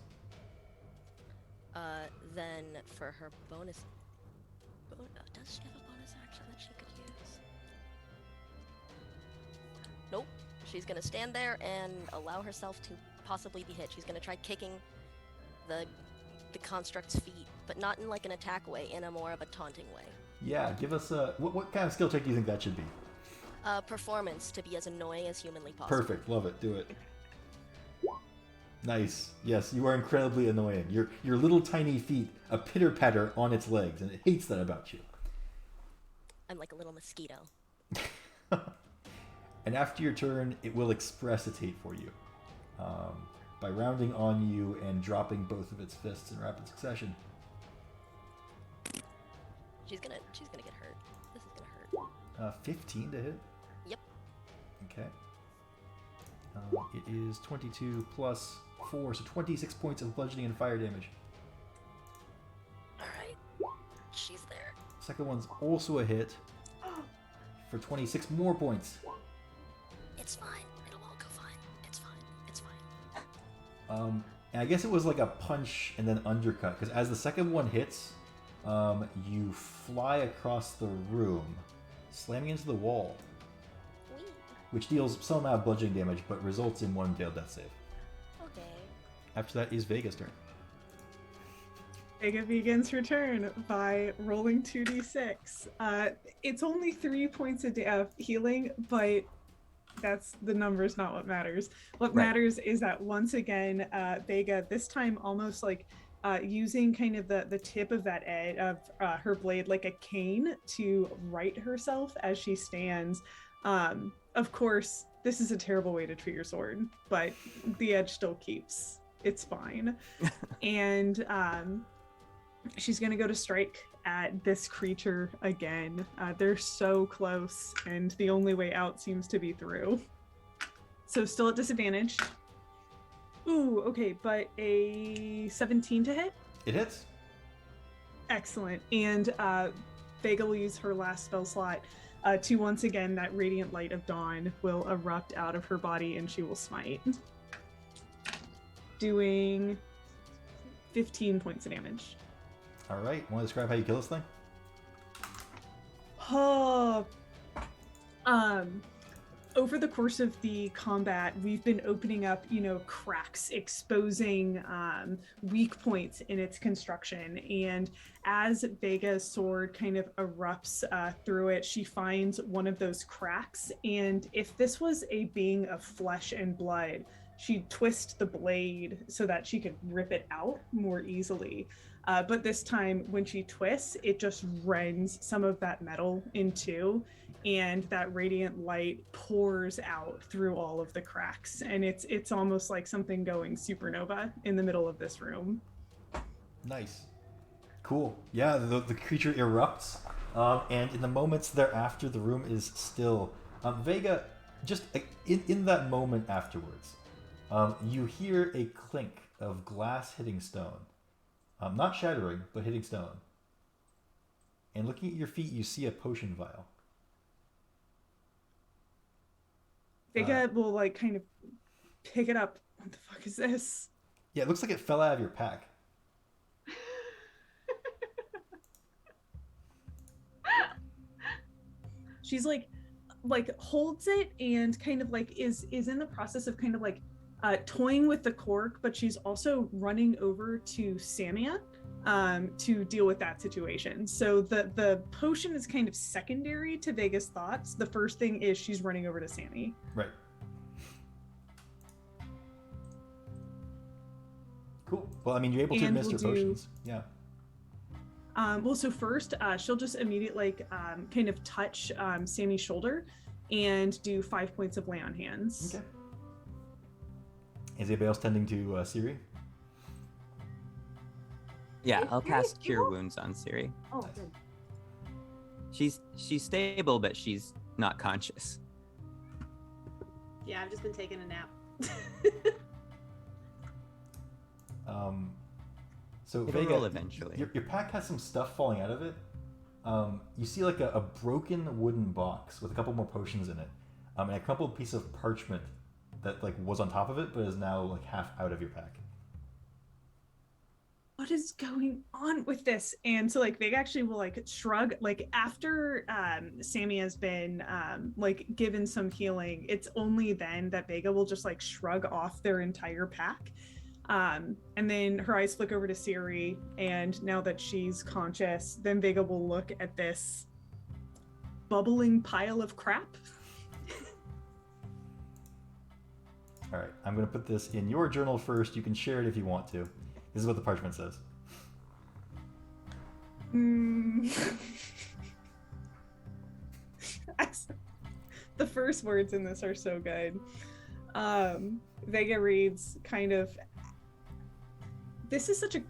Then for her bonus, does she have a bonus action that she could use? Nope. She's gonna stand there and allow herself to possibly be hit. She's gonna try kicking the construct's feet, but not in like an attack way, in a more of a taunting way. Yeah, give us a... What kind of skill check do you think that should be? Performance, to be as annoying as humanly possible. Perfect, love it, do it. Nice. Yes, you are incredibly annoying. Your little tiny feet, a pitter-patter on its legs, and it hates that about you. I'm like a little mosquito. And after your turn, it will express its hate for you. By rounding on you and dropping both of its fists in rapid succession. She's gonna get hurt. This is gonna hurt. 15 to hit? Yep. Okay. It is 22 plus 4, so 26 points of bludgeoning and fire damage. Alright. She's there. Second one's also a hit for 26 more points. It's fine. It'll all go fine. It's fine. It's fine. And I guess it was like a punch and then undercut, because as the second one hits, you fly across the room, slamming into the wall, Whee. which deals some amount of bludgeoning damage, but results in one failed death save. Okay. After that is Vega's turn. Vega begins her turn by rolling 2d6. It's only 3 points of healing, but that's the numbers, not what matters. What Right. matters is that once again, Vega, this time almost like using kind of the tip of that edge of her blade like a cane to right herself as she stands. Of course, this is a terrible way to treat your sword, but the edge still keeps. It's fine. And she's gonna go to strike at this creature again. They're so close, and the only way out seems to be through. So still at disadvantage. Ooh, okay, but a 17 to hit? It hits. Excellent. And Vega will use her last spell slot to once again, that radiant light of dawn will erupt out of her body and she will smite. Doing 15 points of damage. All right. Want to describe how you kill this thing? Oh, over the course of the combat, we've been opening up, cracks, exposing weak points in its construction. And as Vega's sword kind of erupts through it, she finds one of those cracks. And if this was a being of flesh and blood, she'd twist the blade so that she could rip it out more easily. But this time, when she twists, it just rends some of that metal in two, and that radiant light pours out through all of the cracks. And it's almost like something going supernova in the middle of this room. Nice. Cool. Yeah, the creature erupts, and in the moments thereafter, the room is still. Vega, just in that moment afterwards, you hear a clink of glass hitting stone. Not shattering, but hitting stone. And looking at your feet, you see a potion vial. Vega will kind of pick it up. What the fuck is this? Yeah, it looks like it fell out of your pack. She's like holds it and kind of is in the process of kind of toying with the cork, but she's also running over to Samia to deal with that situation. So the potion is kind of secondary to Vega's thoughts. The first thing is she's running over to Sammy. Right. Cool. Well, I mean, you're able to administer potions. Yeah. Well, so first, she'll just immediately kind of touch Sammy's shoulder and do 5 points of lay on hands. Okay. Is anybody else tending to Siri? Yeah, Is I'll Siri cast Cure stable? Wounds on Siri. Oh, Nice. good. She's stable, but she's not conscious. Yeah, I've just been taking a nap. So It'll Vega, roll eventually. Your pack has some stuff falling out of it. You see like a broken wooden box with a couple more potions in it, and a couple of pieces of parchment that like was on top of it, but is now like half out of your pack. What is going on with this? And so like Vega actually will like shrug, like after Sammy has been like given some healing, it's only then that Vega will just like shrug off their entire pack. And then her eyes flick over to Siri, and now that she's conscious, then Vega will look at this bubbling pile of crap. All right, I'm going to put this in your journal first. You can share it if you want to. This is what the parchment says. The first words in this are so good. Vega reads kind of, this is such a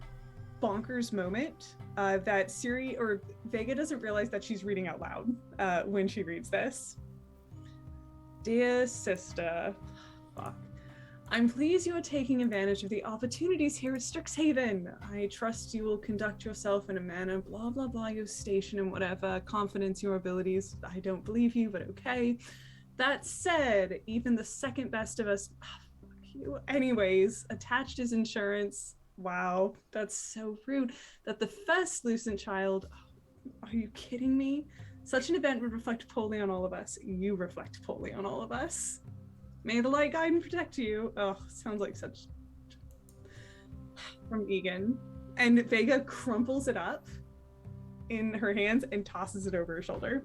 bonkers moment that Siri or Vega doesn't realize that she's reading out loud when she reads this. Dear sister, fuck. I'm pleased you are taking advantage of the opportunities here at Strixhaven. I trust you will conduct yourself in a manner, blah, blah, blah, your station and whatever, confidence, your abilities. I don't believe you, but okay. That said, even the second best of us, fuck you. Anyways, attached is insurance. Wow, that's so rude. That the first Lucent child, are you kidding me? Such an event would reflect poorly on all of us. You reflect poorly on all of us. May the light guide and protect you. Oh, sounds like such... From Egan. And Vega crumples it up in her hands and tosses it over her shoulder.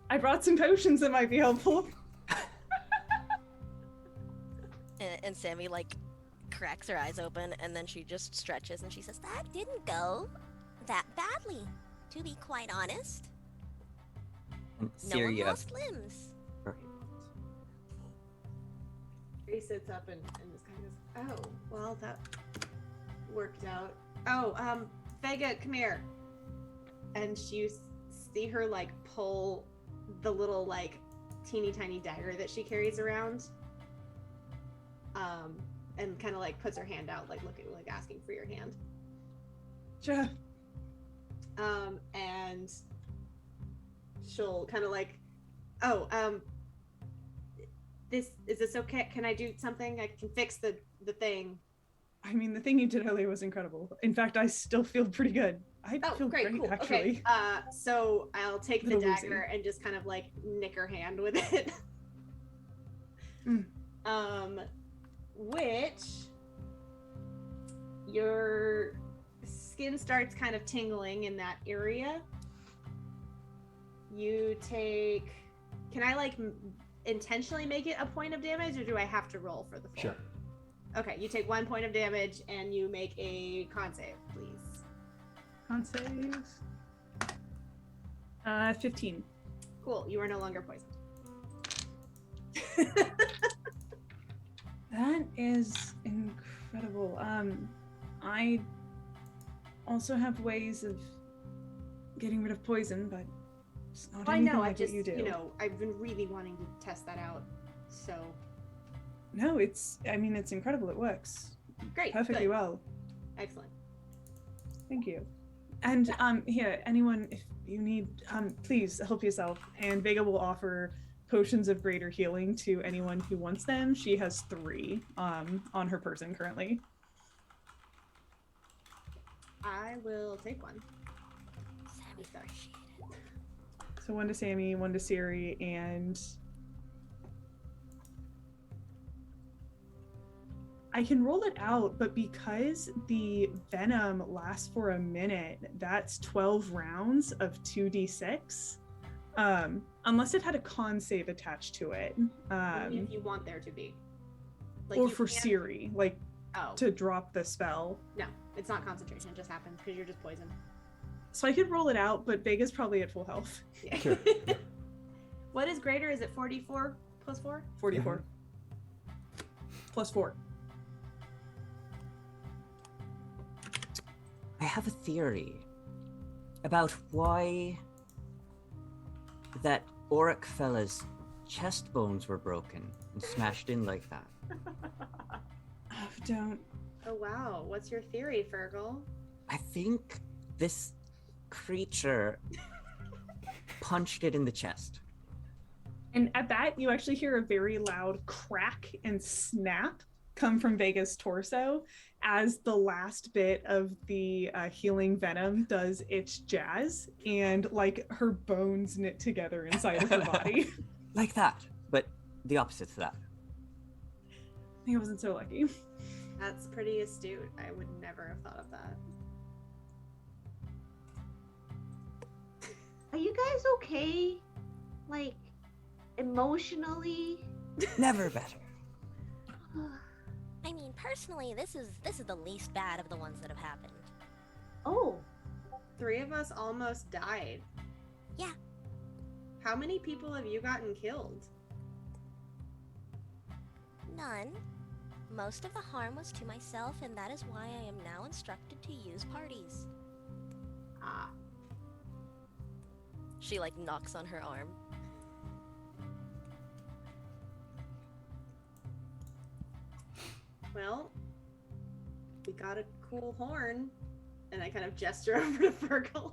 I brought some potions that might be helpful. And Sammy, like, cracks her eyes open, and then she just stretches, and she says, That didn't go that badly, to be quite honest. And No one Syria. lost limbs. He sits up and just kind of goes, oh, well, that worked out. Oh, Vega, come here. And you see her, like, pull the little, like, teeny tiny dagger that she carries around. And kind of, like, puts her hand out, like, looking, like, asking for your hand. Sure. And she'll kind of, like, oh, is this okay? Can I do something? I can fix the thing. I mean, the thing you did earlier was incredible. In fact, I still feel pretty good. I feel great, cool. actually. Okay, so I'll take the Little dagger and just kind of like nick her hand with it. Which your skin starts kind of tingling in that area. You take. Can I like intentionally make it a point of damage, or do I have to roll for the full? Sure. Okay, you take 1 point of damage and you make a con save, please. Con save. 15. Cool, you are no longer poisoned. That is incredible. I also have ways of getting rid of poison, but it's not I anything know, like I just, what you do. I've been really wanting to test that out, so. No, it's incredible. It works Great, perfectly good. well. Excellent. Thank you. And here, anyone, if you need, please help yourself. And Vega will offer potions of greater healing to anyone who wants them. She has 3 on her person currently. I will take one. Sammy, appreciate it. So 1 to Sammy, 1 to Siri, and I can roll it out, but because the venom lasts for a minute, that's 12 rounds of 2d6. Unless it had a con save attached to it. Only if you want there to be. Like, Or you for can't- Siri, like Oh, to drop the spell. no, it's not concentration, it just happens because you're just poisoned. So I could roll it out, but Vega's probably at full health. Yeah. Sure. What is greater? Is it 44 plus 4? 44. Plus 4. I have a theory about why that Auric fella's chest bones were broken and smashed in like that. Oh, don't. Oh wow, what's your theory, Fergal? I think this creature punched it in the chest. And at that, you actually hear a very loud crack and snap come from Vega's torso as the last bit of the healing venom does its jazz, and like her bones knit together inside of her body. Like that, but the opposite to that. I think I wasn't so lucky. That's pretty astute. I would never have thought of that. Are you guys okay? Like, emotionally? Never better. I mean, personally, this is the least bad of the ones that have happened. Oh, 3 of us almost died. Yeah. How many people have you gotten killed? None. Most of the harm was to myself, and that is why I am now instructed to use parties. Ah. She like knocks on her arm. Well, we got a cool horn. And I kind of gesture over to Fergal.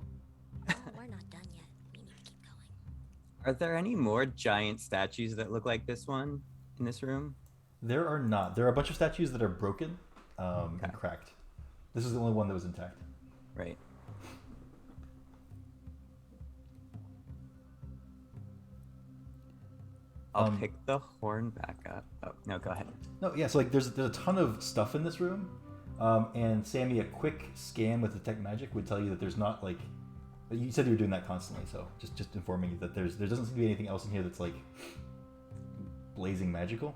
Oh, we're not done yet. We need to keep going. Are there any more giant statues that look like this one in this room? There are not. There are a bunch of statues that are broken Okay. and cracked. This is the only one that was intact. Right. I'll pick the horn back up. Oh, no, go ahead. No, yeah. So like, there's a ton of stuff in this room, and Sammy, a quick scan with detect magic would tell you that there's not like. You said you were doing that constantly, so just informing you that there doesn't seem to be anything else in here that's like blazing magical.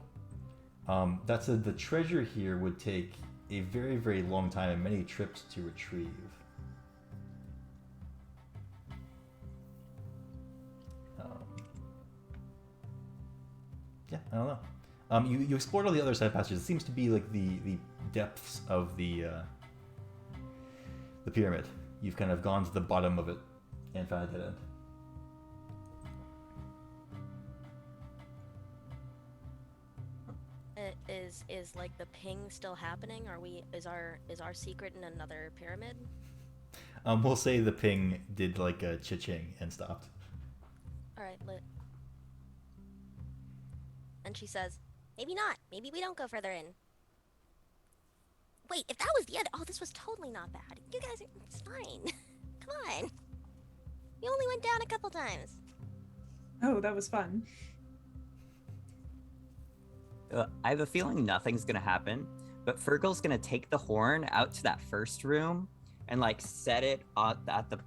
That said, the treasure here would take a very, very long time and many trips to retrieve. Yeah, I don't know. You explored all the other side passages. It seems to be like the depths of the pyramid. You've kind of gone to the bottom of it and found a dead end. Is like the ping still happening? Is our secret in another pyramid? We'll say the ping did like a cha-ching and stopped. All right, lit. And she says, "Maybe not. Maybe we don't go further in." Wait, if that was the end, oh, this was totally not bad. You guys, it's fine. Come on. You only went down a couple times. Oh, that was fun. I have a feeling nothing's gonna happen, but Fergal's gonna take the horn out to that first room and like set it at the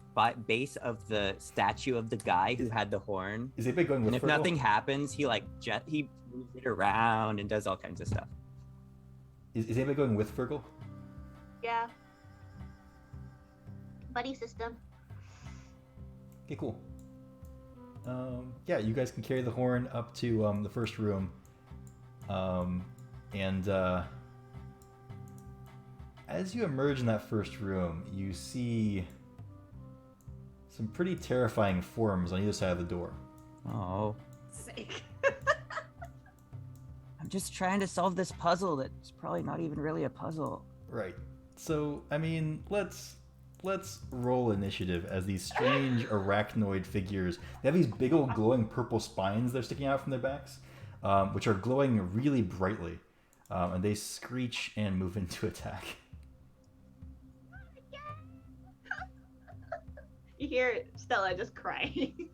base of the statue of the guy who had the horn. Is Ape going with And if Fergal? nothing happens, he he moves it around and does all kinds of stuff. Is Ape going with Fergal? yeah. Buddy system. Okay, cool. Yeah, you guys can carry the horn up to the first room. As you emerge in that first room, you see some pretty terrifying forms on either side of the door. Oh, Sake. I'm just trying to solve this puzzle that's probably not even really a puzzle. Right. So, I mean, let's roll initiative as these strange arachnoid figures. They have these big old glowing purple spines that are sticking out from their backs, which are glowing really brightly, and they screech and move into attack. You hear Stella just crying.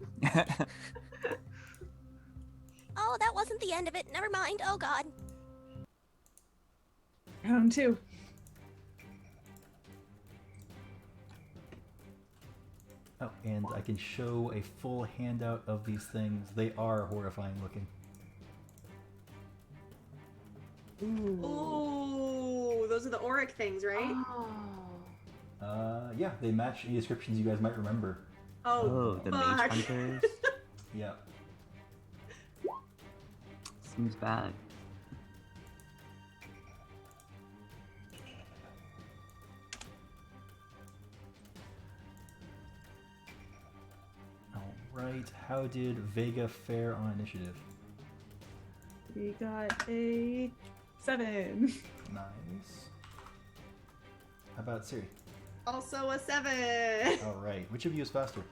Oh, that wasn't the end of it. Never mind. Oh, God. Round 2. Oh, and I can show a full handout of these things. They are horrifying looking. Ooh, those are the auric things, right? Yeah, they match any descriptions you guys might remember. Oh, the fuck. mage hunters. Yeah. Seems bad. All right. How did Vega fare on initiative? We got a 7. Nice. How about Siri? Also a 7. All right. Which of you is faster?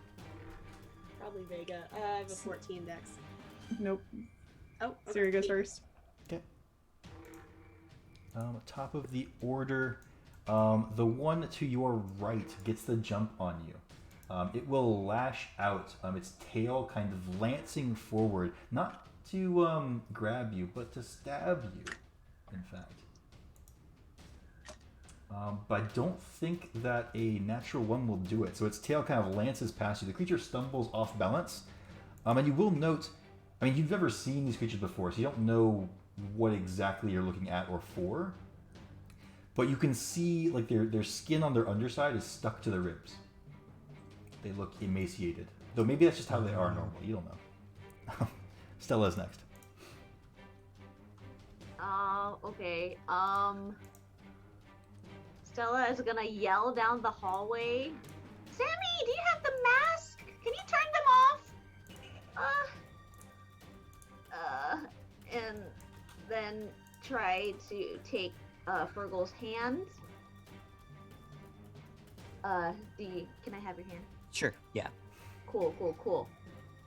Probably Vega. I have a 14 dex. Nope. Oh, okay. Siri goes first. Okay. Top of the order, the one to your right gets the jump on you. It will lash out, its tail kind of lancing forward, not to grab you, but to stab you, in fact. But I don't think that a natural one will do it. So its tail kind of lances past you. The creature stumbles off balance. And you will note, I mean, you've never seen these creatures before, so you don't know what exactly you're looking at or for. But you can see, like, their skin on their underside is stuck to their ribs. They look emaciated. Though maybe that's just how they are normally. You don't know. Stella's next. Okay. Stella is gonna yell down the hallway. Sammy, do you have the mask? Can you turn them off? And then try to take Fergal's hand. Can I have your hand? Sure. Yeah. Cool.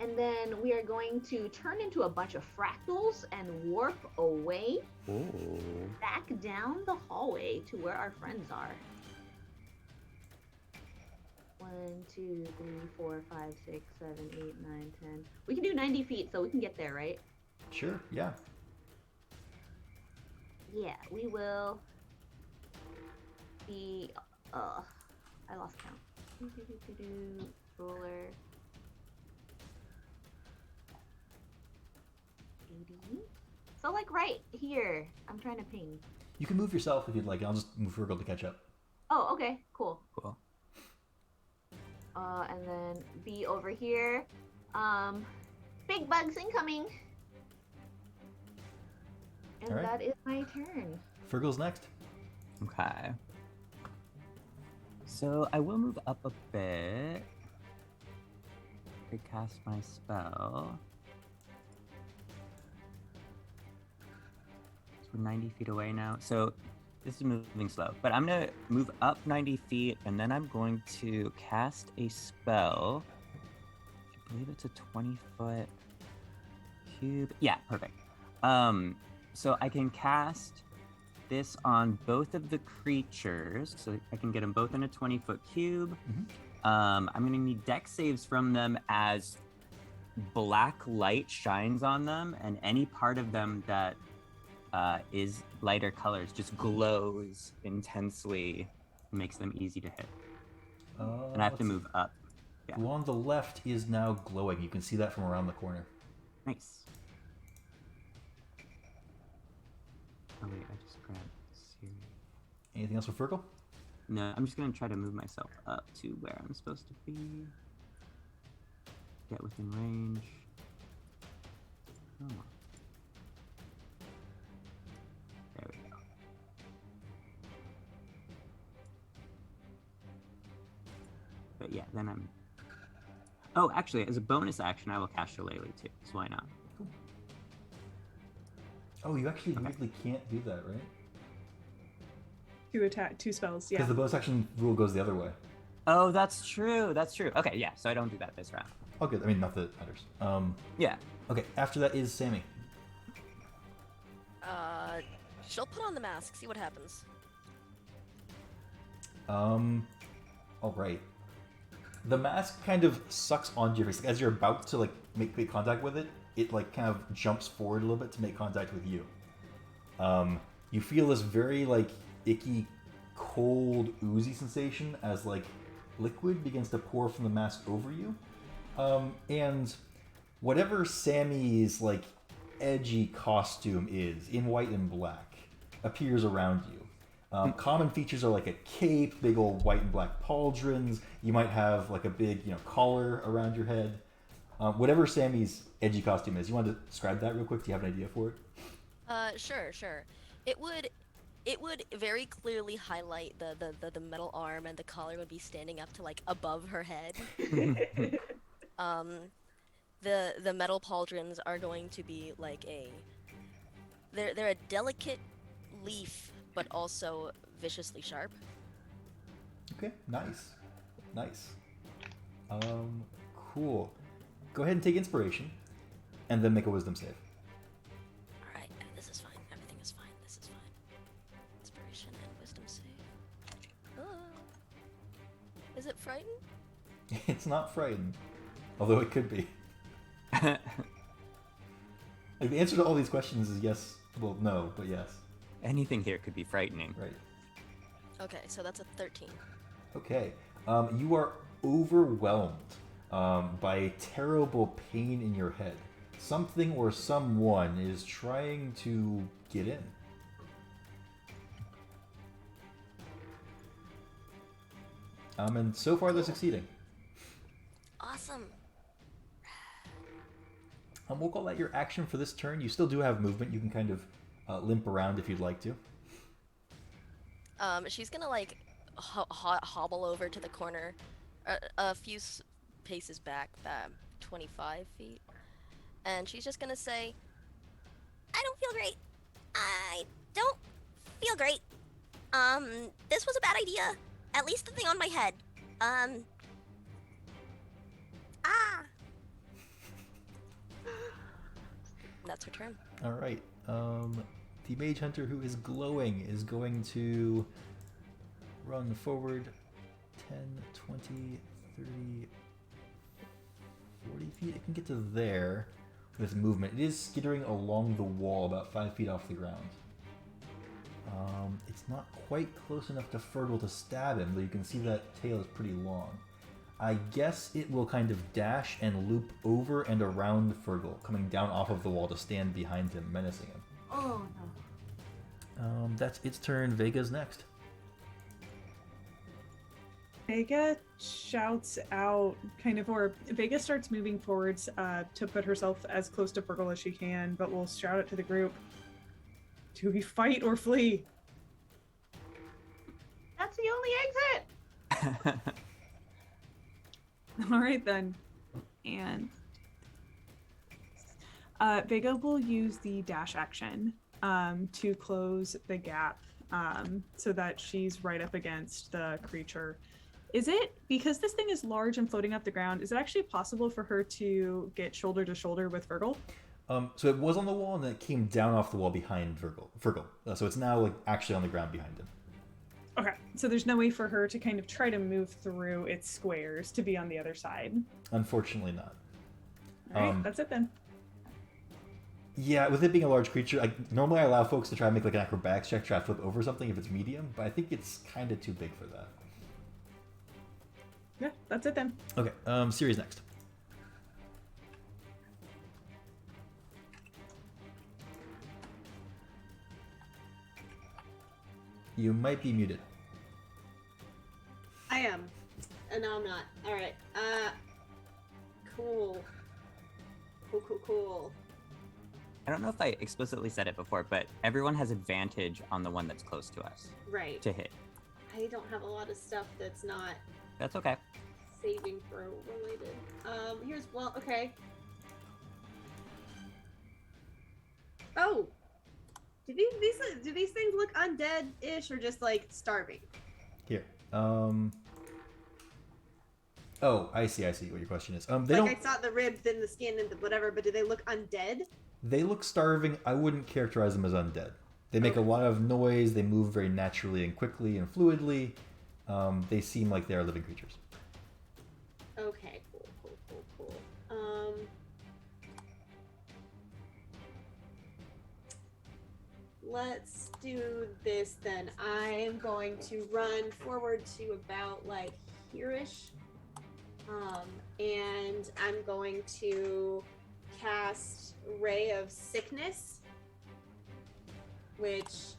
And then we are going to turn into a bunch of fractals and warp away Ooh. back down the hallway to where our friends are. 1, 2, 3, 4, 5, 6, 7, 8, 9, 10. We can do 90 feet, so we can get there, right? Sure, yeah. Yeah, we will be. I lost count. Roller. 80. So like right here. I'm trying to ping. You can move yourself if you'd like. I'll just move Virgo to catch up. Oh, okay, cool. Cool. And then be over here. Big bugs incoming. And All right. that is my turn. Virgo's next. Okay. So I will move up a bit to cast my spell. So we're 90 feet away now. So this is moving slow, but I'm gonna move up 90 feet and then I'm going to cast a spell. I believe it's a 20-foot cube. Yeah, perfect. So I can cast this on both of the creatures, so I can get them both in a 20-foot cube. I'm going to need dex saves from them as black light shines on them, and any part of them that is lighter colors just glows intensely, makes them easy to hit. And I have to move up. Yeah. The one on the left is now glowing. You can see that from around the corner. Nice. Oh wait, I just grabbed Siri. Anything else with Virgo? No, I'm just gonna try to move myself up to where I'm supposed to be. Get within range. Come on. There we go. But yeah, then I'm... Oh, actually, as a bonus action, I will cast Shillelagh too, so why not? Cool. Oh, you actually weirdly can't do that, right? 2 attack, 2 spells, yeah. Because the bonus action rule goes the other way. Oh, that's true. That's true. Okay, yeah. So I don't do that this round. Oh, good. I mean, not that it matters. Yeah. Okay, after that is Sammy. She'll put on the mask, see what happens. All right. The mask kind of sucks onto your face. As you're about to like make contact with it, it like kind of jumps forward a little bit to make contact with you. You feel this very like icky, cold, oozy sensation as like liquid begins to pour from the mask over you. And whatever Sammy's like edgy costume is in white and black appears around you. Common features are like a cape, big old white and black pauldrons. You might have like a big, collar around your head. Whatever Sammy's edgy costume is, you want to describe that real quick? Do you have an idea for it? Sure. It would very clearly highlight the metal arm, and the collar would be standing up to like above her head. The metal pauldrons are going to be like They're a delicate leaf, but also viciously sharp. Okay, nice. Cool. Go ahead and take inspiration, and then make a wisdom save. All right, this is fine. Everything is fine. This is fine. Inspiration and wisdom save. Is it frightened? It's not frightened, although it could be. Like, the answer to all these questions is yes. Well, no, but yes. Anything here could be frightening. Right. Okay, so that's a 13. Okay. You are overwhelmed by a terrible pain in your head. Something or someone is trying to get in. And so far they're succeeding. Awesome. We'll call that your action for this turn. You still do have movement. You can kind of limp around if you'd like to. She's gonna like hobble over to the corner, a few paces back, 25 feet, and she's just gonna say, I don't feel great. I don't feel great. This was a bad idea. At least the thing on my head. That's her turn. All right. The mage hunter who is glowing is going to run forward 10, 20, 30, 40 feet. It can get to there with movement. It is skittering along the wall about 5 feet off the ground. It's not quite close enough to Fergal to stab him, though you can see that tail is pretty long. I guess it will kind of dash and loop over and around Fergal, coming down off of the wall to stand behind him, menacing him. Oh no. That's its turn. Vega's next. Vega shouts out, or Vega starts moving forwards to put herself as close to Fergal as she can, but will shout it to the group. Do we fight or flee? That's the only exit! All right then. And Vega will use the dash action to close the gap so that she's right up against the creature. Is it, because this thing is large and floating off the ground, is it actually possible for her to get shoulder to shoulder with Fergal? So it was on the wall and then it came down off the wall behind Fergal. So it's now like actually on the ground behind him. Okay, so there's no way for her to kind of try to move through its squares to be on the other side. Unfortunately not. All right, that's it then. Yeah, with it being a large creature, normally I allow folks to try and make like an acrobatics check, try to flip over something if it's medium, but I think it's kind of too big for that. Yeah, that's it then. Okay, Siri's next. You might be muted. I am. No, I'm not. Alright. Cool. Cool. I don't know if I explicitly said it before, but everyone has advantage on the one that's close to us Right. to hit. I don't have a lot of stuff that's not That's okay. saving throw related. Okay. Oh! Do these things look undead-ish or just like starving? Here. Oh, I see what your question is. They I saw the ribs and the skin and the whatever, but do they look undead? They look starving. I wouldn't characterize them as undead. They make a lot of noise. They move very naturally and quickly and fluidly. They seem like they are living creatures. Okay, cool. Let's do this then. I'm going to run forward to about like here-ish. And I'm going to cast Ray of Sickness, which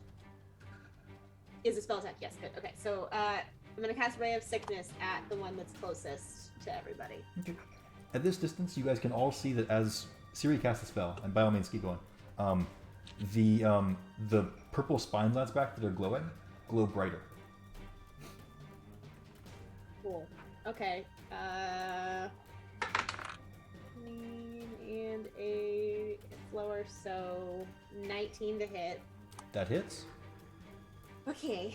is a spell attack. Yes, good. Okay, so I'm going to cast Ray of Sickness at the one that's closest to everybody. Okay. At this distance, you guys can all see that as Siri casts the spell, and by all means keep going, the purple spine glands back that are glowing glow brighter. Cool. Okay. Clean and a flower, so 19 to hit. That hits. Okay.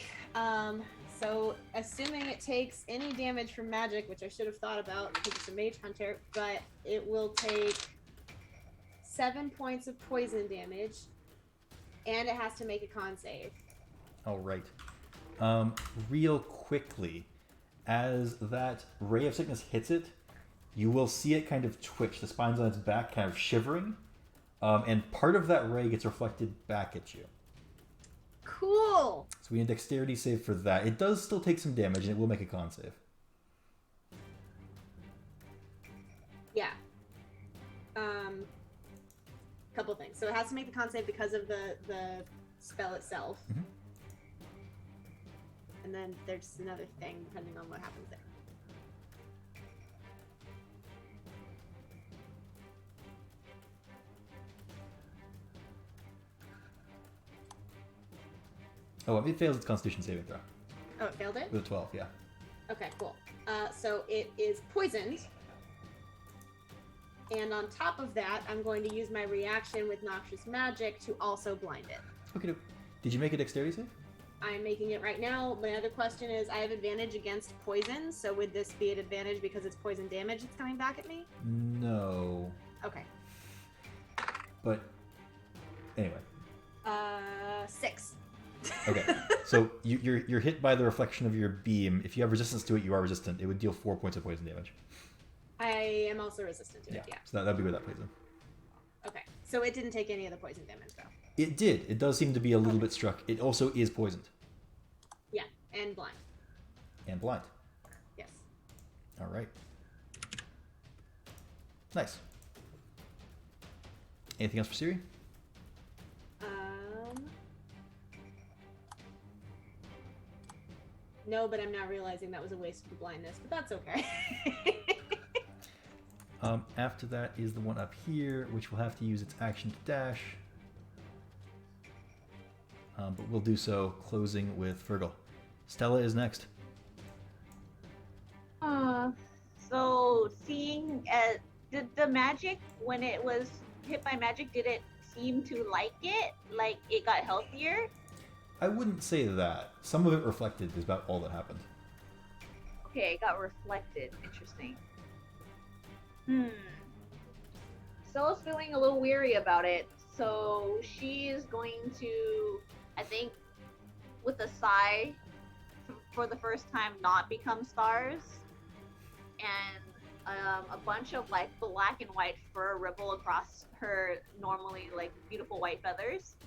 So assuming it takes any damage from magic, which I should have thought about because it's a mage hunter, but it will take 7 points of poison damage, and it has to make a con save. All right. Real quickly, as that ray of sickness hits it, you will see it kind of twitch. The spines on its back kind of shivering, and part of that ray gets reflected back at you. Cool. So we need a dexterity save for that. It does still take some damage, and it will make a con save. Yeah. Couple things. So it has to make the con save because of the spell itself. Mhm. And then there's another thing depending on what happens there. Oh, it fails its Constitution saving throw Oh, it failed it? with a 12. Yeah. Okay, cool. So it is poisoned. And on top of that, I'm going to use my reaction with Noxious Magic to also blind it. Okay. Did you make a dexterity save? I'm making it right now. My other question is, I have advantage against poison, so would this be an advantage because it's poison damage that's coming back at me? No. Okay. But anyway. 6. Okay. So you're hit by the reflection of your beam. If you have resistance to it, you are resistant. It would deal 4 points of poison damage. I am also resistant to it, yeah. So that'd be where that plays in. Okay. So it didn't take any of the poison damage, though. It did. It does seem to be a little bit struck. It also is poisoned Yeah, and blind. and blind. Yes. All right. Nice. Anything else for Siri? No, but I'm now realizing that was a waste of blindness, but that's okay. After that is the one up here, which will have to use its action to dash. But we'll do so closing with Fergal. Stella is next. So seeing did the magic, when it was hit by magic, did it seem to like it? Like it got healthier? I wouldn't say that. Some of it reflected is about all that happened. Okay, it got reflected. Interesting. Stella's feeling a little weary about it, so she is going to, I think, with a sigh, for the first time, not become stars, and a bunch of like black and white fur ripple across her normally like beautiful white feathers,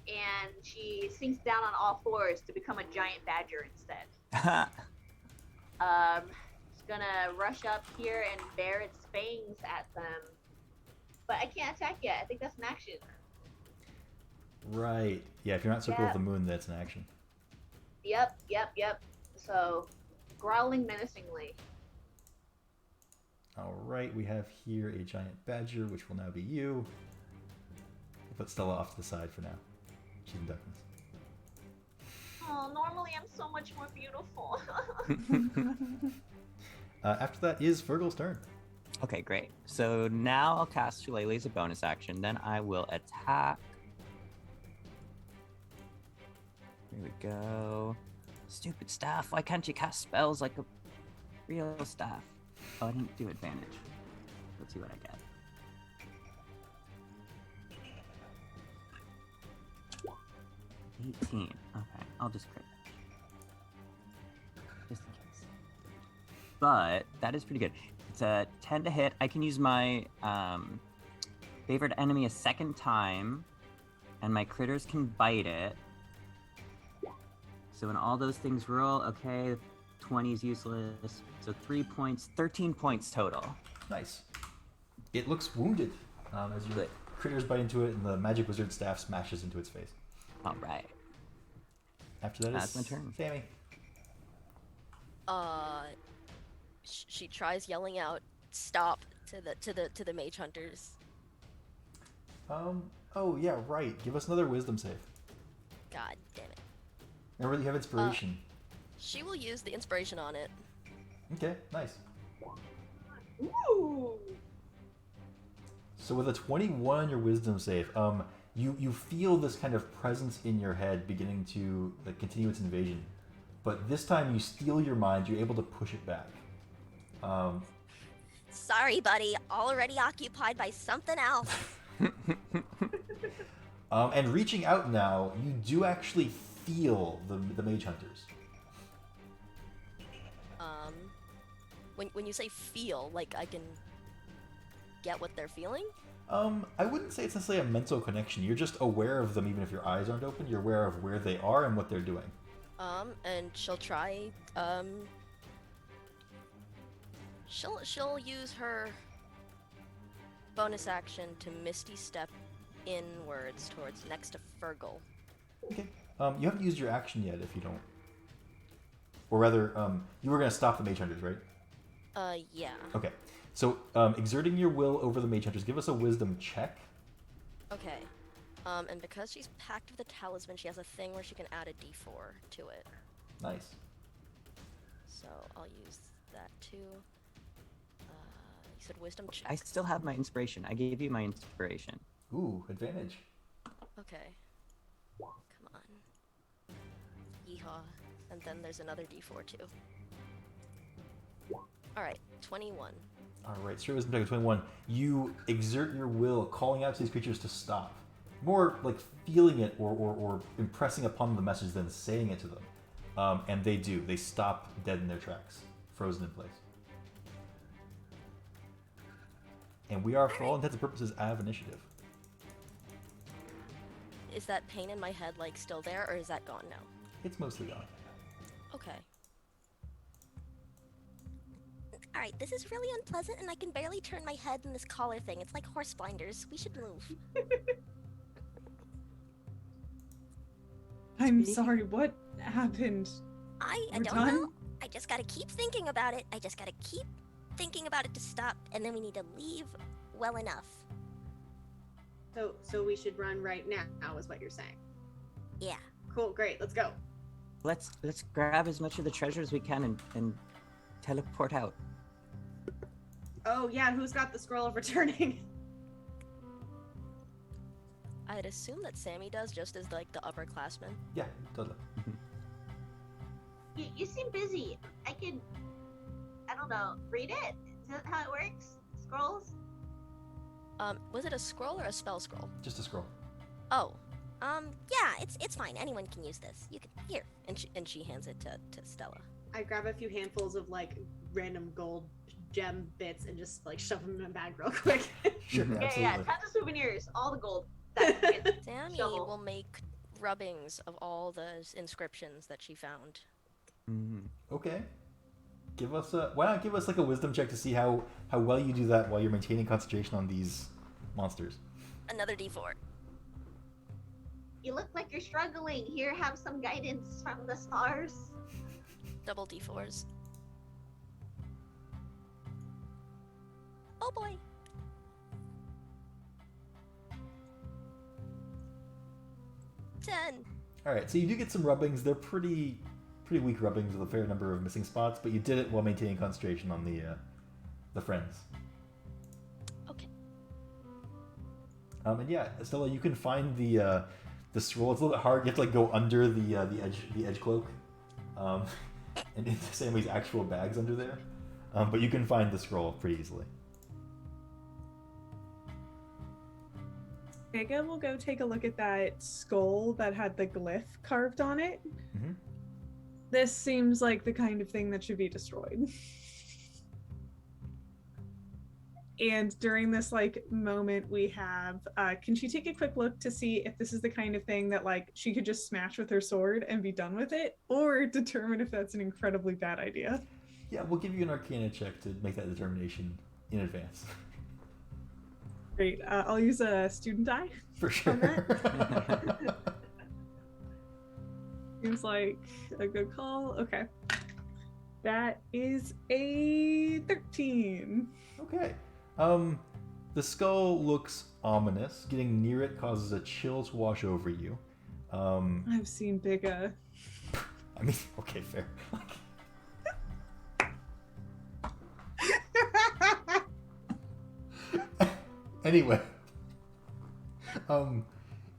and she sinks down on all fours to become a giant badger instead. It's gonna rush up here and bare its fangs at them, but I can't attack yet. I think that's an action. Right. Yeah, if you're not Circle of the Moon, that's an action. Yep. So, growling menacingly. All right, we have here a giant badger, which will now be you. We'll put Stella off to the side for now. She's in darkness. Oh, normally I'm so much more beautiful. After that is Fergal's turn. Okay, great. So now I'll cast Shillelagh as a bonus action. Then I will attack. Here we go. Stupid staff. Why can't you cast spells like a real staff? Oh, I didn't do advantage. Let's see what I get. $18. Okay, I'll just crit. Just in case. But that is pretty good. It's a 10 to hit. I can use my favorite enemy a second time, and my critters can bite it. So when all those things roll, okay, 20 is useless. So 3 points, 13 points total. Nice. It looks wounded as your critters bite into it, and the magic wizard staff smashes into its face. All right. After that That's is my turn. Sammy. She tries yelling out "Stop!" to the mage hunters. Oh yeah, right. Give us another wisdom save. God damn it. Remember that you have inspiration. She will use the inspiration on it. Okay, nice. Ooh. So with a 21 on your wisdom save, you feel this kind of presence in your head beginning to like, continue its invasion, but this time you steel your mind. You're able to push it back. Sorry, buddy. Already occupied by something else. And reaching out now, you do actually feel the mage hunters. When you say feel, like I can get what they're feeling? I wouldn't say it's necessarily a mental connection. You're just aware of them even if your eyes aren't open. You're aware of where they are and what they're doing. And she'll try, she'll use her bonus action to Misty Step inwards towards next to Fergal. Okay. You haven't used your action yet if you don't. Or rather, you were going to stop the mage hunters, right? Yeah. Okay. So, exerting your will over the mage hunters, give us a wisdom check. Okay. And because she's packed with a talisman, she has a thing where she can add a d4 to it. Nice. So I'll use that too. You said wisdom check. I still have my inspiration. I gave you my inspiration. Ooh, advantage. Okay. Come on. Yeehaw. And then there's anher d4 too. Alright, 21. Alright, straight wisdom check of 21. You exert your will, calling out to these creatures to stop. More like feeling it or impressing upon the message than saying it to them. And they do. They stop dead in their tracks, frozen in place. And we are, for all intents and purposes, out of initiative. Is that pain in my head like still there, or is that gone now? It's mostly gone. Okay. Alright, this is really unpleasant and I can barely turn my head in this collar thing. It's like horse blinders. We should move. I'm sorry, what happened? I We're don't done? know. I just gotta keep thinking about it. I just gotta keep thinking about it to stop, and then we need to leave well enough. So we should run right now, is what you're saying. Yeah. Cool, great, let's go. Let's grab as much of the treasure as we can and teleport out. Oh yeah, who's got the scroll of returning? I'd assume that Sammy does, just as like the upperclassmen. Yeah, does it. You seem busy. I don't know, read it? Is that how it works? Scrolls? Was it a scroll or a spell scroll? Just a scroll. Oh, Yeah, it's fine. Anyone can use this. You can here. and she hands it to Stella. I grab a few handfuls of like random gold gem bits and just like shove them in my bag real quick. Sure, Yeah, absolutely. yeah. Tons of souvenirs. All the gold. That we can Sammy shovel. will make rubbings of all the inscriptions that she found. Okay. Why not give us like a wisdom check to see how well you do that while you're maintaining concentration on these monsters. Another d4. You look like you're struggling. Here, have some guidance from the stars. Double d4s. Oh boy. Ten. Alright, so you do get some rubbings. They're pretty weak rubbings with a fair number of missing spots, but you did it while maintaining concentration on the friends. Okay. And yeah, Stella, you can find the scroll. It's a little bit hard. You have to like go under the edge cloak, and into Sammy's actual bags under there. But you can find the scroll pretty easily. Vega will go take a look at that skull that had the glyph carved on it. Mm-hmm. This seems like the kind of thing that should be destroyed. And during this like moment we have, can she take a quick look to see if this is the kind of thing that like she could just smash with her sword and be done with it, or determine if that's an incredibly bad idea? Yeah, we'll give you an Arcana check to make that determination in advance. Great. I'll use a student die. For sure. Seems like a good call. Okay. That is a 13. Okay. The skull looks ominous. Getting near it causes a chill to wash over you. I've seen bigger. I mean, okay, fair. Anyway,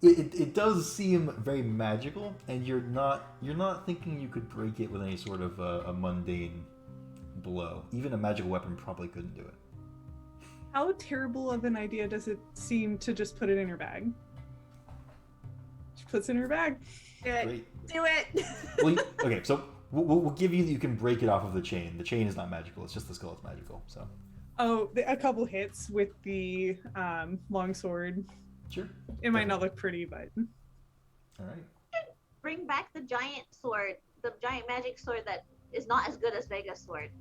It does seem very magical, and you're not thinking you could break it with any sort of a mundane blow. Even a magical weapon probably couldn't do it. How terrible of an idea does it seem to just put it in her bag? She puts it in her bag. Do it. Great. Do it. Well, okay, so we'll give you that you can break it off of the chain. The chain is not magical; it's just the skull that's magical. So. Oh, a couple hits with the long sword. Sure. It might not look pretty, but. All right. Bring back the giant sword, the giant magic sword that is not as good as Vega's sword.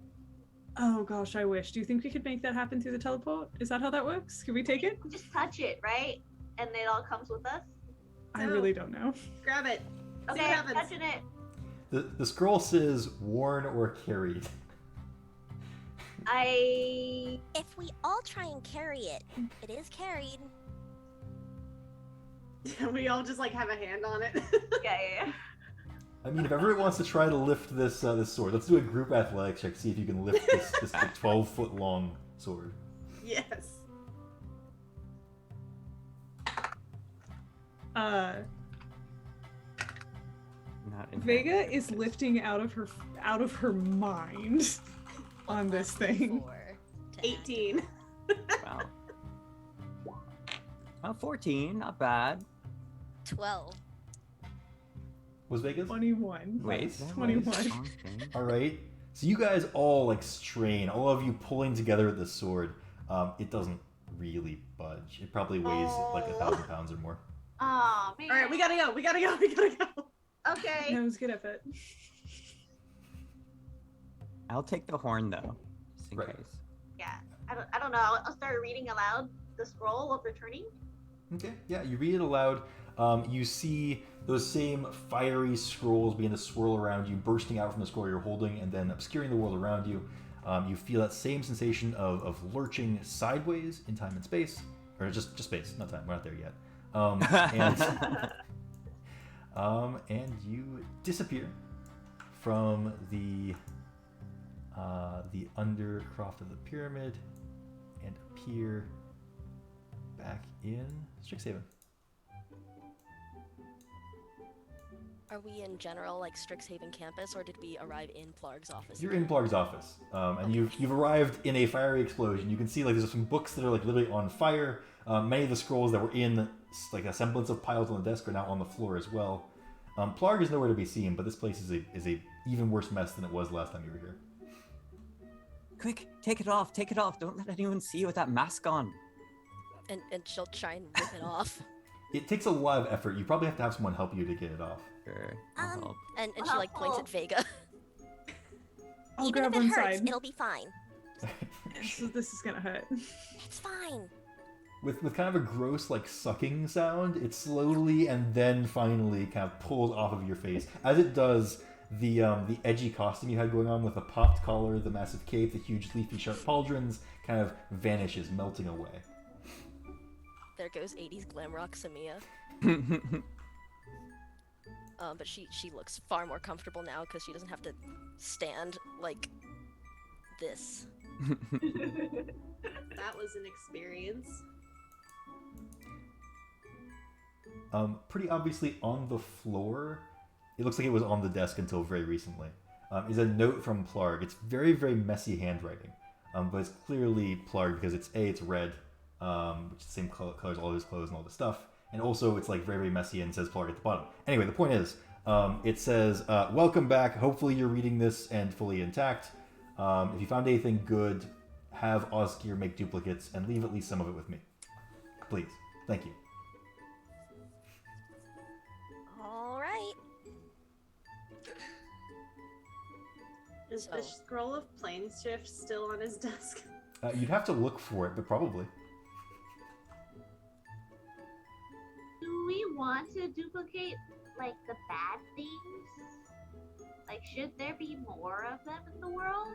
Oh gosh, I wish. Do you think we could make that happen through the teleport? Is that how that works? Can we take it? Just touch it, right? And it all comes with us. I No. really don't know. Grab it. See Okay, what I'm happens. touching it. The scroll says worn or carried. If we all try and carry it, it is carried. We all just like have a hand on it. Yeah. I mean, if everyone wants to try to lift this this sword, let's do a group athletics check. See if you can lift this 12-foot long sword. Yes. Not in Vega is lifting out of her mind on this thing. 4 to add. 18. Wow. Well, 14, not bad. 12. Was Vegas? 21. Wait, Nice. that was 21. something. All right. So you guys all like strain, all of you pulling together at the sword. It doesn't really budge. It probably weighs like 1,000 pounds or more. Oh man. All right, we gotta go. We gotta go. We gotta go. Okay. That was good effort. I'll take the horn though, just in Right. case. Yeah. I don't know. I'll start reading aloud the scroll of returning. Okay. Yeah, you read it aloud. You see those same fiery scrolls begin to swirl around you, bursting out from the scroll you're holding, and then obscuring the world around you. You feel that same sensation of lurching sideways in time and space, or just space, not time. We're not there yet. And you disappear from the undercroft of the pyramid and appear back in Strixhaven. Are we in general like Strixhaven campus, or did we arrive in Plarg's office? You're in Blarg's office, and you've arrived in a fiery explosion. You can see like there's some books that are like literally on fire. Many of the scrolls that were in like a semblance of piles on the desk are now on the floor as well. Plarg is nowhere to be seen, but this place is a even worse mess than it was last time you were here. Quick, take it off, take it off. Don't let anyone see you with that mask on. And she'll try and rip it off. It takes a lot of effort. You probably have to have someone help you to get it off. Sure, I'll help. And she like points at Vega. I'll Even grab if it one hurts, side. it'll be fine. So this is gonna hurt. It's fine. With kind of a gross like sucking sound, it slowly and then finally kind of pulls off of your face. As it does, the edgy costume you had going on with the popped collar, the massive cape, the huge leafy sharp pauldrons kind of vanishes, melting away. There goes 80s glam rock Samia. But she looks far more comfortable now because she doesn't have to stand like this. That was an experience. Pretty obviously on the floor, it looks like it was on the desk until very recently, is a note from Plarg. It's very, very messy handwriting, but it's clearly Plarg because it's red, which is the same color as all his clothes and all this stuff, and also it's like very, very messy and says Plarg at the bottom. Anyway, the point is, it says, welcome back. Hopefully you're reading this and fully intact. If you found anything good, have Osgear make duplicates and leave at least some of it with me. Please. Thank you. All right. Is the scroll of plane shift still on his desk? You'd have to look for it, but probably. Do we want to duplicate like the bad things? Like, should there be more of them in the world?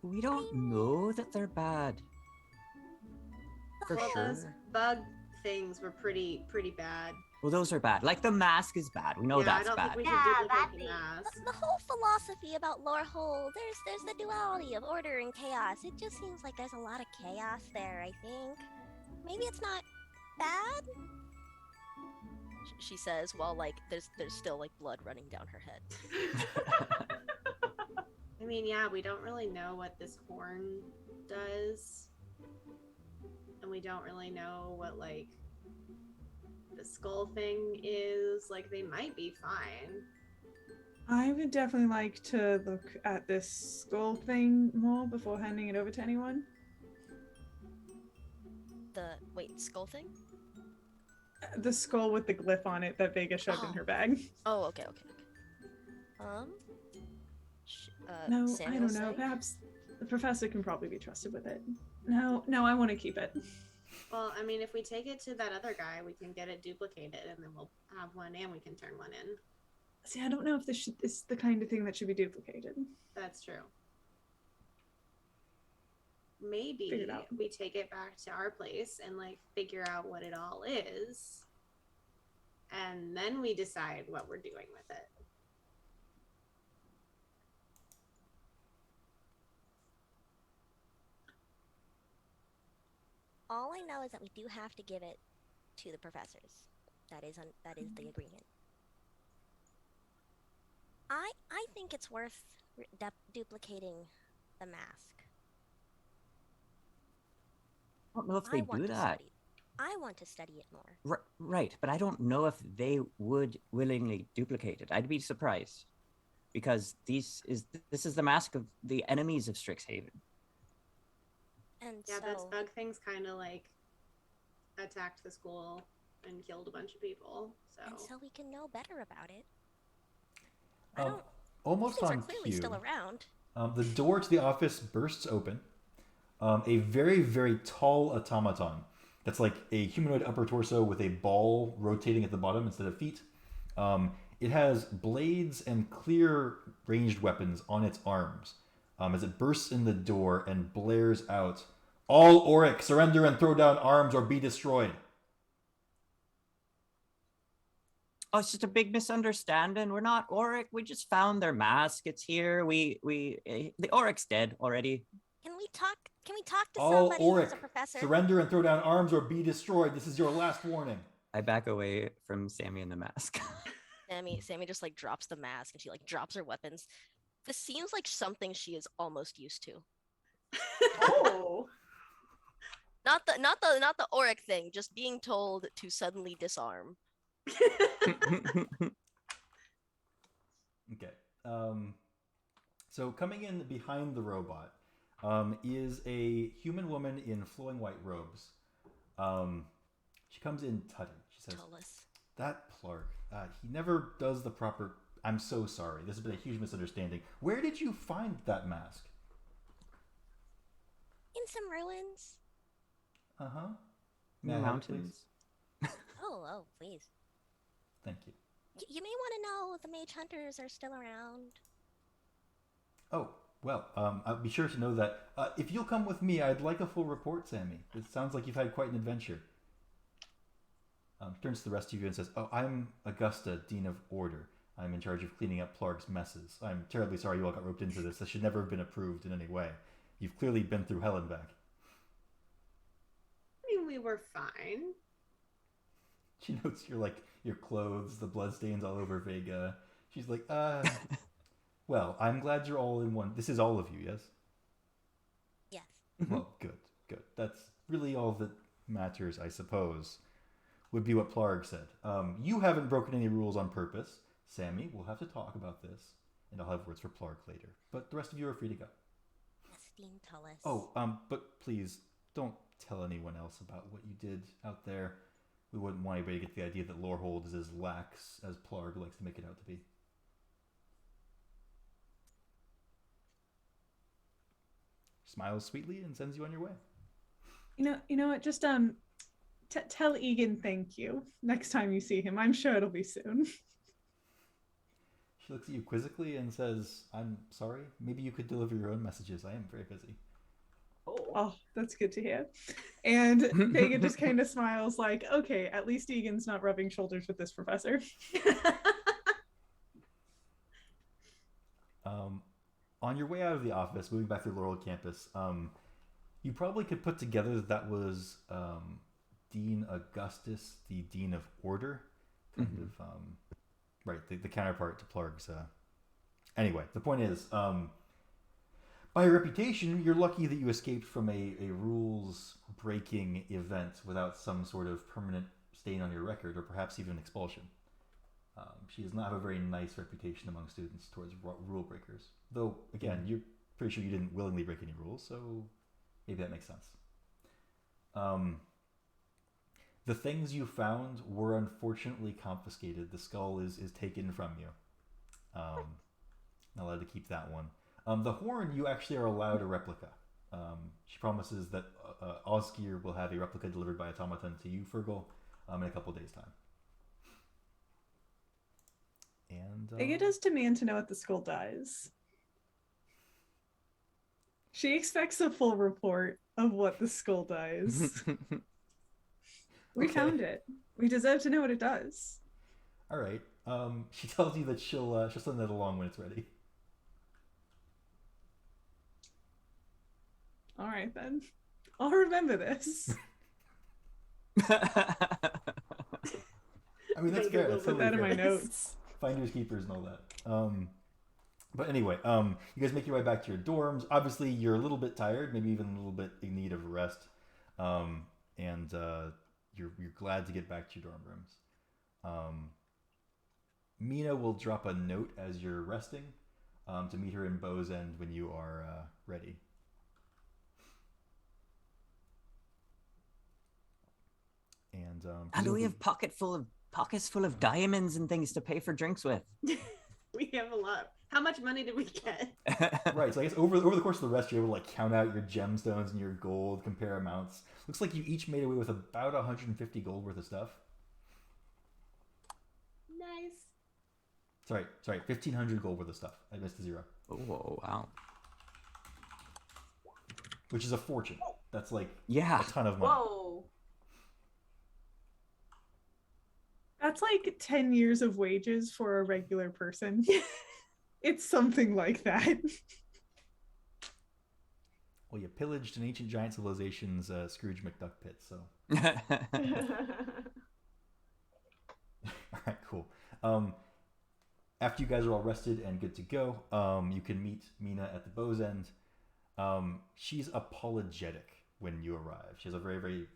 We don't know that they're bad. For Well, sure. those bug things were pretty bad. Well, those are bad. Like the mask is bad. We know Yeah, that's I don't bad. think we should Yeah, duplicate that the thing. mask. The whole philosophy about lore hole, there's the duality of order and chaos. It just seems like there's a lot of chaos there, I think. Maybe it's not bad? she says while like there's still like blood running down her head. I mean, yeah, we don't really know what this horn does. And we don't really know what, like, the skull thing is. Like, they might be fine. I would definitely like to look at this skull thing more before handing it over to anyone. The skull thing? The skull with the glyph on it that Vega shoved in her bag. Oh, okay. No, Samuel I don't know. say? Perhaps the professor can probably be trusted with it. No, I want to keep it. Well, I mean, if we take it to that other guy, we can get it duplicated, and then we'll have one, and we can turn one in. See, I don't know if this is the kind of thing that should be duplicated. That's true. Maybe Figure it out. we take it back to our place and, like, figure out what it all is, and then we decide what we're doing with it. All I know is that we do have to give it to the professors. That is the agreement. I think it's worth duplicating the mask. I don't know if they do that. I want to study it more. Right, but I don't know if they would willingly duplicate it. I'd be surprised, because this is the mask of the enemies of Strixhaven. And Yeah, so, that bug thing's kind of like attacked the school and killed a bunch of people. and so we can know better about it. Almost These are on clearly cue, still around. the door to the office bursts open. A very, very tall automaton that's like a humanoid upper torso with a ball rotating at the bottom instead of feet. It has blades and clear ranged weapons on its arms as it bursts in the door and blares out, "All Auric, surrender and throw down arms or be destroyed." Oh, it's just a big misunderstanding. We're not Auric. We just found their mask. It's here. The Auric's dead already. Can we talk to "All somebody Auric, who's a professor? surrender and throw down arms or be destroyed. This is your last warning." I back away from Sammy and the mask. Sammy just like drops the mask and she like drops her weapons. This seems like something she is almost used to. Oh. Not the Auric thing, just being told to suddenly disarm. Okay. So coming in behind the robot is a human woman in flowing white robes. She comes in tutting. She says, Tullis. "That Plark, he never does the proper... I'm so sorry. This has been a huge misunderstanding. Where did you find that mask?" In some ruins. Uh-huh. The mountains. Oh, please. Thank you. You may want to know the mage hunters are still around. Oh, well, I'll be sure to know that. If you'll come with me, I'd like a full report, Sammy. It sounds like you've had quite an adventure. Turns to the rest of you and says, "Oh, I'm Augusta, Dean of Order. I'm in charge of cleaning up Plarg's messes. I'm terribly sorry you all got roped into this. This should never have been approved in any way. You've clearly been through hell and back." I mean, we were fine. She notes your clothes, the bloodstains all over Vega. She's like, well, I'm glad you're all in one. This is all of you, yes? Yes. Well, good. That's really all that matters, I suppose, would be what Plarg said. You haven't broken any rules on purpose. Sammy, we'll have to talk about this, and I'll have words for Plarg later. But the rest of you are free to go. Yes, Dean Tullis. Oh, but please, don't tell anyone else about what you did out there. We wouldn't want anybody to get the idea that Lorehold is as lax as Plarg likes to make it out to be. Smiles sweetly and sends you on your way. You know what? Just tell Egan thank you next time you see him. I'm sure it'll be soon. She looks at you quizzically and says, "I'm sorry. Maybe you could deliver your own messages. I am very busy." Oh, that's good to hear. And Vega just kind of smiles like, okay, at least Egan's not rubbing shoulders with this professor. On your way out of the office, moving back through Laurel campus, you probably could put together that was Dean Augustus, the Dean of Order. kind of right, the counterpart to Plarg's. Anyway, the point is, by reputation, you're lucky that you escaped from a rules-breaking event without some sort of permanent stain on your record, or perhaps even expulsion. She does not have a very nice reputation among students towards rule breakers. Though, again, you're pretty sure you didn't willingly break any rules, so maybe that makes sense. The things you found were unfortunately confiscated. The skull is taken from you. Not allowed to keep that one. The horn, you actually are allowed a replica. She promises that Osgir will have a replica delivered by automaton to you, Fergal, in a couple days' time. And Vega does demand to know what the skull does. She expects a full report of what the skull does. We found it. We deserve to know what it does. All right. She tells you that she'll send that along when it's ready. All right then. I'll remember this. I mean, that's fair. That's Put totally that in my fair. notes. Finders keepers and all that. But anyway, you guys make your way back to your dorms. Obviously, you're a little bit tired, maybe even a little bit in need of rest. And you're glad to get back to your dorm rooms. Mina will drop a note as you're resting to meet her in Bow's End when you are ready. And we have pockets full of diamonds and things to pay for drinks with. We have a lot. How much money did we get? Right, so I guess over the course of the rest, you're able to like count out your gemstones and your gold, compare amounts. Looks like you each made away with about 150 gold worth of stuff. Nice. Sorry, 1,500 gold worth of stuff. I missed a zero. Oh, wow. Which is a fortune. That's like Yeah. a ton of money. Whoa. That's like 10 years of wages for a regular person. It's something like that. Well, you pillaged an ancient giant civilization's Scrooge McDuck pit, so. Alright, cool. After you guys are all rested and good to go, you can meet Mina at the Bow's End. She's apologetic when you arrive. She has a very, very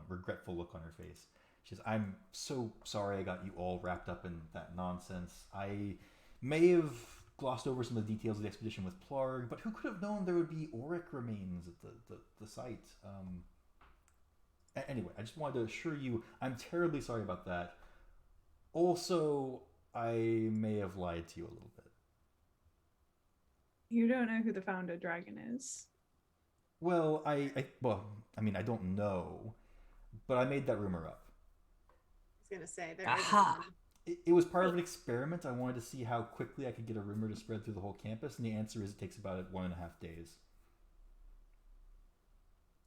regretful look on her face. She says, "I'm so sorry I got you all wrapped up in that nonsense. I may have glossed over some of the details of the expedition with Plarg, but who could have known there would be auric remains at the site? Anyway, I just wanted to assure you I'm terribly sorry about that. Also, I may have lied to you a little bit." You don't know who the founder dragon is. Well, I mean, I don't know, but I made that rumor up. I was gonna say there. Aha! It was part of an experiment. I wanted to see how quickly I could get a rumor to spread through the whole campus, and the answer is it takes about 1.5 days.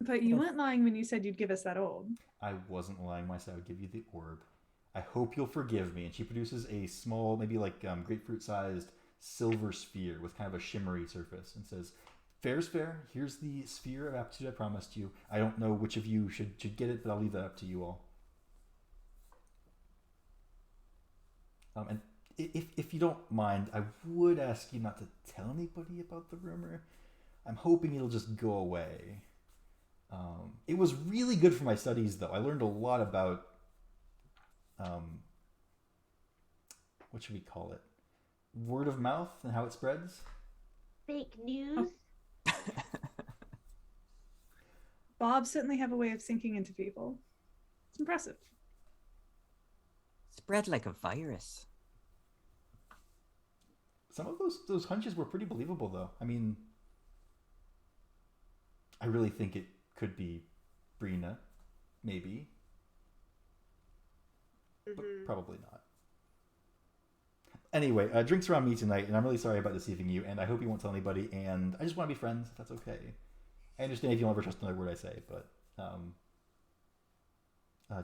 But you weren't lying when you said you'd give us that orb. I wasn't lying when I said I would give you the orb. I hope you'll forgive me. And she produces a small, maybe like grapefruit-sized silver sphere with kind of a shimmery surface and says, "Fair's fair. Here's the sphere of aptitude I promised you. I don't know which of you should get it, but I'll leave that up to you all. And if you don't mind, I would ask you not to tell anybody about the rumor. I'm hoping it'll just go away. It was really good for my studies, though. I learned a lot about, what should we call it? Word of mouth and how it spreads? Fake news. Bob certainly have a way of sinking into people. It's impressive. Spread like a virus. Some of those hunches were pretty believable, though. I mean, I really think it could be Brina, maybe, but probably not. Anyway, drinks are on me tonight, and I'm really sorry about deceiving you, and I hope you won't tell anybody, and I just want to be friends, if that's okay. I understand if you don't ever trust another word I say, but,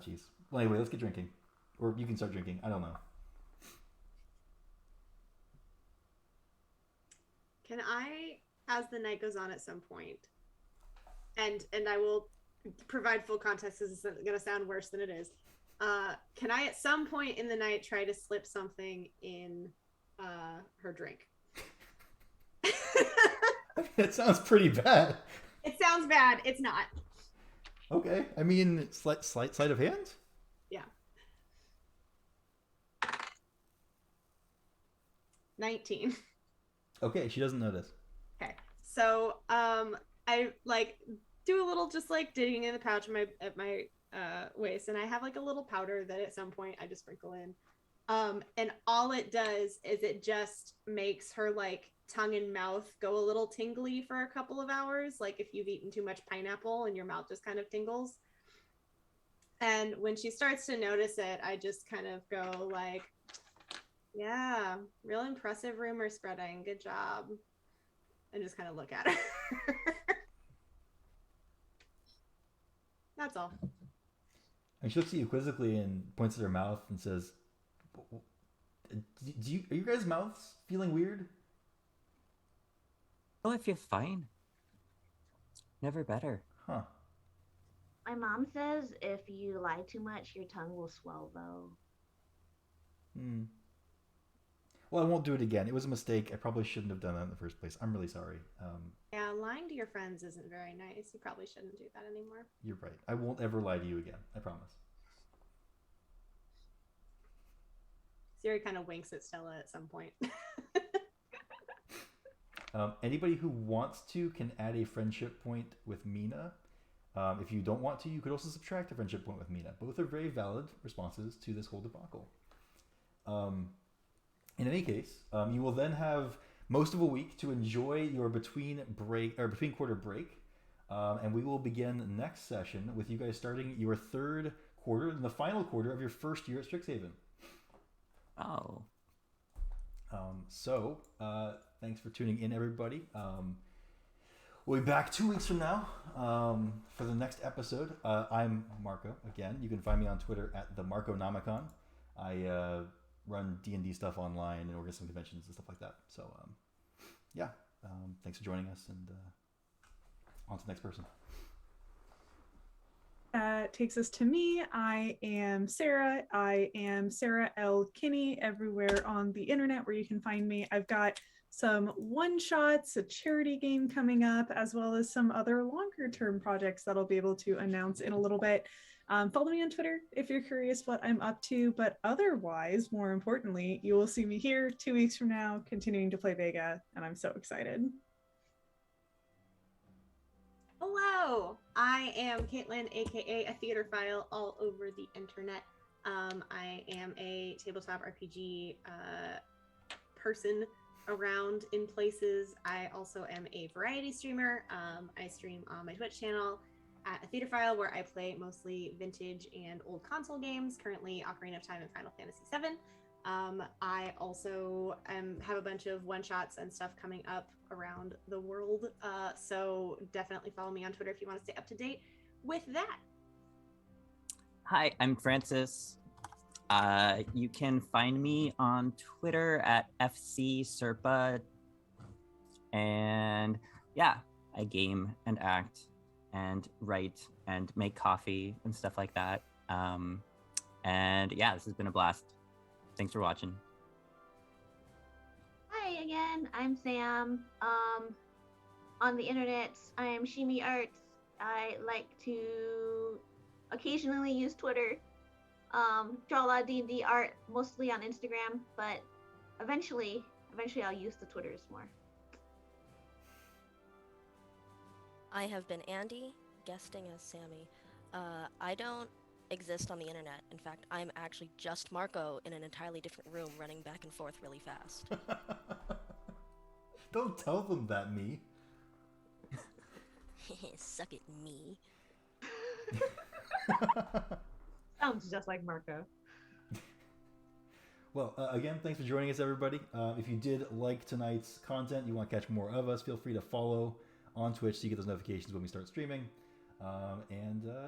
jeez. Well, anyway, let's get drinking. Or you can start drinking, I don't know. Can I, as the night goes on at some point, and I will provide full context because it's going to sound worse than it is. Can I at some point in the night try to slip something in her drink? It sounds pretty bad. It sounds bad. It's not. Okay, I mean, slight sleight of hand. Yeah. 19. Okay, she doesn't notice. Okay. So I like do a little just like digging in the pouch at my waist, and I have like a little powder that at some point I just sprinkle in. And all it does is it just makes her like tongue and mouth go a little tingly for a couple of hours, like if you've eaten too much pineapple and your mouth just kind of tingles. And when she starts to notice it, I just kind of go like, yeah, real impressive rumor spreading. Good job. And just kind of look at her. That's all. And she looks at you quizzically and points at her mouth and says, are you guys' mouths feeling weird? Oh, I feel fine. Never better. Huh. My mom says if you lie too much, your tongue will swell, though. Well, I won't do it again. It was a mistake. I probably shouldn't have done that in the first place. I'm really sorry. Yeah, lying to your friends isn't very nice. You probably shouldn't do that anymore. You're right. I won't ever lie to you again. I promise. Siri kind of winks at Stella at some point. Anybody who wants to can add a friendship point with Mina. If you don't want to, you could also subtract a friendship point with Mina. Both are very valid responses to this whole debacle. In any case, you will then have most of a week to enjoy your between quarter break, and we will begin next session with you guys starting your third quarter and the final quarter of your first year at Strixhaven. Oh. So thanks for tuning in, everybody. We'll be back 2 weeks from now for the next episode. I'm Marco again. You can find me on Twitter at the Marconomicon. I run D&D stuff online and organize some conventions and stuff like that. So yeah, thanks for joining us, and on to the next person. That takes us to me. I am Sarah. I am Sarah L. Kinney everywhere on the internet where you can find me. I've got some one-shots, a charity game coming up, as well as some other longer-term projects that I'll be able to announce in a little bit. Follow me on Twitter if you're curious what I'm up to, but otherwise, more importantly, you will see me here 2 weeks from now continuing to play Vega, and I'm so excited. Hello, I am Caitlin, aka a theater file all over the internet. I am a tabletop RPG person around in places. I also am a variety streamer. I stream on my Twitch channel at a theater file where I play mostly vintage and old console games, currently Ocarina of Time and Final Fantasy VII. I also have a bunch of one-shots and stuff coming up around the world, so definitely follow me on Twitter if you want to stay up to date with that. Hi, I'm Francis. You can find me on Twitter at FCSerpa. And yeah, I game and act and write and make coffee and stuff like that. And yeah, this has been a blast. Thanks for watching. Hi again, I'm Sam. On the internet, I am Shimi Arts. I like to occasionally use Twitter. Draw a lot of D&D art, mostly on Instagram, but eventually I'll use the Twitters more. I have been Andy, guesting as Sammy. I don't exist on the internet. In fact, I'm actually just Marco in an entirely different room running back and forth really fast. Don't tell them that, me. Suck it, me. Sounds just like Marco. Well, again, thanks for joining us, everybody. If you did like tonight's content, you want to catch more of us, feel free to follow on Twitch so you get those notifications when we start streaming.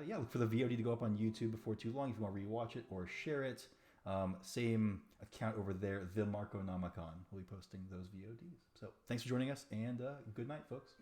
Yeah, look for the VOD to go up on YouTube before too long if you want to rewatch it or share it. Same account over there, the Marconomicon. We'll be posting those VODs. So thanks for joining us, and good night, folks.